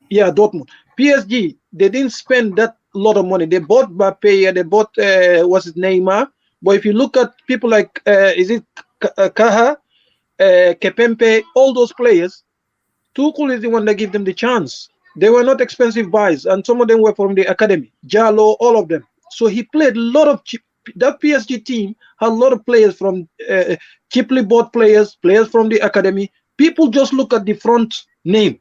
Yeah, Dortmund. PSG, they didn't spend that lot of money. They bought Mbappe, they bought what's his Neymar. But if you look at people like is it Kaha, Kepempe, all those players, Tuchel is the one that gave them the chance. They were not expensive buys, and some of them were from the academy. Jallo, all of them. So he played a lot of that PSG team had a lot of players from cheaply bought players from the academy. People just look at the front name.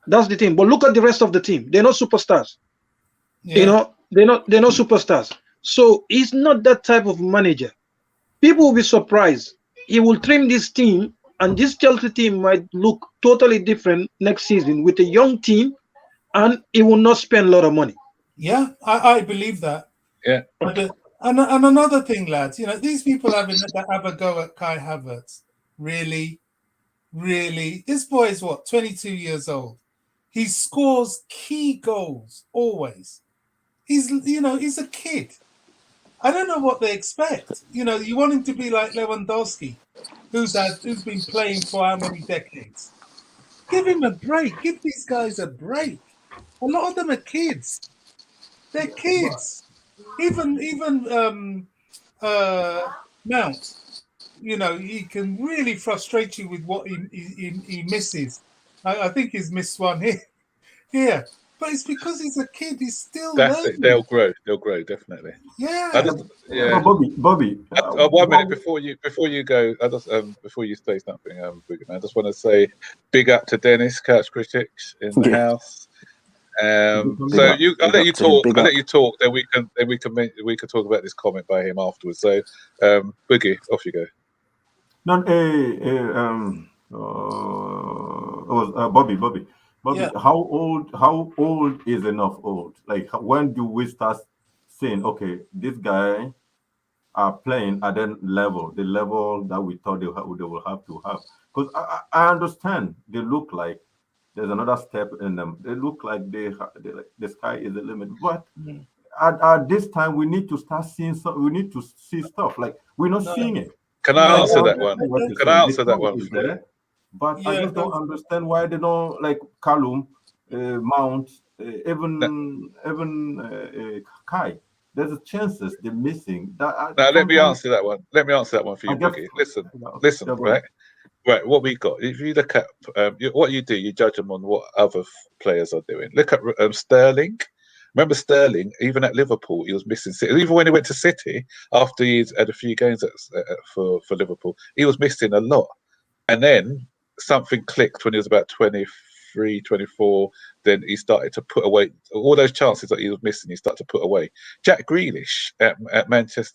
That's the thing. But look at the rest of the team. They're not superstars. Yeah. You know, they're not superstars. So he's not that type of manager. People will be surprised. He will trim this team, and this Chelsea team might look totally different next season with a young team, and he will not spend a lot of money. Yeah, I believe that. Yeah. And another thing, lads, you know, these people have a go at Kai Havertz. Really? This boy is what, 22 years old. He scores key goals always. He's a kid. I don't know what they expect. You know, you want him to be like Lewandowski, who's been playing for how many decades? Give him a break. Give these guys a break. A lot of them are kids. They're kids. Even Mount, you know, he can really frustrate you with what he misses. I think he's missed one here. But it's because he's a kid. He's still learning. They'll grow, definitely. Yeah. Bobby. 1 minute before you go, I just before you say something, I just want to say big up to Dennis, couch critic in the house. I'll let you talk. Then we can talk about this comment by him afterwards. So, Boogie, off you go. Bobby. Yeah. How old is enough old? Like, when do we start saying, okay, this guy are playing at the level that we thought they will have to have? Because I understand they look like there's another step in them. They look like the sky is the limit. But at this time, we need to start seeing we need to see stuff. Like, we're not seeing it. Can I answer that one? Can I answer that one? But I just don't understand why they don't, like Callum, Mount, even Kai. There's a chances they're missing. Let me answer that one. Let me answer that one for you, Boogie. Listen, right? Right, what we got. If you look at what you do, you judge them on what other players are doing. Look at Sterling. Remember Sterling, even at Liverpool, he was missing. Even when he went to City, after he'd had a few games for Liverpool, he was missing a lot. And then something clicked when he was about 23, 24. Then he started to put away all those chances that he was missing. He started to put away. Jack Grealish at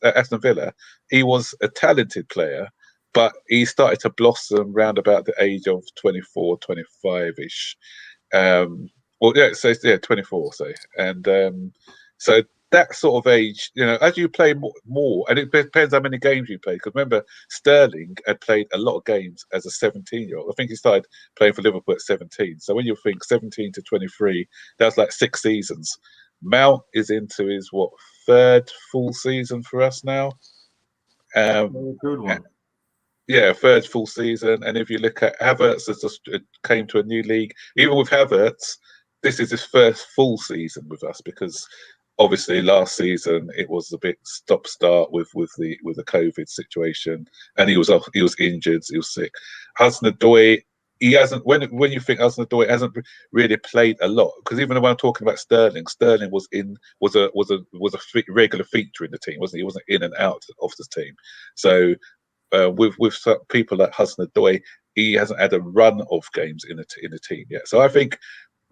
Aston Villa, he was a talented player, but he started to blossom round about the age of 24, 25-ish. 24, say. And so that sort of age, you know, as you play more, and it depends how many games you play. Because remember, Sterling had played a lot of games as a 17-year-old. I think he started playing for Liverpool at 17. So when you think 17 to 23, that's like 6 seasons. Mount is into his, third full season for us now? Good one. Yeah, third full season. And if you look at Havertz, has just came to a new league. Even with Havertz, this is his first full season with us because obviously last season it was a bit stop-start with the COVID situation, and he was injured, he was sick. Hudson-Odoi, he hasn't. When you think Hudson-Odoi hasn't really played a lot, because even when I'm talking about Sterling was a regular feature in the team, wasn't he? He wasn't in and out of the team. So with people like Hudson-Odoi, he hasn't had a run of games in the team yet. So I think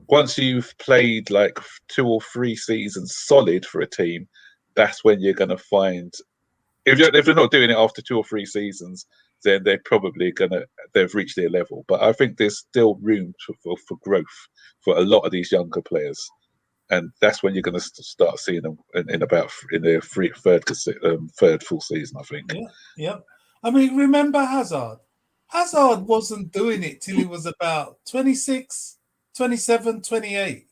once you've played like 2 or 3 seasons solid for a team, that's when you're going to find. If they're not doing it after 2 or 3 seasons, then they're probably they've reached their level. But I think there's still room for growth for a lot of these younger players, and that's when you're going to start seeing them in their third full season, I think. Yeah. I mean, remember Hazard? Hazard wasn't doing it till he was about 26, 27, 28.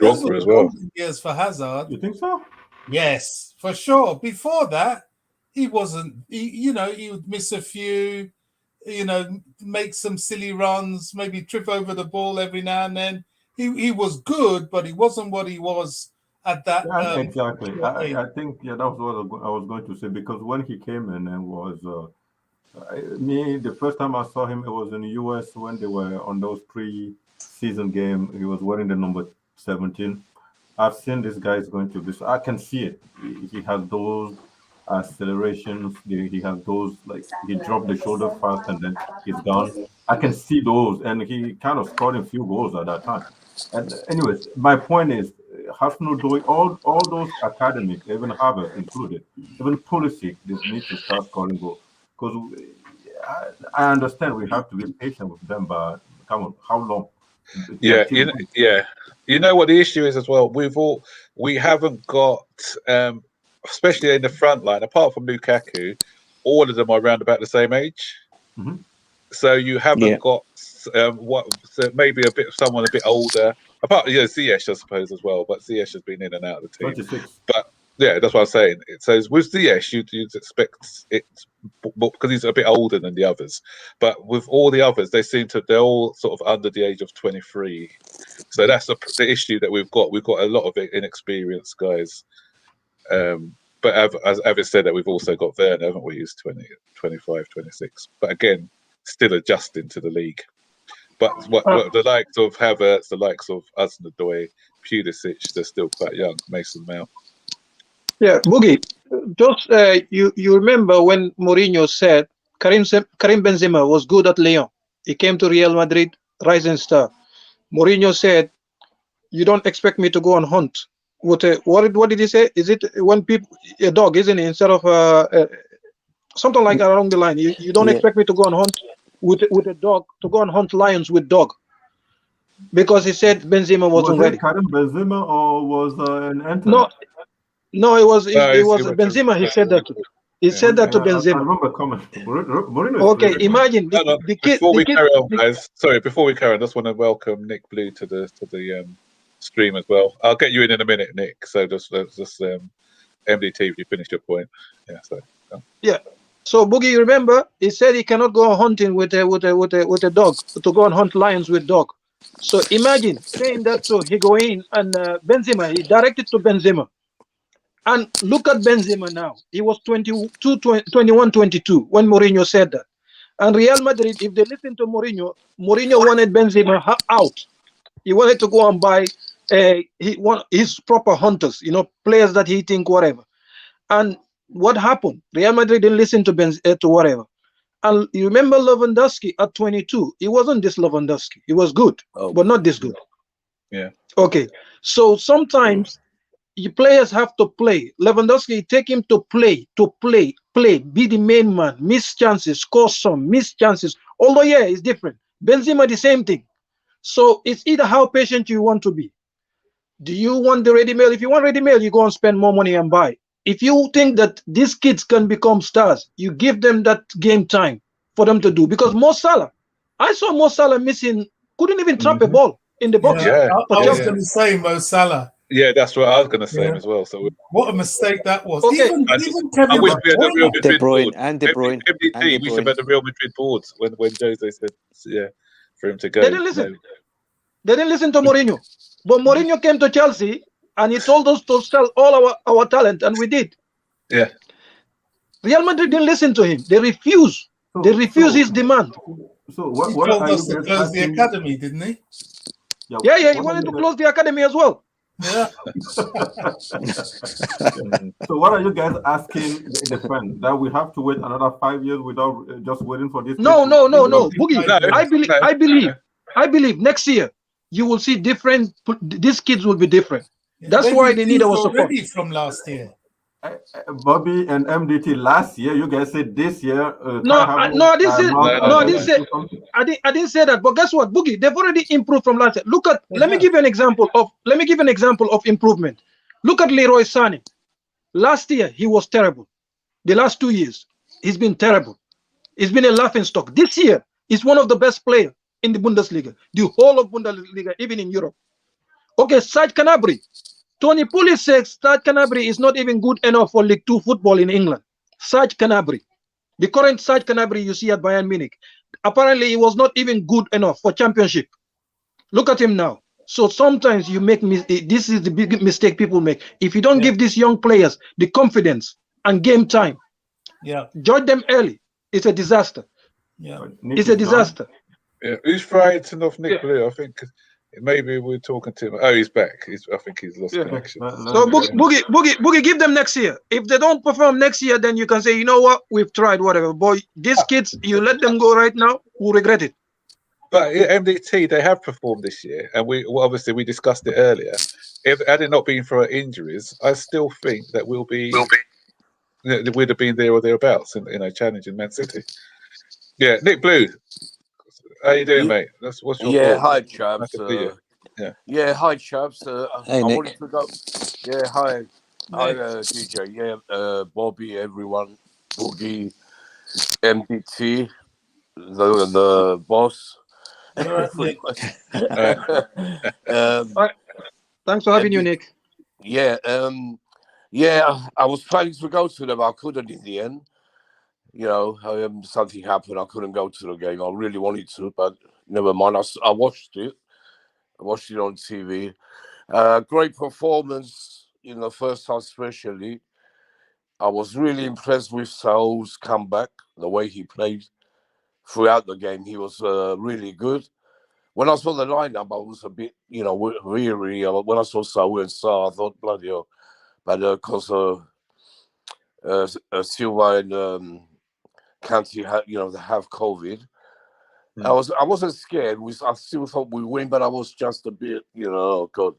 Drogba as well. Years for Hazard. You think so? Yes, for sure. Before that, he wasn't. He would miss a few. Make some silly runs, maybe trip over the ball every now and then. He was good, but he wasn't what he was at that. Exactly. I think that was what I was going to say, because when he came in and was the first time I saw him, it was in the US when they were on those pre-season game. He was wearing the number 17. I've seen this guy is going to be. So I can see it. He has those accelerations. He has those, like, he dropped the shoulder fast and then he's gone. I can see those, and he kind of scored a few goals at that time. And anyways, my point is, Hudson-Odoi, all those academics, even Harvard included, even Pulisic, they need to start scoring goals. Because I understand we have to be patient with them, but come on, how long? Yeah. You know what the issue is as well? We haven't got, especially in the front line, apart from Lukaku, all of them are around about the same age. Mm-hmm. So you haven't got maybe someone a bit older. Apart, Ziyech, I suppose, as well. But Ziyech has been in and out of the team. 26. But yeah, that's what I'm saying. So with Ziyech, you'd expect it because he's a bit older than the others. But with all the others, they're all sort of under the age of 23. So that's the issue that we've got. We've got a lot of inexperienced guys. But as Avis said, that we've also got Werner, haven't we? Who's 20, 25, 26. But again, still adjusting to the league. But the likes of Havertz, the likes of Hudson-Odoi, Pulisic, they're still quite young. Mason Mount. Yeah, Boogie. Just you remember when Mourinho said Karim Benzema was good at Lyon. He came to Real Madrid, rising star. Mourinho said, "You don't expect me to go on hunt." What did he say? Is it when a dog, isn't it? Instead of something like along the line, you don't expect me to go on hunt with a dog, to go and hunt lions with dog, because he said Benzema wasn't ready. Karim Benzema or was an Anthony? No, it was Benzema. He said that. He said that to Benzema. I remember comment. Okay, imagine the kid. Before we carry on, guys. Sorry, before we carry on, I just want to welcome Nick Blue to the stream as well. I'll get you in a minute, Nick. So just MDT, if you finish your point. Yeah. So Boogie, you remember he said he cannot go hunting with a dog, to go and hunt lions with dog. So imagine saying that to Higuain and Benzema. He directed to Benzema. And look at Benzema now. He was 21, 22 when Mourinho said that. And Real Madrid, if they listen to Mourinho wanted Benzema out. He wanted to go and buy his proper hunters, players that he think whatever. And what happened? Real Madrid didn't listen to whatever. And you remember Lewandowski at 22. He wasn't this Lewandowski. He was good, but not this good. Yeah. Okay. So sometimes your players have to play. Lewandowski, take him to play, be the main man, miss chances, score some, miss chances. Although, it's different. Benzema, the same thing. So it's either how patient you want to be. Do you want the ready meal? If you want ready meal, you go and spend more money and buy. If you think that these kids can become stars, you give them that game time for them to do. Because Mo Salah, I saw Mo Salah missing, couldn't even trap a ball in the box. Yeah, I was going to say Mo Salah. Yeah, that's what I was going to say as well. So what a mistake that was. Okay. Even Kevin I wish we had the Real Madrid De Bruyne board. and De Bruyne. MDT, we should have had the Real Madrid boards when Jose said, for him to go. They didn't listen. They didn't listen to Mourinho. But Mourinho came to Chelsea and he told us to sell all our talent, and we did. Yeah. Real Madrid didn't listen to him. They refused. They refused his demand. So He what told are you us to guys close the asking? academy, didn't he? Yeah, he what are wanted you to guys- close the academy as well. Yeah. So what are you guys asking the fans? That we have to wait another 5 years without just waiting for this? No, kid to- Boogie. No, I believe next year you will see different. These kids will be different. That's They've why they need our improved support. already from last year. Bobby and MDT last year. You guys said this year. I didn't say that. But guess what, Boogie? They've already improved from last year. Look at. Let me give you an example of improvement. Look at Leroy Sané. Last year he was terrible. The last 2 years he's been terrible. He's been a laughing stock. This year he's one of the best players in the Bundesliga, the whole of Bundesliga, even in Europe. Okay, Serge Gnabry. Tony Pulisic, Serge Gnabry is not even good enough for League 2 football in England. Serge Gnabry, the current Serge Gnabry you see at Bayern Munich, apparently he was not even good enough for Championship. Look at him now. So sometimes you make this is the big mistake people make. If you don't give these young players the confidence and game time, judge them early, it's a disaster. Yeah, it's a disaster. Yeah, who's frightened of Nick Blue? I think maybe we're talking to him. Oh, he's back. I think he's lost connection. So Boogie, give them next year. If they don't perform next year, then you can say, you know what, we've tried, whatever. Boy, these kids, you let them go right now, we'll regret it. But MDT, they have performed this year, and obviously we discussed it earlier. If had it not been for injuries, I still think that we'd have been there or thereabouts, challenging Man City. Yeah, Nick Blue. How you doing, mate? What's your thoughts? Hi, chaps. Hi, chaps. Hey, I Nick. wanted to go. Yeah, hi, DJ. Yeah, Bobby, everyone, Boogie, MDT, the boss. Thanks for having you, Nick. Yeah, I was planning to go to them. I couldn't in the end. Something happened. I couldn't go to the game. I really wanted to, but never mind. I watched it. I watched it on TV. Great performance in the first half, especially. I was really impressed with Saul's comeback, the way he played throughout the game. He was really good. When I saw the lineup, I was a bit, weary. When I saw Saul and Sa, I thought, bloody hell. But because Silva and Kante had, they have COVID. I wasn't scared. I still thought we win, but I was just a bit, God.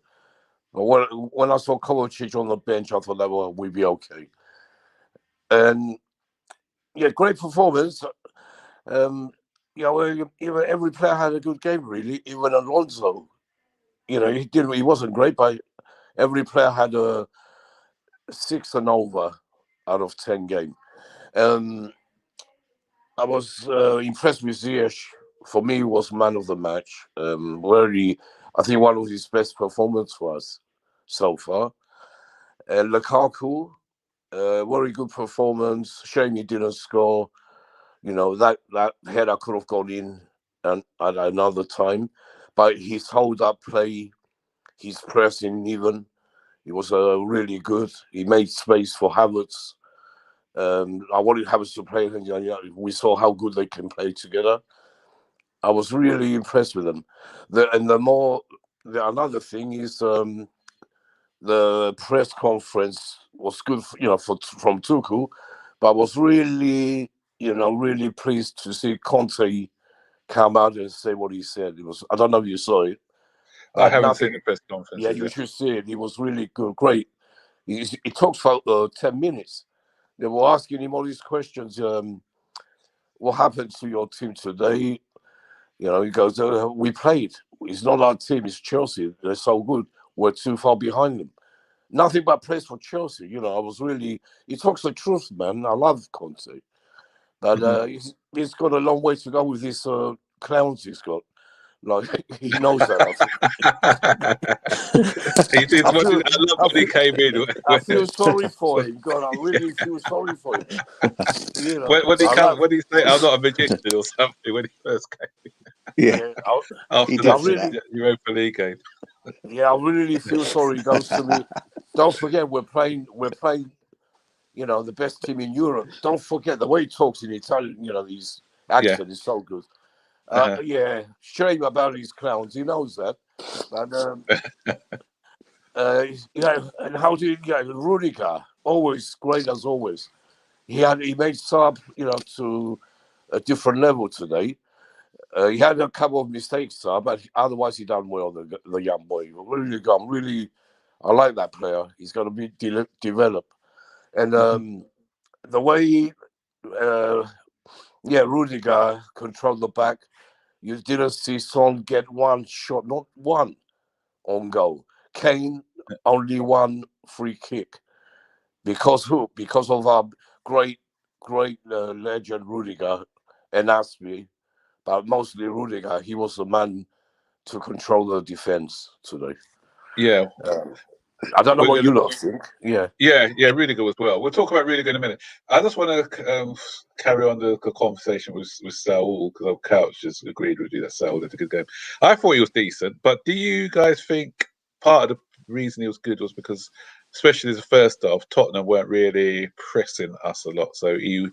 But when I saw Kovačić on the bench, I thought that we'd be okay. And great performance. Even every player had a good game, really. Even Alonso, he wasn't great, but every player had a 6 and over out of 10 game. I was impressed with Ziyech. For me, he was man of the match. I think one of his best performances was so far. And Lukaku, very good performance. Shame he didn't score. That header could have gone in at another time. But his hold-up play, his pressing even, he was really good. He made space for Havertz. I wanted Havertz to play. We saw how good they can play together. I was really impressed with them. Another thing is the press conference was good, from Tuchel, but I was really, really pleased to see Conte come out and say what he said. I don't know if you saw it. I haven't seen the press conference. Yeah, you should see it. It was really good, great. He talked for 10 minutes. They were asking him all these questions. What happened to your team today? He goes, we played. It's not our team, it's Chelsea. They're so good. We're too far behind them. Nothing but praise for Chelsea. I was really... He talks the truth, man. I love Conte. But he's got a long way to go with these clowns he's got. Like, he knows that. I love when he came in. I feel sorry for him. God, I really feel sorry for him. When he said, I'm not a magician or something, when he first came in. Yeah. After that Europa League game. Yeah, I really feel sorry. He goes to me. Don't forget, we're playing, the best team in Europe. Don't forget the way he talks in Italian, his accent is so good. Yeah, shame about his clowns. He knows that. But and how did Rudiger? Always great as always. He made sub, to a different level today. He had a couple of mistakes, but otherwise he done well. The young boy, really, I like that player. He's going to be developed, and the way, Rudiger controlled the back. You didn't see Son get one shot, not one on goal. Kane only one free kick. Because who? Because of our great legend Rudiger and Aspi, but mostly Rudiger. He was the man to control the defense today. Yeah. I don't know what you lot think. Yeah, Rudiger as well. We'll talk about Rudiger in a minute. I just want to carry on the conversation with Saul, because Couch just agreed with you that Saul did a good game. I thought he was decent, but do you guys think part of the reason he was good was because, especially the first half, Tottenham weren't really pressing us a lot, so he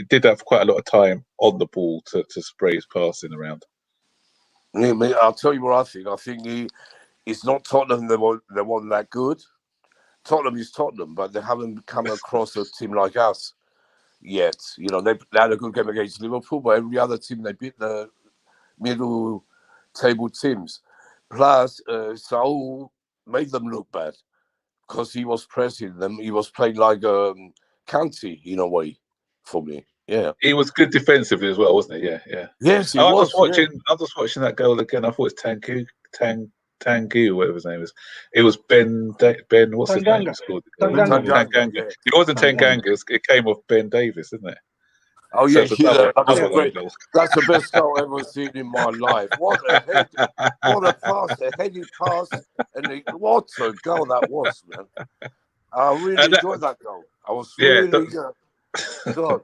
did have quite a lot of time on the ball to spray his passing around. I'll tell you what I think. I think it's not Tottenham they weren't that good. Tottenham is Tottenham, but they haven't come across a team like us yet. They had a good game against Liverpool, but every other team they beat the middle table teams. Plus, Saul made them look bad because he was pressing them. He was playing like County in a way for me. Yeah, he was good defensively as well, wasn't he? Yeah. Yes, he was. I was watching that goal again. I thought it was Tangu, whatever his name is. It was Ben. What's his name? Tanganga. Yeah. It wasn't Tanganga. It came off Ben Davis, isn't it? Oh So yeah, it's another great. That's the best goal I've ever seen in my life. What a pass, a headed pass, and what a goal that was, man. I really enjoyed that goal. I was really God.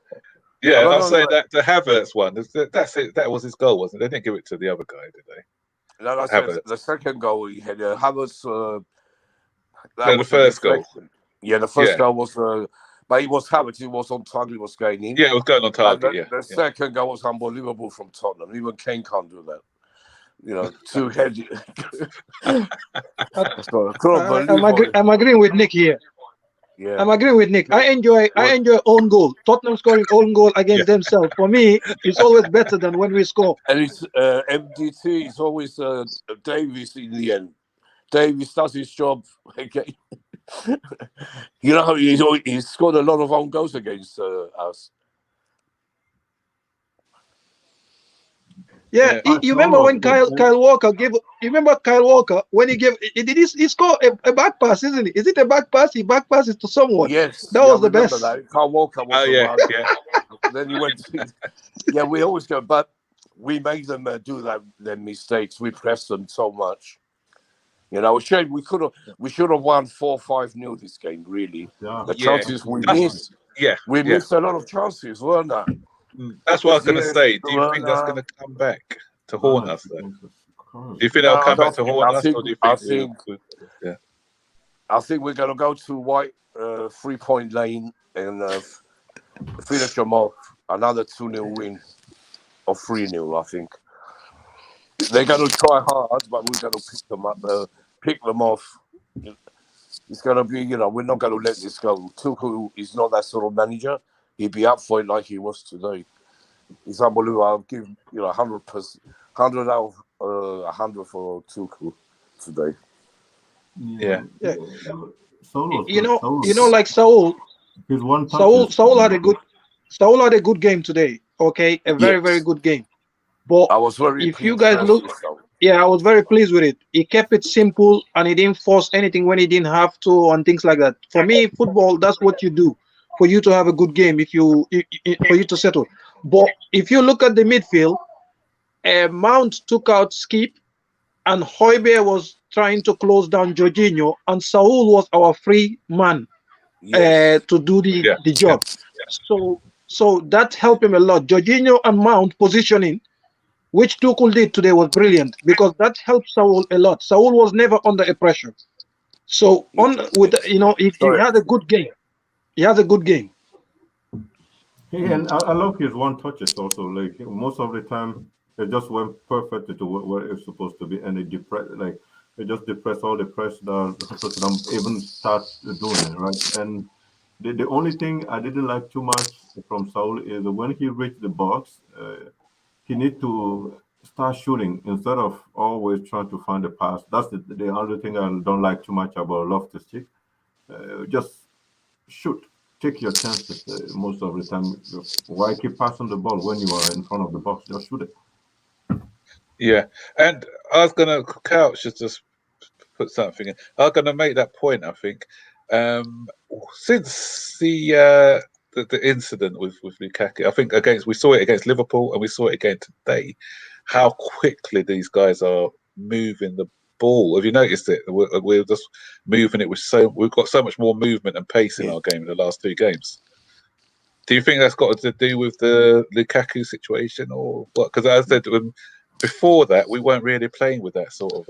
Yeah, I was saying that the Havertz one. That's it. That was his goal, wasn't it? They didn't give it to the other guy, did they? No, that's the second goal he had. Havertz. The first goal. Yeah, the first goal was. But it was Havertz. It was on target. It was going in. Yeah, it was going on target. The second goal was unbelievable from Tottenham. Even Kane can't do that. Two-headed. I'm agreeing with Nick here. Yeah. I'm agreeing with Nick. I enjoy own goal. Tottenham scoring own goal against themselves. For me, it's always better than when we score. And it's MDT. It's always Davis in the end. Davis does his job again. He's scored a lot of own goals against us. Yeah, you remember when Kyle Walker gave? You remember Kyle Walker when he scored a back pass, isn't it? Is it a back pass? He back passes to someone. Yes, that was the best. That. Kyle Walker was Then he went. We always go, but we made them do their mistakes. We pressed them so much. Shame we should have won 4-5-0 this game. Really, the chances we missed. We missed a lot of chances, weren't there? That's what I was going to say. Do you think that's going to come back to haunt us? Then? Do you think they'll come back to haunt us, or do you think? I think we're going to go to White 3-point lane and finish them off. Another 2-0 win or 3-0. I think they're going to try hard, but we're going to pick them off. It's going to be, we're not going to let this go. Tuchel is not that sort of manager. He'd be up for it like he was today. It's unbelievable. I'll give 100%, 100 out of 100 for Tuchel today. Yeah. Like Saul. Saul had a good game today. Okay, a very good game. But I was very. If you guys look, I was very pleased with it. He kept it simple and he didn't force anything when he didn't have to and things like that. For me, football, that's what you do for you to have a good game. For you to settle. But if you look at the midfield, Mount took out Skip, and Højbjerg was trying to close down Jorginho, and Saul was our free man to do the job. So that helped him a lot. Jorginho and Mount positioning, which Tuchel did today, was brilliant because that helped Saul a lot. Saul was never under a pressure. So he had a good game. He has a good game. Yeah, and I love his one touches also. Like most of the time, It just went perfectly to where it's supposed to be, and it just depressed all the press that even start doing it, right? And the only thing I didn't like too much from Saul is when he reached the box, he need to start shooting instead of always trying to find a pass. That's the other thing I don't like too much about Loftus-Cheek. Just shoot. Take your chances most of the time. Why keep passing the ball when you are in front of the box? Just shoot it. Yeah, and I was gonna Couch just put something in. I was gonna make that point. I think since the incident with Lukaku, I think we saw it against Liverpool and we saw it again today. How quickly these guys are moving the ball. Have you noticed it? We're just moving it we've got so much more movement and pace in our game in the last 2 games. Do you think that's got to do with the Lukaku situation or what? Because as I said before that, we weren't really playing with that sort of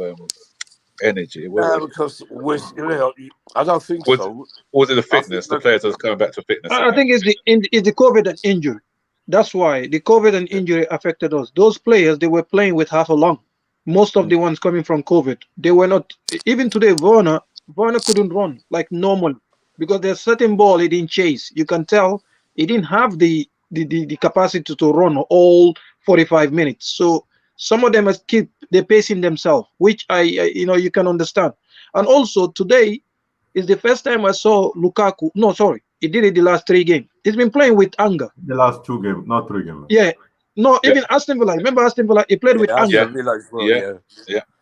energy. Because I don't think so. Was it the fitness? The players are coming back to fitness. I think it's the COVID and injury. That's why the COVID and injury affected us. Those players, they were playing with half a lung. Most of the ones coming from COVID, they were not. Even today, Werner couldn't run like normal because there's certain ball he didn't chase. You can tell he didn't have the capacity to run all 45 minutes. So some of them must keep the pacing themselves, which you can understand. And also today is the first time I saw Lukaku. No, sorry, he did it the last 3 games. He's been playing with anger. The last 2 games, not 3 games. Yeah. No, even Aston Villa. Remember Aston Villa? He played with anger.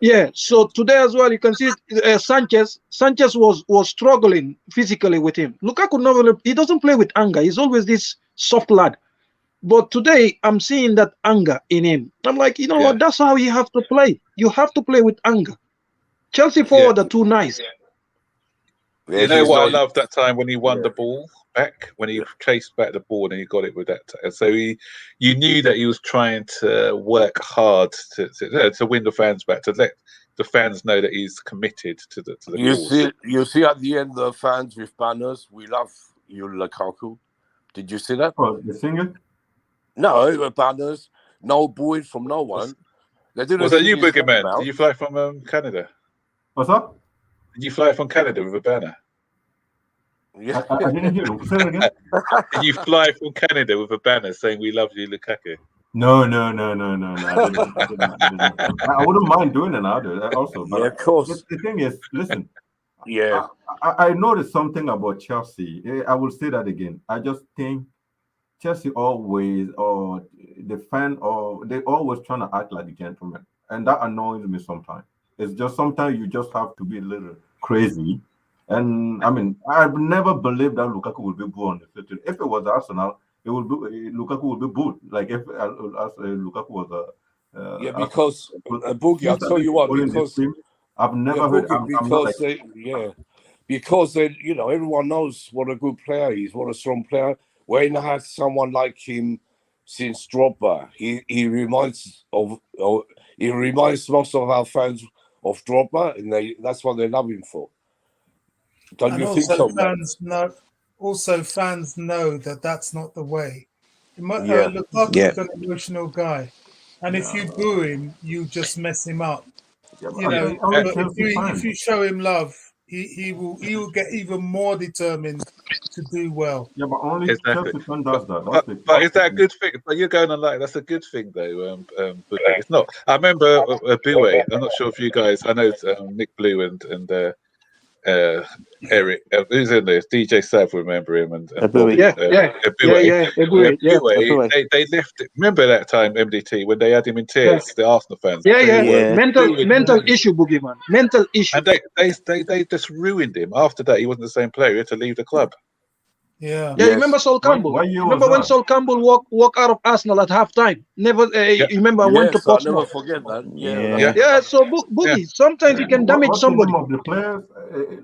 Yeah. So today as well, you can see Sanchez. Sanchez was struggling physically with him. Lukaku he doesn't play with anger. He's always this soft lad. But today I'm seeing that anger in him. I'm like, you know what? That's how you have to play. You have to play with anger. Chelsea forward are too nice. Yeah, you know what I love that time when he won the ball back, when he chased back the ball and he got it with that. So you knew that he was trying to work hard to win the fans back, to let the fans know that he's committed to the cause. You see at the end the fans with banners. We love you, Lukaku. Did you see that? Oh, the singer? No, banners. No booing from no one. Was that you, Boogeyman? Did you fly from Canada? What's up? Did you fly from Canada with a banner? Yeah. I didn't hear you. Say it again. Did you fly from Canada with a banner saying "We love you, Lukaku"? No. I didn't. I wouldn't mind doing it also. But of course. The thing is, listen. Yeah. I noticed something about Chelsea. I will say that again. I just think Chelsea always, or the fan, or they always trying to act like a gentleman, and that annoys me sometimes. It's just sometimes you just have to be a little crazy. And I mean, I've never believed that Lukaku will be booed on the field. If it was Arsenal, Lukaku would be booed. Like if Lukaku was because Boogie, I'll tell you what, because I've never heard. Because everyone knows what a good player he is, what a strong player. When I had someone like him since Drogba, he reminds most of our fans of Drogba, and that's what they love him for. Don't you think so? Fans know that that's not the way. Lukaku's an emotional guy, and if you boo him, you just mess him up. If you show him love, he will get even more determined to do well. Yeah, but only Chelsea fan does that. But is that a good thing? But you're going on like that's a good thing though. It's not. I remember Boué. I'm not sure if you guys. I know Nick Blue and Eric, who's in this? DJ Sav, remember him? And Boué. They left it. Remember that time, MDT, when they had him in tears, the Arsenal fans? Mental issue, Boogeyman. Mental issue. And they just ruined him. After that, he wasn't the same player. He had to leave the club. Yeah. Remember Sol Campbell? Remember when Sol Campbell walked out of Arsenal at halftime? Never. Remember, I went to Portsmouth. Never forget that. Yeah. So Boogie, sometimes you can damage somebody. What's the name of the players?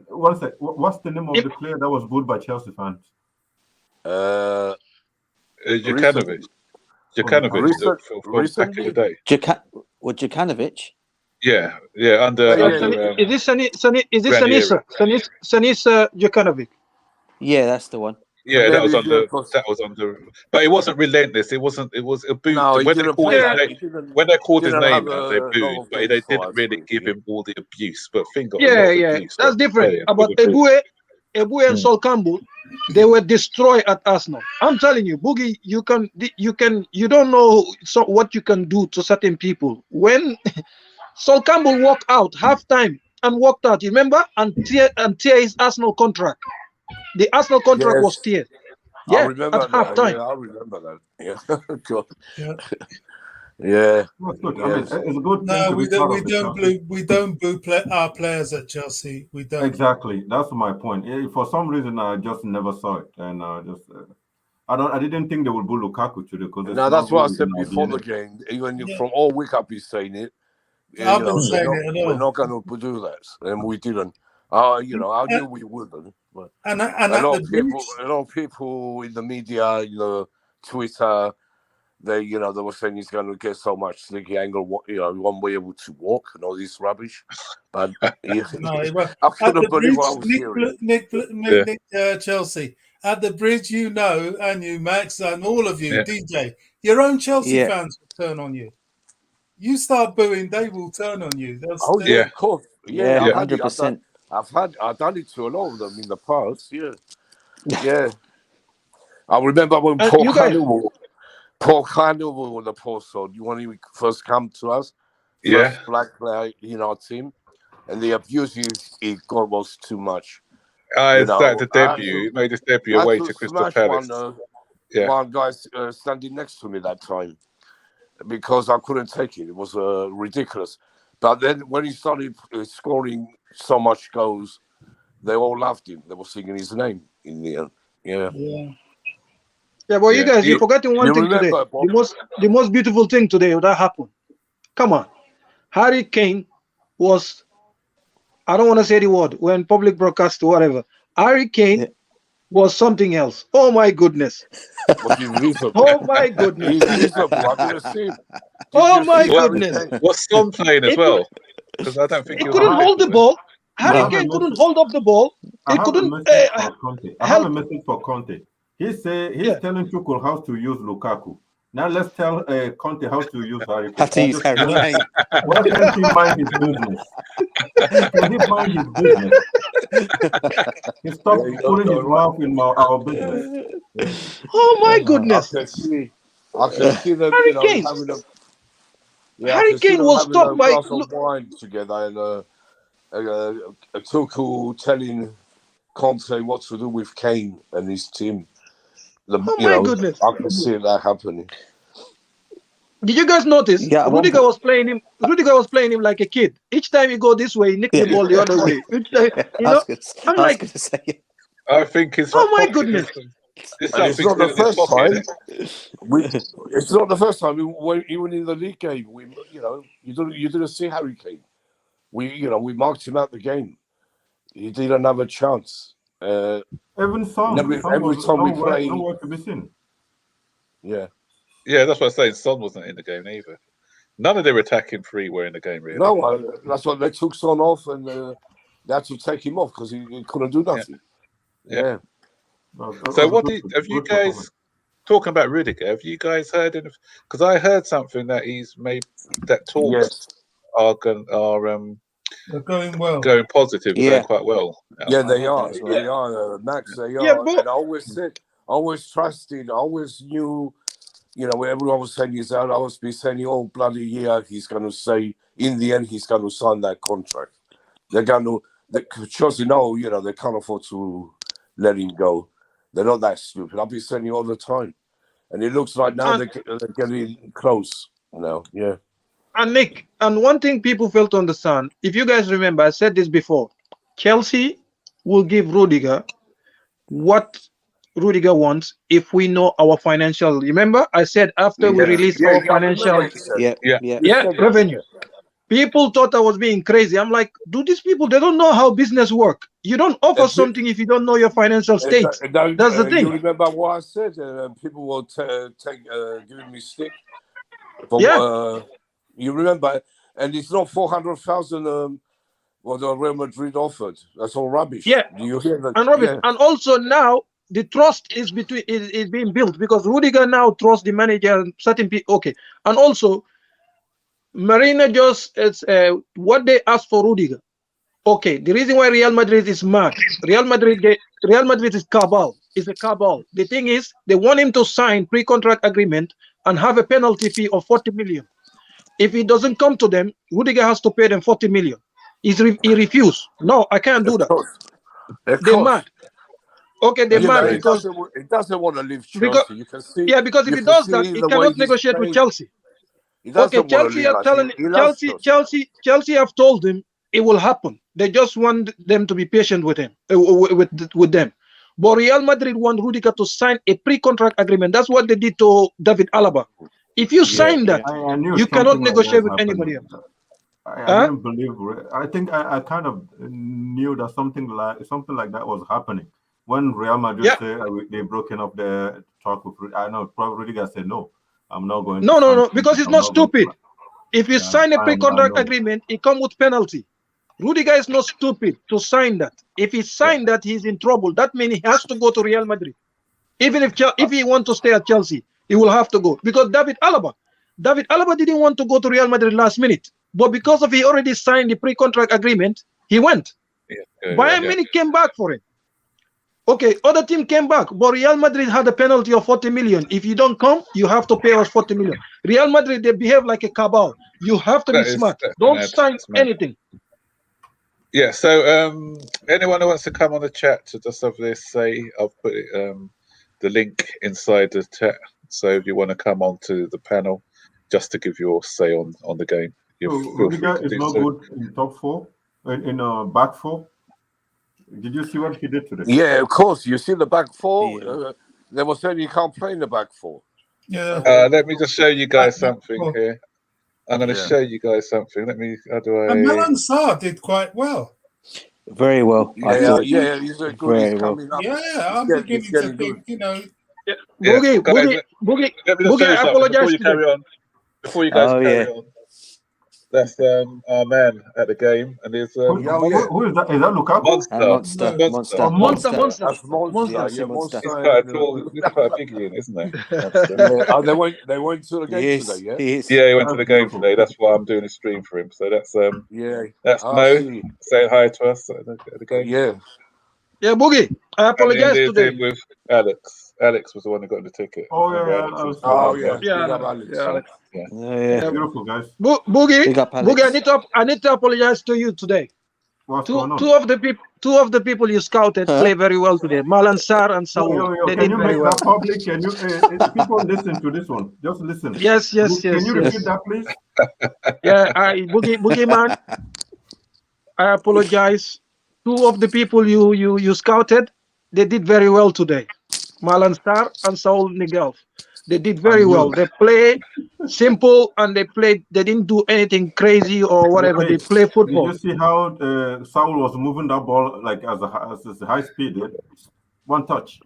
What's the name of the player that was booed by Chelsea fans? Jokanovic. Jokanovic back in the day. Jokanovic? Yeah. Under. Is this Sanisa Jokanovic? Yeah, that's the one. Yeah, And that was then under. But it wasn't relentless. It was a boot. No, he when they didn't called play his that. name, He didn't. when they called his Didn't name have out, they a lot booed, of but games they for didn't really Azpilicueta. give him all the abuse. But Finn got a Yeah, lot of yeah, abuse. that's for different. playing About with a boot. Ebue and Sol Campbell, they were destroyed at Arsenal. I'm telling you, Boogie, you don't know what you can do to certain people. When Sol Campbell walked out halftime and walked out, you remember, and tear his Arsenal contract. The Arsenal contract was Yes, teared. I Yeah, remember at that. halftime. Yeah, I remember that. Yeah, God. Yeah. Yeah. That's good. I Yes. mean, it's a good thing No, to we be part don't. of the Chelsea. We don't boo our players at Chelsea. We don't. Exactly. That's my point. For some reason, I just never saw it, and I didn't think they would boo Lukaku today because it's Now not that's what I really said in our before the DNA. game. Even Yeah. from all week I've been saying it. I've been saying it at We're all. not going to do that, and we didn't. I knew we wouldn't, but And a at lot the of people in the media, Twitter, they were saying he's going to get so much sneaky angle, he won't be able to walk and all this rubbish. But no, I couldn't believe what I was hearing. Nick, Chelsea at the bridge, and you, Max, and all of you, DJ, your own Chelsea fans will turn on you. You start booing, they will turn on you. Yeah, of course. Yeah, 100%. I've done it to a lot of them in the past. Yeah. I remember when Paul Hannibal on the post on when he first come to us, first black player in our team, and the abuse he got was too much. The debut. He made his debut away to Crystal Palace. One guy standing next to me that time because I couldn't take it. It was ridiculous. But then when he started scoring so much goals, they all loved him. They were singing his name in the end. Yeah, but you guys, you're forgetting one thing today. Bob? The most beautiful thing today that happened. Come on. Harry Kane was, I don't want to say the word, when public broadcast or whatever. Harry Kane was something else. Oh my goodness. Oh my goodness. He's miserable. I didn't see him. Oh my goodness. Was Son playing as well? Because I don't think he couldn't hold the ball. Harry Kane couldn't hold up the ball. He couldn't. I have a message for Conte. He's telling Tuchel how to use Lukaku. Now let's tell Conte how to use Harry Kane. How to use Harry Kane. Why can't he mind his business? Can he mind his business? He stopped putting his mouth in our business. Oh my goodness! I can see them. Harry Kane. Harry Kane was stopped by wine together and Tuchel telling Conte what to do with Kane and his team. My goodness! I can see that happening. Did you guys notice? Rudiger was playing him like a kid. Each time he go this way, he nick the ball the other way. Each time, I'm like, I think it's. Oh my goodness! It's not the first time. It's not the first time. Even in the league game, you didn't see Harry Kane. We marked him out the game. He didn't have a chance. Even Son. Every time we play, nowhere to be seen. Yeah, that's what I'm saying. Son wasn't in the game either. None of their attacking three were in the game, really. No, that's why they took Son off and they had to take him off because he couldn't do nothing. Yeah. So have you guys talking about Rudiger? Have you guys heard anything? Because I heard something that he's made that talks are they're going well, going positive, going quite well. Yeah, they are. They are, Max. They are. Yeah, but and I always trusted. I always knew. When everyone was saying he's out, I was be saying, "Oh, bloody yeah!" He's going to say in the end he's going to sign that contract. They're going to. Chelsea know, they can't afford to let him go. They're not that stupid. I've been saying it all the time, and it looks like now they're getting close. Yeah. And Nick, and one thing people fail to understand, if you guys remember, I said this before, Chelsea will give Rudiger what Rudiger wants if we know our financial. Remember, I said after we release our financial revenue. People thought I was being crazy. I'm like, do these people, they don't know how business work. You don't offer something if you don't know your financial state. That's the thing. You remember what I said? People will giving me stick. You remember, and it's not 400,000 what the Real Madrid offered. That's all rubbish. Yeah. Do you hear that? And rubbish. And also now the trust is being built because Rudiger now trusts the manager and certain people. Okay, and also Marina just what they asked for Rudiger. Okay, the reason why Real Madrid is mad, Real Madrid is cabal. It's a cabal. The thing is, they want him to sign pre-contract agreement and have a penalty fee of 40 million. If he doesn't come to them, Rudiger has to pay them 40 million. He refused. No, I can't do that. They're mad. Okay, they're mad because it doesn't want to leave Chelsea. Because, you can see. Yeah, because if he does that, he cannot negotiate with Chelsea. Okay, Chelsea are telling Chelsea have told him it will happen. They just want them to be patient with him, with them. But Real Madrid want Rudiger to sign a pre-contract agreement. That's what they did to David Alaba. If you sign that, you cannot negotiate with anybody else. I didn't believe. I think I kind of knew that something like that was happening when Real Madrid said they broken up the talk with. I know probably Rudiger said no. I'm not going. No, because he's not stupid. If you sign a pre-contract agreement, it comes with penalty. Rudiger is not stupid to sign that. If he signed that, he's in trouble. That means he has to go to Real Madrid. Even if he wants to stay at Chelsea, he will have to go. Because David Alaba didn't want to go to Real Madrid last minute. But because of he already signed the pre-contract agreement, he went. Bayern Munich came back for him. Okay, other team came back, but Real Madrid had a penalty of 40 million. If you don't come, you have to pay us 40 million. Real Madrid, they behave like a cabal. You have to be smart. Don't sign anything. Yeah, so anyone who wants to come on the chat to just have this say, I'll put the link inside the chat. So if you want to come on to the panel, just to give your say on the game. Rudiger is not good in top four, in back four. Did you see what he did today? Yeah, of course. You see the back four? They were saying you can't play in the back four. Yeah. Let me just show you guys something here. I'm going to show you guys something. Let me. How do I? And Malang Sarr did quite well. Very well. Yeah, he's a good. He's coming up. Yeah, I'm beginning to think. Boogie, I apologize before you guys carry on. That's our man at the game, and there's who is that? Is that Lukaku? Monster. That's Monster. He's quite a big unit, isn't he? They went to the game today, yeah? He went to the game today. That's why I'm doing a stream for him. So that's Mo saying hi to us at the game. Yeah, Boogie, I apologize today. With Alex. Alex was the one who got the ticket. Beautiful, guys. Boogie, I need to apologize to you today. Two of the people you scouted play very well today. Malang Sarr and Saul. Can you make that public? Can you people listen to this one? Just listen. Yes. Can you repeat that, please? Boogie man. I apologize. Two of the people you scouted, they did very well today. Malang Sarr and Saul Niguel. They did very well. They play simple and they didn't do anything crazy or whatever. They play football. Did you see how Saul was moving that ball like as a high speed? One touch.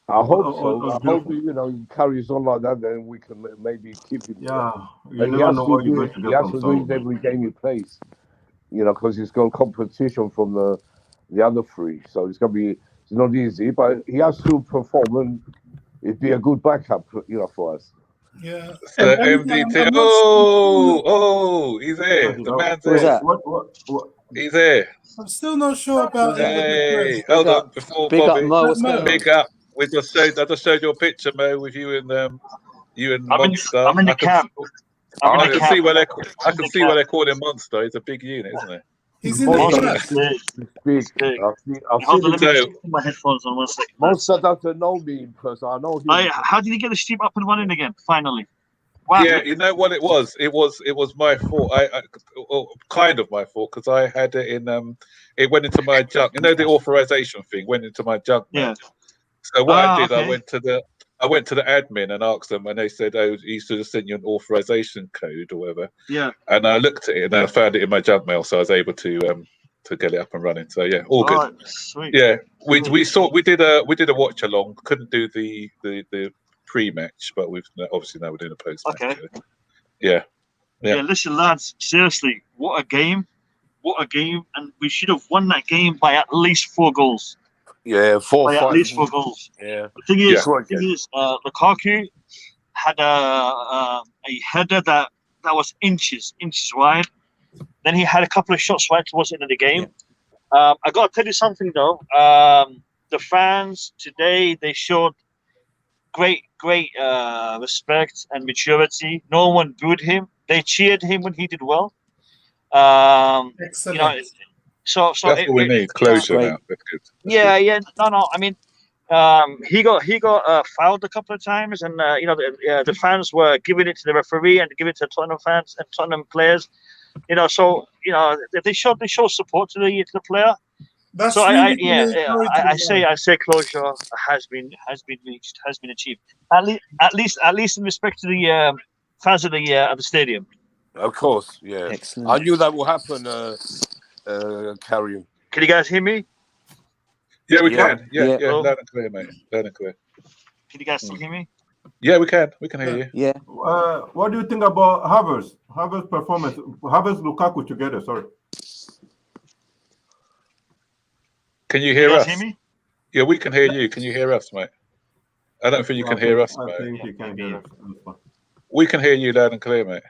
I hope so. I hope he carries on like that, then we can maybe keep him. Yeah, you never know what you're going to get. He has to do it every game he plays. Because he's got competition from the other three, so it's not easy, but he has to perform and it'd be a good backup, for us. Yeah. So MDT. He's here. The man's here. What? He's here. I'm still not sure about Hey, hold on. Before Big Bobby. up, Mo. What's going on? Big up. I just showed your picture, Mo, with you and Monster. I'm in the camp. I can see where they're calling him Monster. He's a big unit, isn't he? He's in the Big. Hold on, let me just put my headphones on 1 second. Monster doesn't know me in person. I know him. How did you get the stream up and running again? Finally. Wow. Yeah, you know what it was? It was my fault. Kind of my fault because I had it in. It went into my junk. The authorization thing went into my junk. Yeah. So what I did, okay. I went to the admin and asked them, and they said, "Oh, he should have sent you an authorization code or whatever." Yeah. And I looked at it and I found it in my junk mail, so I was able to get it up and running. So yeah, all good. Right, sweet. Yeah, we did a watch along. Couldn't do the pre-match, but we've obviously now we're doing a post-match. Okay. Yeah. Listen, lads, seriously, what a game, and we should have won that game by at least 4 goals. Yeah, 4 or 5. At least 4 goals. Yeah. The thing is, Lukaku had a header that was inches wide. Then he had a couple of shots right towards the end of the game. I got to tell you something though. The fans today, they showed great respect and maturity. No one booed him. They cheered him when he did well. Excellent. You know, so that's what we need. Closure now. That's good. No. I mean, he got fouled a couple of times, and the fans were giving it to the referee and giving it to Tottenham fans and Tottenham players. So they show support to the player. That's so really I say closure has been reached, has been achieved. At least in respect to the fans of the stadium. Of course, yeah. Excellent. I knew that would happen. Carry. Can you guys hear me? Yeah, we can. Yeah, Hello? loud and clear, mate. Loud and clear. Can you guys still hear me? Yeah, we can. We can hear you. Yeah. What do you think about Havertz? Havertz performance. Havertz Lukaku together. Sorry. Can you hear us? Hear me? Yeah, we can hear you. Can you hear us, mate? I don't think you can hear us, I mate. think you can hear us. We can hear you loud and clear, mate.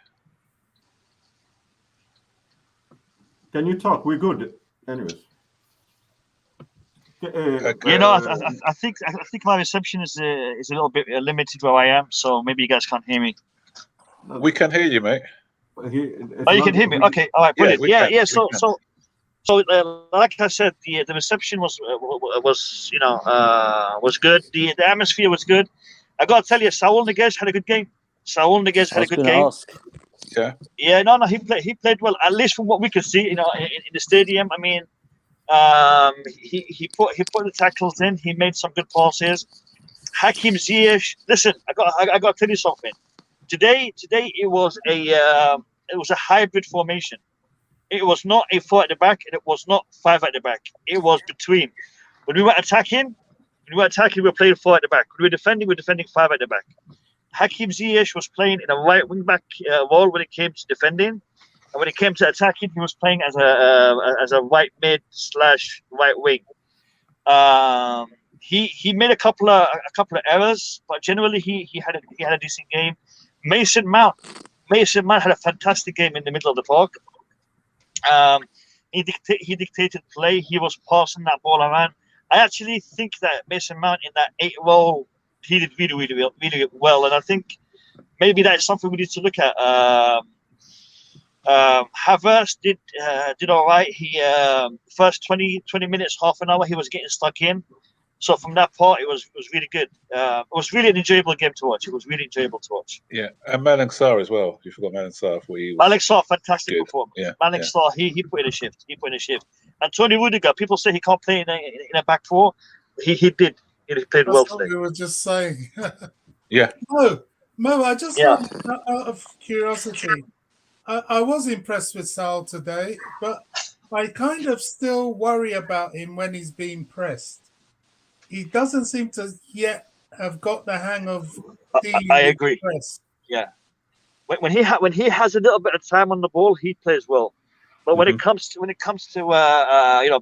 Can you talk? We're good. Anyways. I think my reception is a little bit limited where I am, so maybe you guys can't hear me. We can hear you, mate. You can hear me. Okay, all right, brilliant. Yeah. So, like I said, the reception was good. The atmosphere was good. I got to tell you, Saul Niguez had a good game. Had a good game. Yeah. Yeah, no, he played well. At least from what we could see, in the stadium. I mean, he put the tackles in. He made some good passes. Hakim Ziyech. Listen, I got to tell you something. Today it was a hybrid formation. It was not a 4 at the back, and it was not 5 at the back. It was between. When we were attacking, we were playing 4 at the back. When we were defending 5 at the back. Hakim Ziyech was playing in a right wing back role when it came to defending, and when it came to attacking, he was playing as a right mid / right wing. He made a couple of errors, but generally he had a decent game. Mason Mount had a fantastic game in the middle of the park. He dictated play. He was passing that ball around. I actually think that Mason Mount in that 8 role, he did really well, and I think maybe that's something we need to look at. Havertz did all right. He first 20 minutes, half an hour, he was getting stuck in. So from that part, it was really good. It was really an enjoyable game to watch. It was really enjoyable to watch. Yeah, and Malang Sarr as well. You forgot Malang Sarr. Malang Sarr, fantastic performance. Yeah, Malang Sarr, he put in a shift. And Tony Rudiger, people say he can't play in a back 4. He did. He played well today. We were just saying. Yeah. Mo, I just out of curiosity, I was impressed with Sal today, but I kind of still worry about him when he's being pressed. He doesn't seem to yet have got the hang of dealing I agree. with press. Yeah. When he has a little bit of time on the ball, he plays well. But when it comes to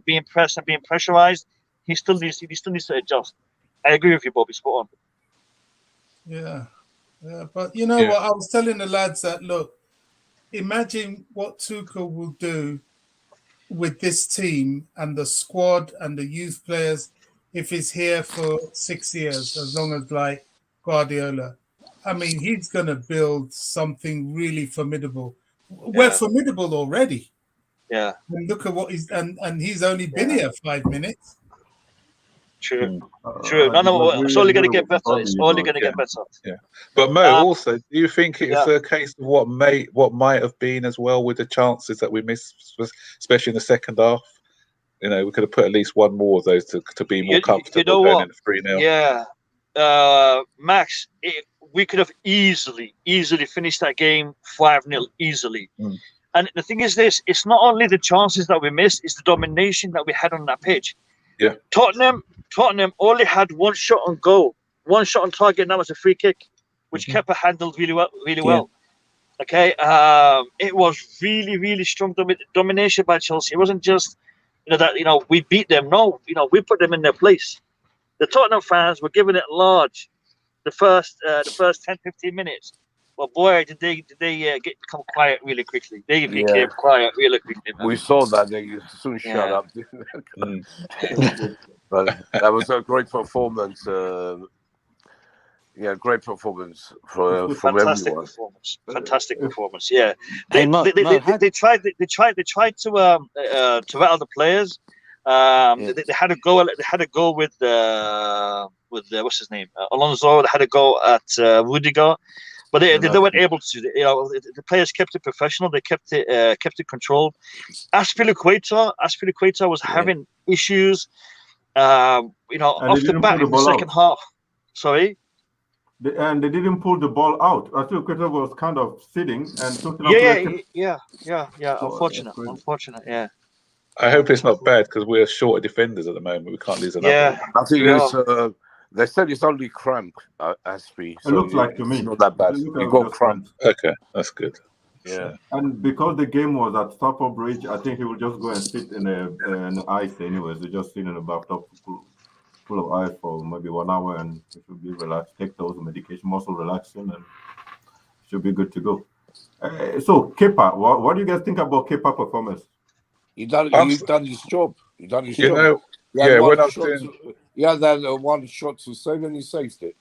being pressed and being pressurized, he still needs to adjust. I agree with you, Bobby. Spot on. Yeah, but you know what? I was telling the lads that, look, imagine what Tuchel will do with this team and the squad and the youth players if he's here for 6 years, as long as like Guardiola. I mean, he's going to build something really formidable. We're formidable already. Yeah. And look at what he's and he's only been here 5 minutes. True. No, it's only going to get better. It's only going to get better. Yeah. But Mo, also, do you think it's a case of what might have been as well with the chances that we missed, especially in the second half? You know, we could have put at least one more of those to be more comfortable going in 3-0. Yeah. Max, we could have easily finished that game 5-0 easily. And the thing is this, it's not only the chances that we missed, it's the domination that we had on that pitch. Yeah. Tottenham only had one shot on goal, one shot on target, and that was a free kick, which Kepa handled really well. Okay. It was really strong domination by Chelsea. It wasn't just, that we beat them. No, we put them in their place. The Tottenham fans were giving it large the first 10-15 minutes. Well, boy, did they become quiet really quickly. They became quiet really quickly. Man. We saw that. They soon shut up. But that was a great performance. Great performance from everyone. Fantastic performance. Yeah, they tried to rattle the players. They had a go. They had a go with what's his name, Alonso. They had a go at Rudiger, but they weren't able to. The players kept it professional. They kept it controlled. Azpilicueta was having issues. Off the bat in the second half. Sorry. And they didn't pull the ball out. Azpilicueta was kind of sitting and Unfortunate. Yeah. I hope it's not bad because we're short of defenders at the moment. We can't lose another. Yeah, I think they said it's only cramp, Aspi. So it looks like to me. It's not that bad. You got cramp. Okay, that's good. Yeah. And because the game was at Stamford Bridge, I think he will just go and sit in the ice anyways. They just sit in a bathtub full of ice for maybe 1 hour and it should be relaxed. Take those medication, muscle relaxing, and should be good to go. So Kepa, what do you guys think about Kepa performance? He's done his job. He had one shot to save and he saved it.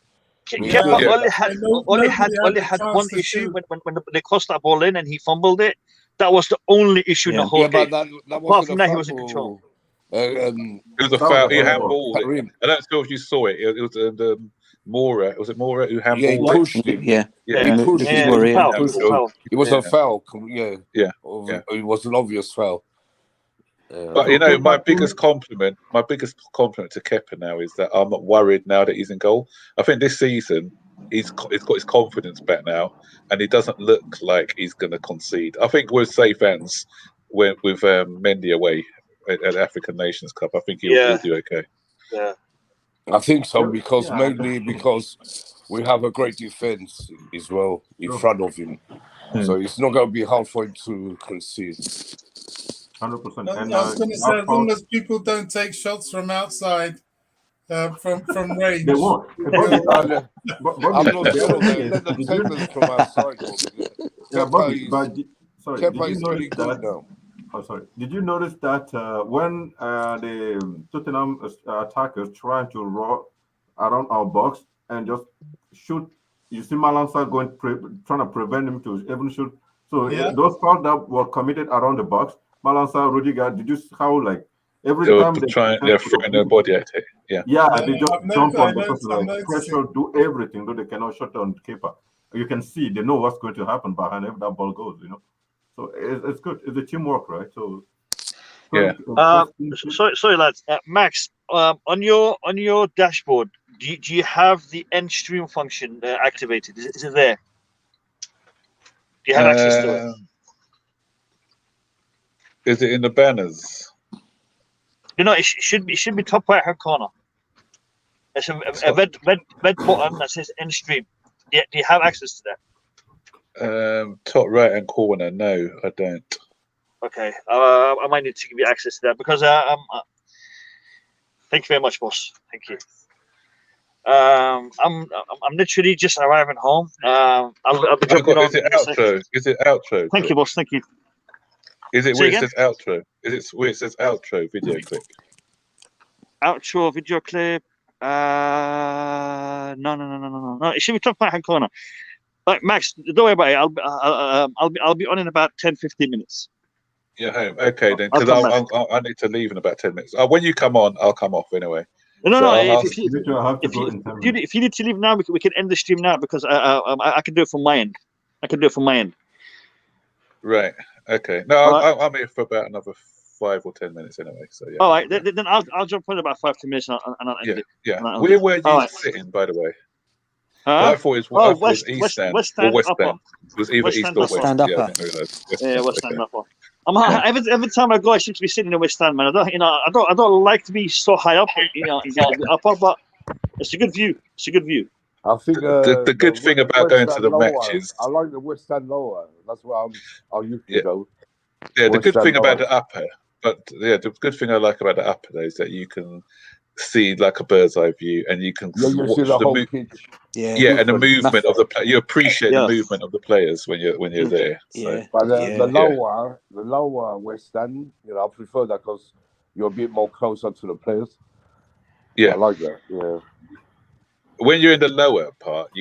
Kepa only had one issue when they crossed that ball in and he fumbled it. That was the only issue in the whole game. Apart from that, he was in control. It was a foul. He handballed it. I don't know if you saw it. It was the Mora. Was it Mora who handballed it? He pushed him. He pushed him. It was a foul. Yeah. It was an obvious foul. But my biggest compliment to Kepa now is that I'm not worried now that he's in goal. I think this season he's got his confidence back now, and he doesn't look like he's going to concede. I think we're safe hands with Mendy away at the African Nations Cup. I think he'll do okay. Yeah, I think so mainly because we have a great defense as well in front of him, so it's not going to be hard for him to concede. 100%. I was going to say, as long as people don't take shots from outside, from range. They won't. I'm not sure. Let them take them from outside. Kepa is really good now. Oh, sorry. Did you notice that when the Tottenham attackers trying to run around our box and just shoot, you see Malansa trying to prevent him to even shoot. So those fouls that were committed around the box, Malansa, Rudiger, did you see how every time they throwing their body at it? Yeah, they just jump on the pressure, do everything, though they cannot shut down Kepa. You can see they know what's going to happen behind if that ball goes, So it's good. It's a teamwork, right? So sorry lads. Max, on your dashboard, do you have the end stream function activated? Is it there? Do you have access to it? Is it in the banners? It should be top right hand corner. There's a red button that says end stream. Do you have access to that? Top right hand corner. No, I don't. Okay, I might need to give you access to that because thank you very much, boss. Thank you. I'm literally just arriving home. I'll be jumping on. Is it outro? Thank you, boss. Thank you. Is it where it says outro? Is it where it says outro video clip? Outro video clip. No. It should be top right hand corner. Right, Max, don't worry about it. I'll be on in about 10-15 minutes. Yeah, home. Okay then, because I need to leave in about 10 minutes. When you come on, I'll come off anyway. If you need to leave now, we can end the stream now because I can do it from my end. Right. Okay. No, I'm here for about another 5 or 10 minutes anyway. So yeah. All right. Then I'll jump in about 5-10 minutes and I'll end it. Yeah. Where were you sitting, by the way? I thought it was East Stand or West Stand. It was either East or West Stand upper. West Stand upper. Every time I go, I seem to be sitting in the West Stand, man. I don't like to be so high up, upper, but it's a good view. I think the good thing about going to the matches. I like the West Stand lower. That's where I used to go. Yeah, the good thing about the upper But yeah, the good thing I like about the upper is that you can see like a bird's eye view, and you can Yeah, you watch see the whole the pitch. yeah, and the movement of the you appreciate Yeah. the movement of the players when you're there. So Yeah. But the Yeah. lower West End, I prefer that because you're a bit more closer to the players. yeah, I like that. Yeah. when you're in the lower part,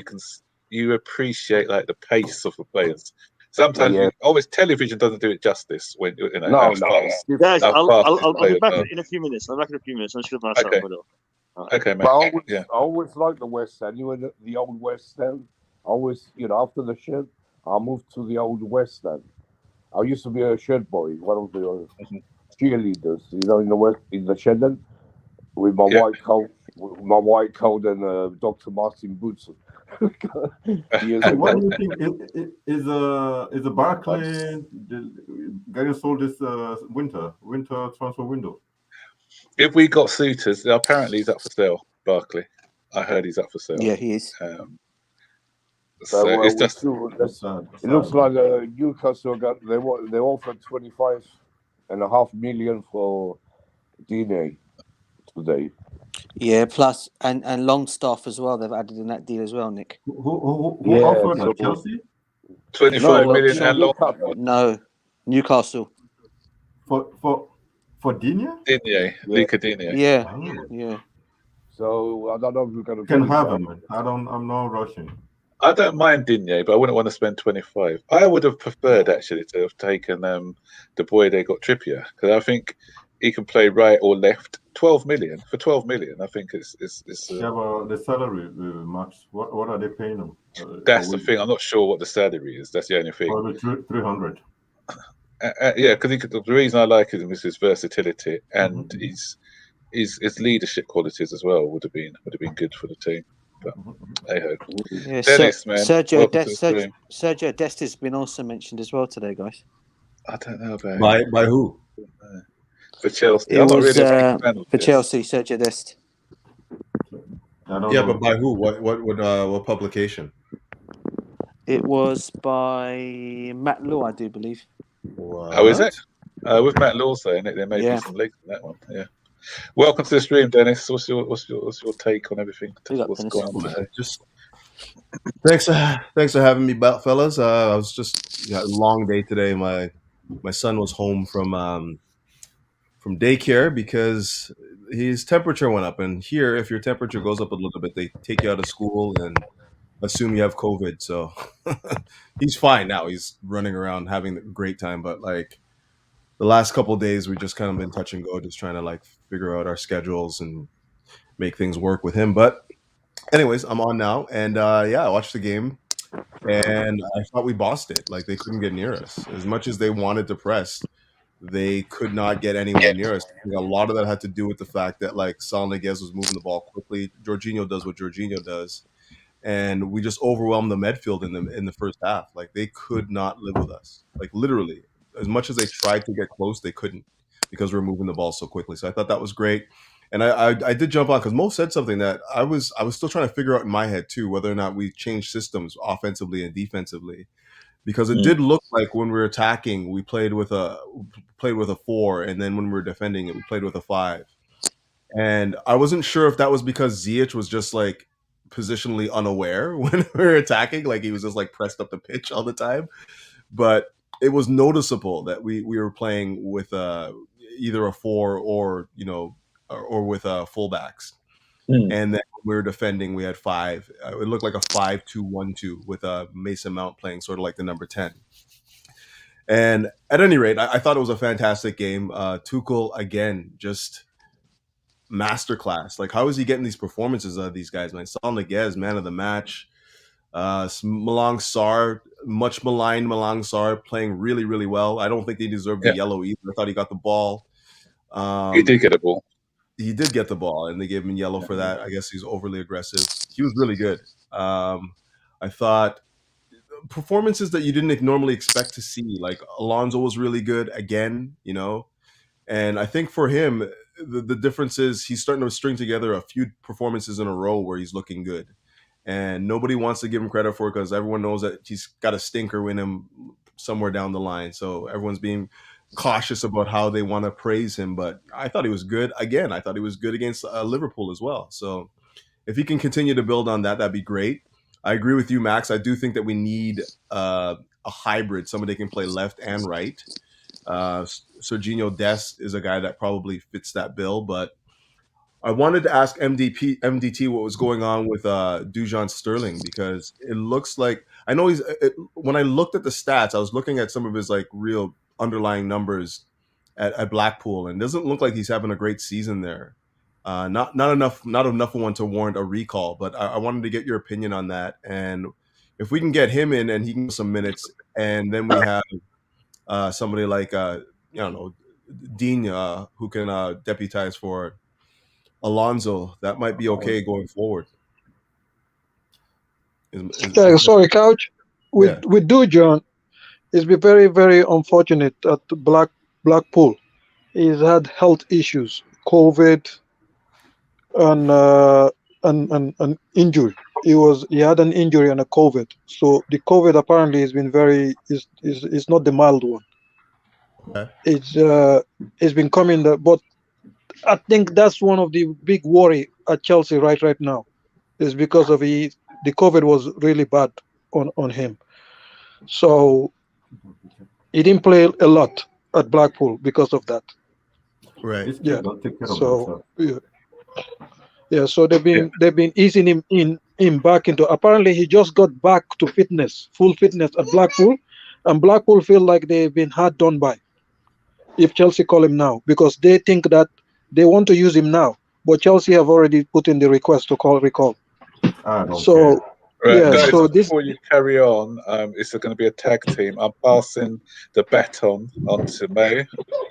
you appreciate like the pace of the players. Sometimes, Yeah. always television doesn't do it justice when No, how no. fast. Guys, How I'll fast these be players back are. in a few minutes. I'm back in a few minutes. I'm just going to Okay. Okay, But I mate. always like the West End. You know, the old West End. Always, after the shed, I moved to the old West End. I used to be a shed boy, one of the cheerleaders, in the shed end, with my Yeah. white coat and Dr. Martin boots. Years So what ago. do you think is a Barkley getting sold this winter transfer window? If we got suitors, apparently he's up for sale. Barkley, I heard he's up for sale. Yeah, he is. So well, it's just it looks like Newcastle they offered 25.5 million for DNA today. Yeah, plus and Longstaff as well. They've added in that deal as well, Nick. Who offered so- Chelsea 25 No, million and long. No, Newcastle. for Digne? Digne, Luca Digne. Yeah, Oh. yeah. So I don't know if we're going to Can have him. Man. I'm not rushing. I don't mind Digne, but I wouldn't want to spend 25. I would have preferred actually to have taken the boy they got Trippier, because I think he can play right or left. 12 million for 12 million. I think it's Yeah, but the salary, Max. What are they paying him? that's the thing. I'm not sure what the salary is. That's the only thing. Probably 300. Yeah, because the reason I like him is his versatility and his leadership qualities as well would have been good for the team. But hey ho. Yeah, Dennis, man. Sergio welcome to the stream. Dest has been also mentioned as well today, guys. I don't know about By who? for Chelsea. It I'm not was really a big fan of for this. Chelsea, Sergio Dest. I don't Yeah, know. but by who? What publication? It was by Matt Law, I do believe. Oh, is it? With Matt Law saying it, there may be some leaks in that one. Yeah. Welcome to the stream, Dennis. What's your take on everything? What's going on today? Just thanks for having me, fellas. I was just a long day today. My son was home from daycare because his temperature went up, and here, if your temperature goes up a little bit, they take you out of school and assume you have COVID. So he's fine now. He's running around having a great time, but like the last couple of days, we've just kind of been touch and go, just trying to like figure out our schedules and make things work with him. But anyways, I'm on now, and I watched the game, and I thought we bossed it. Like they couldn't get near us as much as they wanted to press. They could not get anywhere near us. I think a lot of that had to do with the fact that like Sal Niguez was moving the ball quickly. Jorginho does what Jorginho does, and we just overwhelmed the midfield in the first half. Like they could not live with us. Like literally, as much as they tried to get close, they couldn't because we're moving the ball so quickly. So I thought that was great. And I did jump on because Mo said something that I was still trying to figure out in my head too, whether or not we changed systems offensively and defensively, because it did look like when we were attacking, we played with a 4, and then when we were defending it, we played with a 5. And I wasn't sure if that was because Ziyech was just like positionally unaware when we were attacking, like he was just like pressed up the pitch all the time. But it was noticeable that we were playing with either a 4 or with fullbacks. And then when we were defending, we had 5. It looked like a 5-2-1-2 with Mason Mount playing sort of like the number 10. And at any rate, I thought it was a fantastic game. Tuchel, again, just masterclass. Like, how is he getting these performances out of these guys, man? Sal Niguez, man of the match. Malang Sarr, much maligned Malang Sarr, playing really, really well. I don't think he deserved the yellow either. I thought he got the ball. He did get a ball. He did get the ball, and they gave him yellow for that. I guess he's overly aggressive. He was really good. I thought performances that you didn't normally expect to see, like Alonso was really good again, and I think for him, the difference is he's starting to string together a few performances in a row where he's looking good, and nobody wants to give him credit for it because everyone knows that he's got a stinker in him somewhere down the line. So everyone's being cautious about how they want to praise him. But I thought he was good. Again, I thought he was good against Liverpool as well. So if he can continue to build on that, that'd be great. I agree with you, Max. I do think that we need a hybrid, somebody who can play left and right. Serginho Dest is a guy that probably fits that bill, but I wanted to ask MDT what was going on with Dujon Sterling, because it looks like, I know when I looked at the stats, I was looking at some of his like real underlying numbers at Blackpool, and it doesn't look like he's having a great season there. Not enough for one to warrant a recall, but I wanted to get your opinion on that. And if we can get him in and he can get some minutes, and then we have somebody like Dean who can deputize for Alonso, that might be okay going forward. Sorry, Couch. With Dujon, it's been very, very unfortunate at Blackpool. He's had health issues, COVID, and injury. He had an injury and a COVID. So the COVID apparently has been is not the mild one. Okay. It's been coming, but I think that's one of the big worry at Chelsea right now, is because of the COVID was really bad on him. So he didn't play a lot at Blackpool because of that. Right. Yeah. So so they've been easing him back into. Apparently, he just got back to full fitness at Blackpool, and Blackpool feel like they've been hard done by if Chelsea call him now, because they think that they want to use him now, but Chelsea have already put in the request to recall. So guys, so before you carry on, it's going to be a tag team. I'm passing the baton on to May,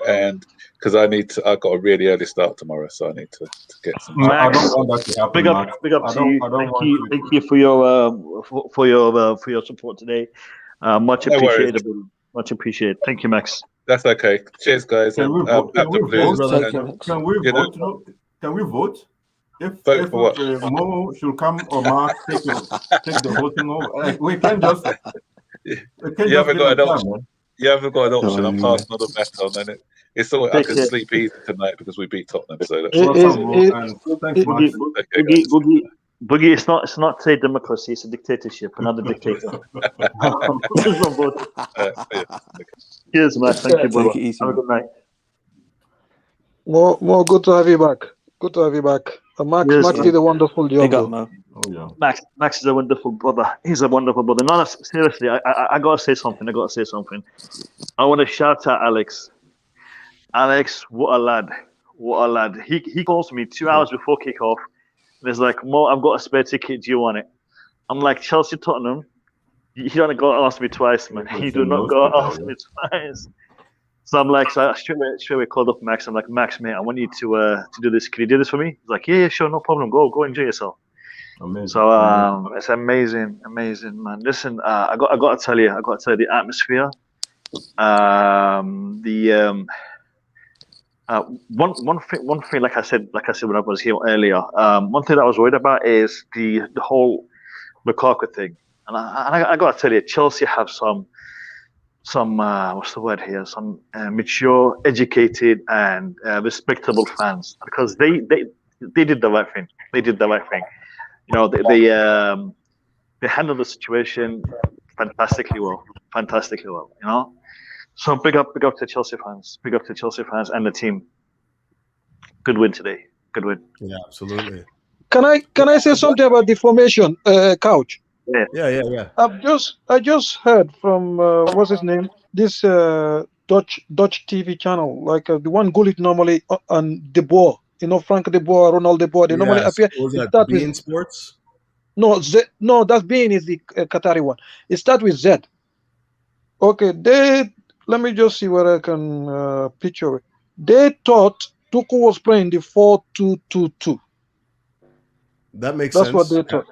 and because I've got a really early start tomorrow, so I need to get some. Max, I don't want that to happen, big up, Max. big up I to don't- you. I don't Thank want you, to- thank you for your support today. Much No worries. appreciated. Much appreciated. Thank you, Max. That's okay. Cheers, guys. Can we And, vote? have the Blues. Take and- care, Max. Can we You know- vote? No? Can we vote? If Vote for what? Mo should come or Mark take the voting over. Like, we can't just. You haven't got an option. Man. You haven't got an option. I'm No. passing on the baton, and it's all I Take can care. sleep easy tonight because we beat Tottenham. So that's It- Welcome, Mo, and thanks, Boogie, Max. okay, guys. Boogie, it's not a democracy, it's a dictatorship. Another dictator. Cheers, man. Thank you, brother. Take it easy, Have a man. good night. More good to have you back. Good to have you back. Max Yes, Max man. did a wonderful job. Big up, though. Mo. Oh yeah. Max is a wonderful brother. He's a wonderful brother. No, seriously, I gotta say something. I want to shout out Alex. Alex, what a lad. What a lad. He calls me 2 hours before kickoff. And he's like, Mo, I've got a spare ticket. Do you want it? I'm like, Chelsea, Tottenham. You don't go ask me twice, man. You do not go ask me twice. So I'm like, I straight away called up Max. I'm like, Max, mate, I want you to do this. Can you do this for me? He's like, yeah, sure, no problem. Go enjoy yourself. Amazing. So it's amazing, man. Listen, I got to tell you, the atmosphere. One thing, like I said when I was here earlier, one thing that I was worried about is the whole Lukaku thing, and I got to tell you, Chelsea have some what's the word here? Some mature, educated, and respectable fans, because they did the right thing. They did the right thing. You know, they handled the situation fantastically well. You know, so big up to Chelsea fans. Big up to Chelsea fans and the team. Good win today. Good win. Yeah, absolutely. Can I say something about the formation, Couch? Yeah. I just heard from what's his name? This Dutch TV channel, like the one Gullit normally and De Boer. You know, Frank De Boer, Ronald De Boer. They normally appear. Was It that start beIN with Sports? no, that's beIN is the Qatari one. It starts with Z. Okay, let me just see where I can picture it. They thought Tuchel was playing the 4-2-2-2. That makes That's sense. what they thought.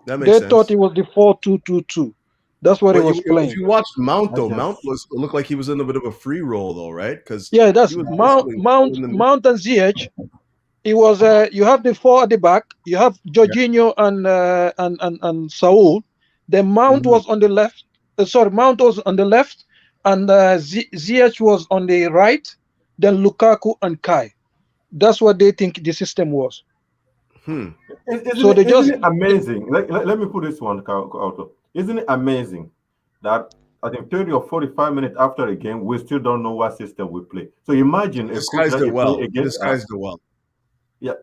That makes They sense. thought it was the 4-2-2-2. That's what he was If playing. you watched Mount, though, Okay. Mount looked like he was in a bit of a free roll, though, right? Because Yeah, that's he was Mount basically and Ziyech. It was you have the four at the back. You have Jorginho and Saul. Then Mount was on the left. Mount was on the left, and Ziyech was on the right, then Lukaku and Kai. That's what they think the system was. Isn't it amazing? Let me put this one out. Isn't it amazing that I think 30 or 45 minutes after a game, we still don't know what system we play. So imagine disguised it well. Disguised it well. Yeah,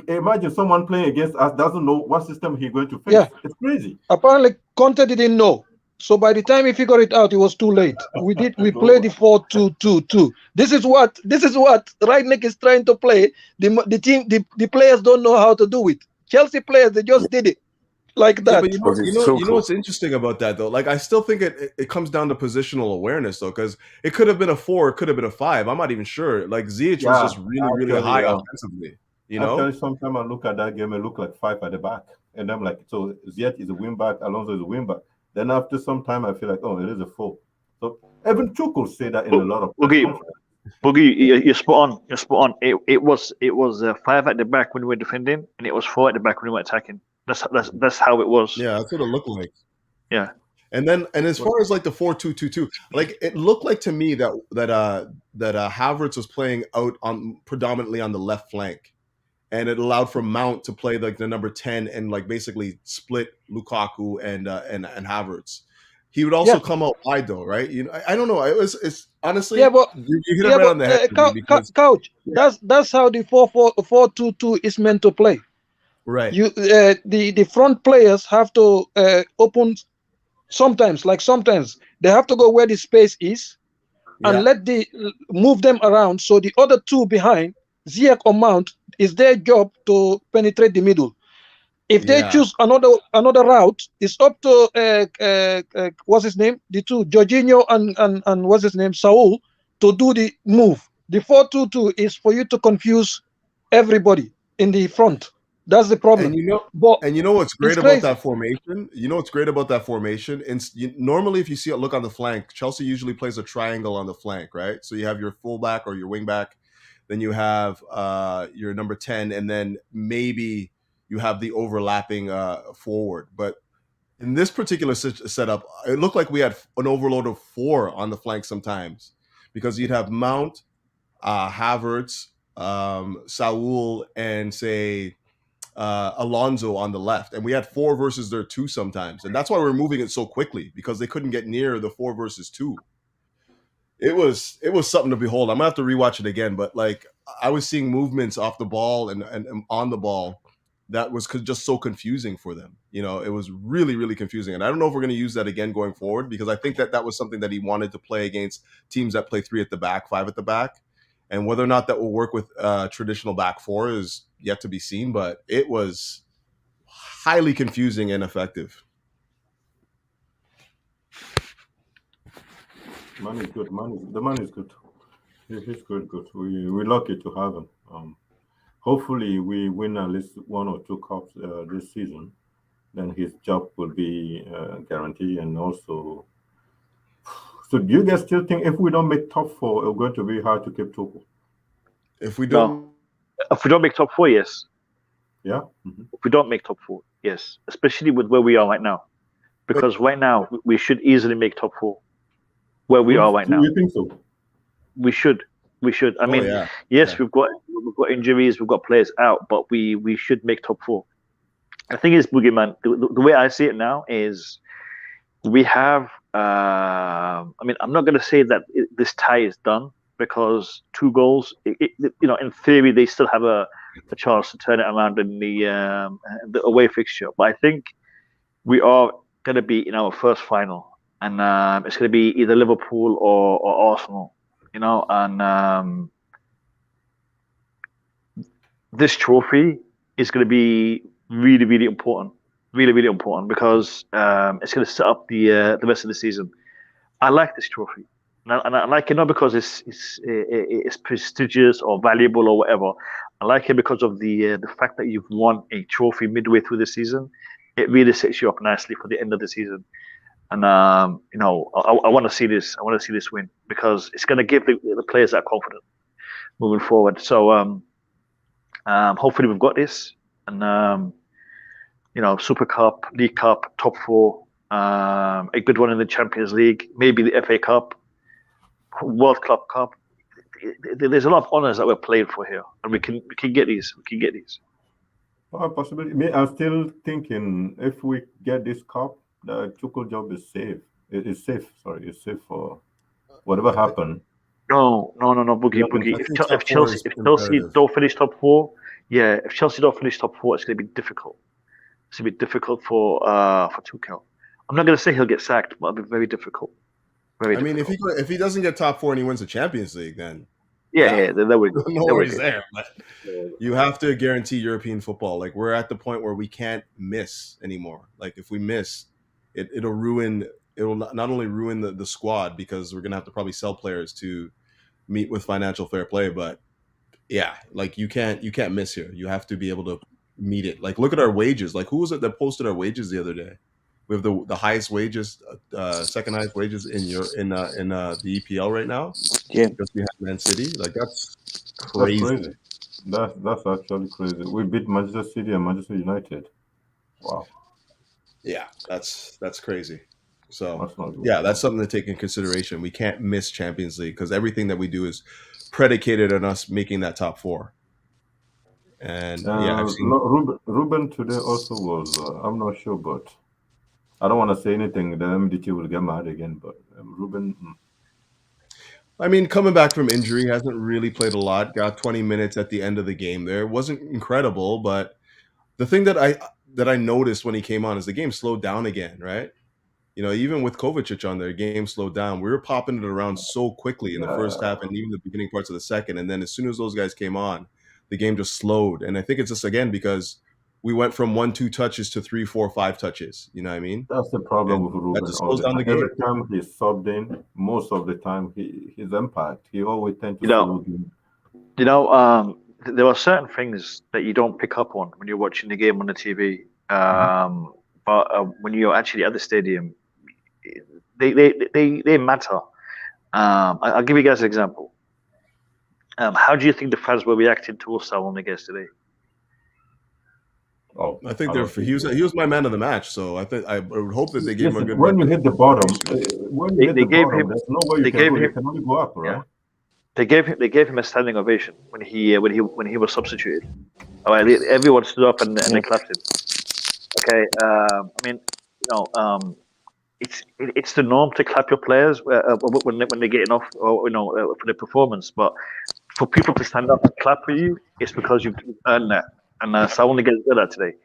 imagine someone playing against us doesn't know what system he's going to face. Yeah, it's crazy. Apparently, Conte didn't know. So by the time he figured it out, it was too late. We played the 4-2-2-2. This is what Rangnick is trying to play. The players don't know how to do it. Chelsea players, they just did it like that. Yeah, but you know what's interesting about that though? Like I still think it comes down to positional awareness though, because it could have been a 4, it could have been a 5. I'm not even sure. Like Ziyech was just really high offensively. You know, actually, sometimes I look at that game and look like 5 at the back, and I'm like, so Ziyech is a wing back, Alonso is a wing back. Then after some time, I feel like, oh, it is a 4. So even Tuchel say that in a lot of Boogie, you're spot on. You're spot on. It was 5 at the back when we were defending, and it was 4 at the back when we were attacking. That's how it was. Yeah, that's what it looked like. Yeah. And as far as like the 4-2-2-2, like it looked like to me that Havertz was playing out on predominantly on the left flank, and it allowed for Mount to play like the number 10 and like basically split Lukaku and Havertz. He would also come out wide though, right? You know, I don't know. It's honestly, but you hit it right on the head. Coach, that's how the 4-4-2-2 is meant to play. Right. You the front players have to open sometimes they have to go where the space is and move them around. So the other two behind, Ziyech or Mount, is their job to penetrate the middle. If they choose another route, it's up to what's his name? The two, Jorginho and what's his name? Saul, to do the move. The 4-2-2 is for you to confuse everybody in the front. That's the problem. And you know what's great about that formation? You know what's great about that formation? Normally, if you see it, look on the flank, Chelsea usually plays a triangle on the flank, right? So you have your fullback or your wingback, then you have your number 10, and then maybe you have the overlapping forward. But in this particular setup, it looked like we had an overload of 4 on the flank sometimes, because you'd have Mount, Havertz, Saul, and say Alonso on the left, and we had 4 versus their 2 sometimes, and that's why we're moving it so quickly, because they couldn't get near the 4 versus 2. It was something to behold. I'm gonna have to rewatch it again, but like I was seeing movements off the ball and on the ball that was just so confusing for them. You know, it was really, really confusing, and I don't know if we're going to use that again going forward, because I think that was something that he wanted to play against teams that play 3 at the back, 5 at the back. And whether or not that will work with traditional back 4 is yet to be seen, but it was highly confusing and effective. Man is good. The man is good. He's good. We're lucky to have him. Hopefully, we win at least 1 or 2 cups this season. Then his job will be guaranteed, and also. So do you guys still think if we don't make top 4, it's going to be hard to keep Tuchel? If we don't make top 4, yes. Yeah. Mm-hmm. If we don't make top 4, yes. Especially with where we are right now, because right now we should easily make top 4. Where we are right now. Do you think so? We should. I mean, yes, we've got injuries, we've got players out, but we should make top 4. The thing is, Boogeyman, the way I see it now is we have. I mean, I'm not going to say that this tie is done, because 2 goals. In theory, they still have a chance to turn it around in the away fixture. But I think we are going to be in our first final, and it's going to be either Liverpool or Arsenal. And this trophy is going to be really, really important. Really, really important, because it's going to set up the rest of the season. I like this trophy, and I like it not because it's prestigious or valuable or whatever. I like it because of the fact that you've won a trophy midway through the season. It really sets you up nicely for the end of the season. And I want to see this. I want to see this win, because it's going to give the players that confidence moving forward. So hopefully we've got this, and Super Cup, League Cup, top 4. a good one in the Champions League, maybe the FA Cup, World Club Cup. There's a lot of honours that we're playing for here, and we can get these. We can get these. Possibly. I'm still thinking if we get this cup, the Tuchel job is safe. It's safe. Sorry, it's safe for whatever happened. No, Boogie. If Chelsea don't finish top four, if Chelsea don't finish top four, it's going to be difficult. It's going to be difficult for Tuchel. I'm not going to say he'll get sacked, but it'll be very difficult. Very difficult. If he doesn't get top four and he wins the Champions League, then then there we go. No worries there. But you have to guarantee European football. Like, we're at the point where we can't miss anymore. Like, if we miss, it'll ruin. It will not only ruin the squad, because we're gonna have to probably sell players to meet with financial fair play, but like you can't miss here. You have to be able to meet it. Like, look at our wages. Like, who was it that posted our wages the other day? We have the highest wages, second highest wages in the EPL right now. Yeah, because we have Man City. Like, that's crazy. That's actually crazy. We beat Manchester City and Manchester United. Wow. Yeah, that's crazy. So that's something to take in consideration. We can't miss Champions League because everything that we do is predicated on us making that top four. And I've seen Ruben today also was. I'm not sure, but I don't want to say anything. The MDT will get mad again. But Ruben. I mean, coming back from injury, hasn't really played a lot. Got 20 minutes at the end of the game there. Wasn't incredible, but the thing that I noticed when he came on is the game slowed down again, right? You know, even with Kovačić on there, game slowed down. We were popping it around so quickly in the first half and even the beginning parts of the second. And then as soon as those guys came on, the game just slowed. And I think it's just, again, because we went from 1-2 touches to 3, 4, 5 touches. You know what I mean? That's the problem with Ruben. That just slows down the game. Every time he's subbed in, most of the time, his impact, he always tends to slow down. There are certain things that you don't pick up on when you're watching the game on the TV. But when you're actually at the stadium, they matter. I'll give you guys an example. How do you think the fans were reacting to us on the guest today? Oh, I think he was my man of the match, so I would hope that they gave him a good. When you hit the bottom, there's no way you can only go up, right? They gave him a standing ovation when he was substituted. All right, everyone stood up and they clapped him. Okay, I mean, it's the norm to clap your players when they're getting off, or for their performance. But for people to stand up and clap for you, it's because you've earned that. And so I want to get that today,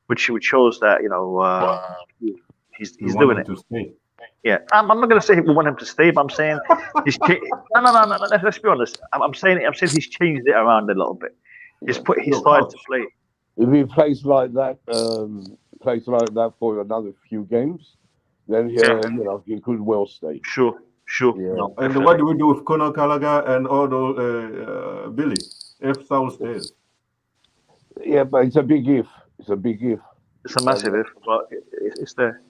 which shows that he's doing it. Yeah, I'm not going to say we want him to stay, but I'm saying he's no. Let's be honest. I'm saying he's changed it around a little bit. He's started to play. If he plays like that for another few games, then he could well stay. Sure. Yeah. No, and what do we do with Conor Gallagher and all those Billy? If Saul stays. Yeah, but it's a big if. It's a big if. It's a massive if, but it's there.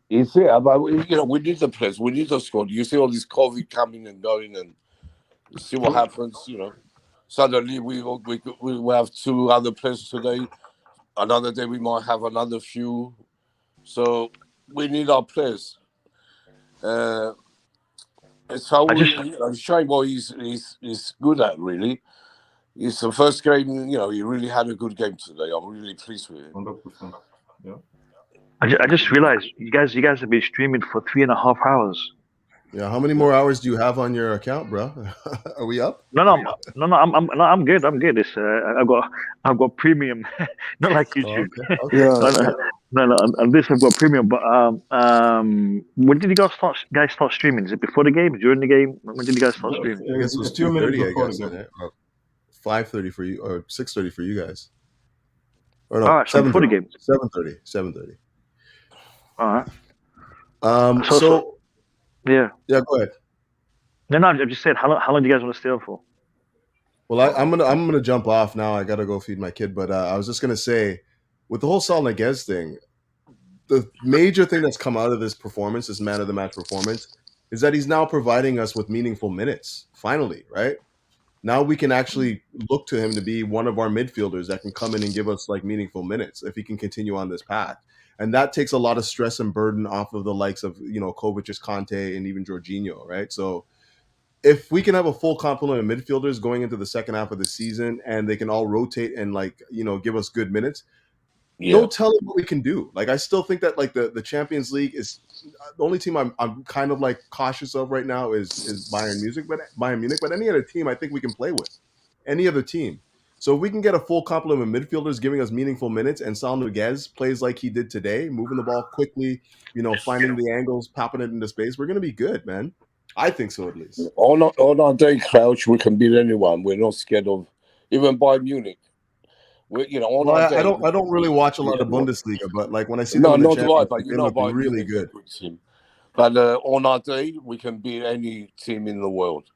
It's there, but we need the players. We need the squad. You see all this COVID coming and going, and see what happens. Suddenly we have 2 other players today. Another day we might have another few. So we need our players. It's how showing what he's good at, really. It's the first game, he really had a good game today. I'm really pleased with him. 100%. Yeah. I just realized you guys have been streaming for 3.5 hours. Yeah, how many more hours do you have on your account, bro? Are we up? No, I'm good. I'm good. It's I've got premium, not like YouTube. Okay. Yeah. No, on this I've got premium. But when did you guys start streaming? Is it before the game? During the game? When did you guys start streaming? I guess it was 2:30. I guess. 5:30 for you, or 6:30 for you guys. Or no, all right, so before the game. 7:30. All right. Yeah, go ahead. No, I just said, how long do you guys want to stay on for? Well, I'm gonna jump off now. I gotta go feed my kid. But I was just gonna say, with the whole Saul Niguez thing, the major thing that's come out of this performance, this man of the match performance, is that he's now providing us with meaningful minutes. Finally, right? Now we can actually look to him to be one of our midfielders that can come in and give us like meaningful minutes if he can continue on this path. and that takes a lot of stress and burden off of the likes of Kovacic, Conte, and even Jorginho, right? So if we can have a full complement of midfielders going into the second half of the season, and they can all rotate and give us good minutes, no telling what we can do. Like, I still think that the Champions League is the only team I'm kind of cautious of right now is Bayern Munich, but any other team I think we can play with. Any other team. So if we can get a full complement of midfielders giving us meaningful minutes, and Sal Niguez plays like he did today, moving the ball quickly, finding the angles, popping it into space, we're going to be good, man. I think so, at least. On our day, Crouch, we can beat anyone. We're not scared of even Bayern Munich. I don't really watch a lot of Bundesliga, but when I see them in the Champions League, they look really good. But on our day, we can beat any team in the world.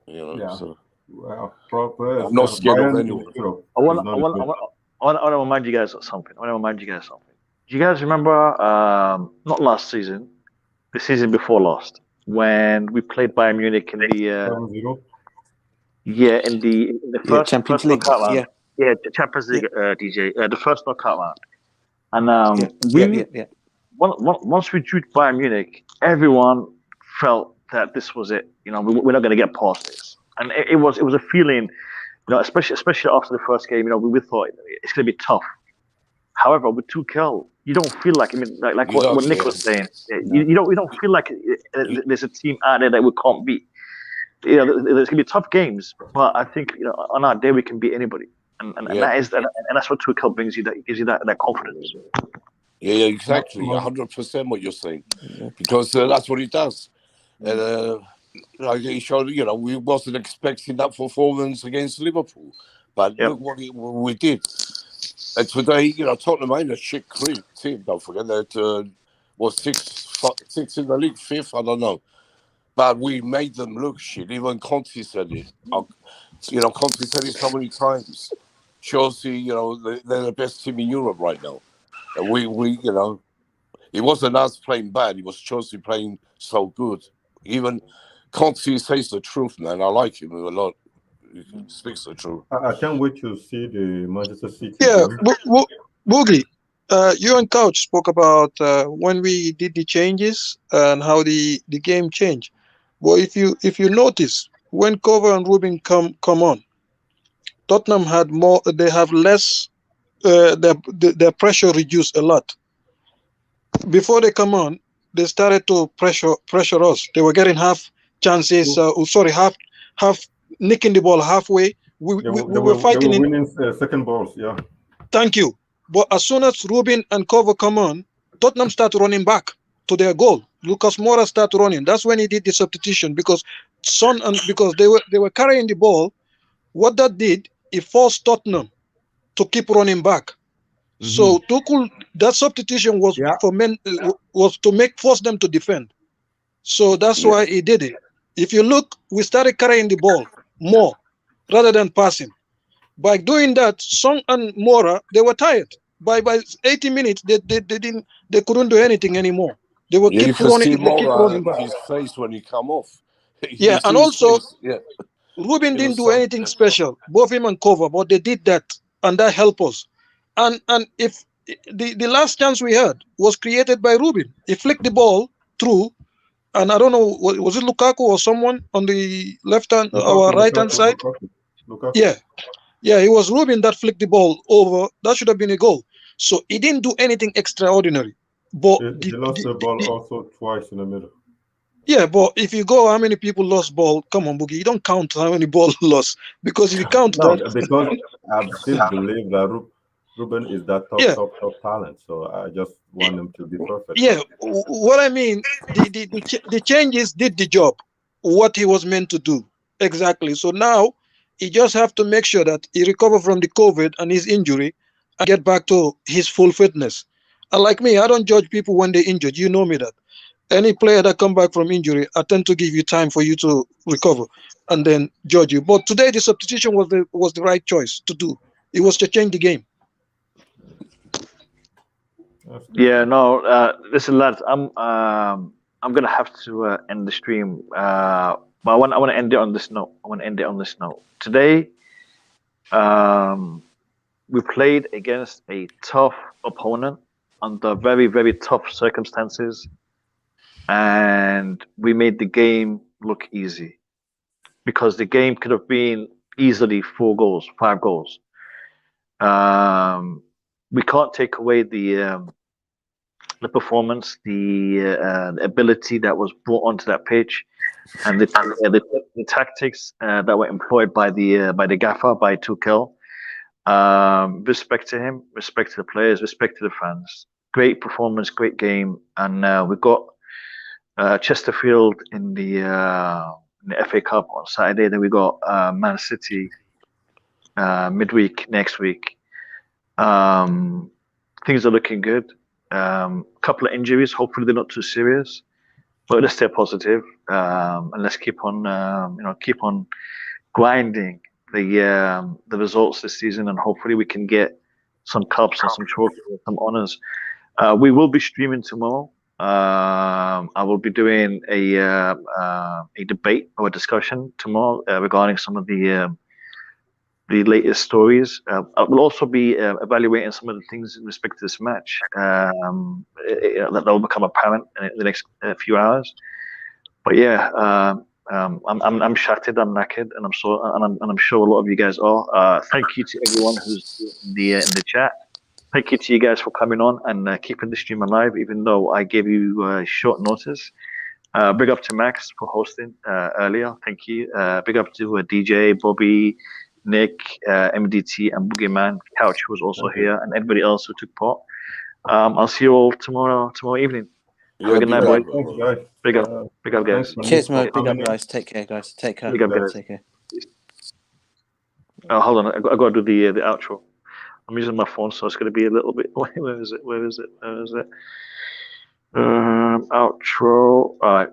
So. Well, I'm not scared of anyone. I want to remind you guys of something. Do you guys remember, not last season, the season before last, when we played Bayern Munich in the in the first Champions League? Champions League, DJ, the first knockout round, and once we drew Bayern Munich, everyone felt that this was it. We're not going to get past this. And it was a feeling, especially after the first game, we thought it's going to be tough. However, with Tuchel, you don't feel like what Nick was saying. You don't feel like there's a team out there that we can't beat. There's going to be tough games, but I think on our day we can beat anybody, and that's what Tuchel brings you. That gives you that confidence. Yeah, exactly, 100% what you're saying, because that's what he does. And he showed, we wasn't expecting that performance against Liverpool, but look what we did. And today, Tottenham ain't a shit team. Don't forget that was sixth in the league, fifth. I don't know, but we made them look shit. Even Conte said it. Conte said it so many times. Chelsea, they're the best team in Europe right now, and we, it wasn't us playing bad. It was Chelsea playing so good. Even Conte says the truth, man. I like him a lot. He speaks the truth. I can't wait to see the Manchester City. Yeah, Boogie, you and Couch spoke about when we did the changes and how the game changed. Well, if you notice, when Kova and Rubin come on, Tottenham had more. They have less. Their pressure reduced a lot. Before they come on, they started to pressure us. They were getting half chances. Half nicking the ball halfway. We were fighting. They were winning second balls. Yeah. Thank you. But as soon as Rubin and Kova come on, Tottenham start running back to their goal. Lucas Moura start running. That's when he did the substitution, because because they were carrying the ball. What that did, it forced Tottenham to keep running back. Mm-hmm. So Tuchel, that substitution was to force them to defend. So that's why he did it. If you look, we started carrying the ball more rather than passing. By doing that, Song and Moura, they were tired. By 80 minutes, they couldn't do anything anymore. They were keep running back. His face when he come off. And also, Rubin didn't do anything special. Both him and Kova, but they did that, and that helped us. And if the last chance we had was created by Rubin, he flicked the ball through, and I don't know, was it Lukaku or someone on the left hand, our right hand side? Lukaku. Yeah, it was Rubin that flicked the ball over. That should have been a goal. So he didn't do anything extraordinary. But he lost the ball also twice in the middle. Yeah, but if you go how many people lost ball, come on, Boogie, you don't count how many ball lost, because if you count that, because I still believe that Ruben is that top talent. So I just want him to be perfect. Yeah, what I mean, the changes did the job, what he was meant to do exactly. So now he just have to make sure that he recover from the COVID and his injury and get back to his full fitness. And like me, I don't judge people when they're injured. You know me that. Any player that come back from injury, I tend to give you time for you to recover and then judge you. But today, the substitution was the right choice to do. It was to change the game. Yeah, no. Listen, lads, I'm gonna have to end the stream. But I want to end it on this note. Today, we played against a tough opponent. under very, very tough circumstances, and we made the game look easy, because the game could have been easily 4 goals, 5 goals. We can't take away the performance, the ability that was brought onto that pitch, and the tactics that were employed by the gaffer, by Tuchel. Respect to him, respect to the players, respect to the fans. Great performance, great game, and we've got Chesterfield in the FA Cup on Saturday. Then we got Man City midweek next week. Things are looking good. Couple of injuries. Hopefully they're not too serious, but let's stay positive, and let's keep on, keep on grinding the results this season, and hopefully we can get some cups and some trophies, some honors. We will be streaming tomorrow. I will be doing a debate or a discussion tomorrow regarding some of the latest stories. I will also be evaluating some of the things in respect to this match that will become apparent in the next few hours. But yeah, I'm shattered, I'm knackered, and I'm sure a lot of you guys are. Thank you to everyone who's in the chat. Thank you to you guys for coming on and keeping the stream alive, even though I gave you short notice. Big up to Max for hosting earlier. Thank you. Big up to DJ, Bobby, Nick, MDT, and Boogeyman. Couch, who was also here, and everybody else who took part. I'll see you all tomorrow evening. Have a good night, boys. Thanks, guys. Big up, guys. Cheers, Mo. Big up, guys. Take care, guys. Take care. Big up, guys. Take care. Hold on, I got to do the outro. I'm using my phone, so it's going to be a little bit. Where is it? Outro. All right.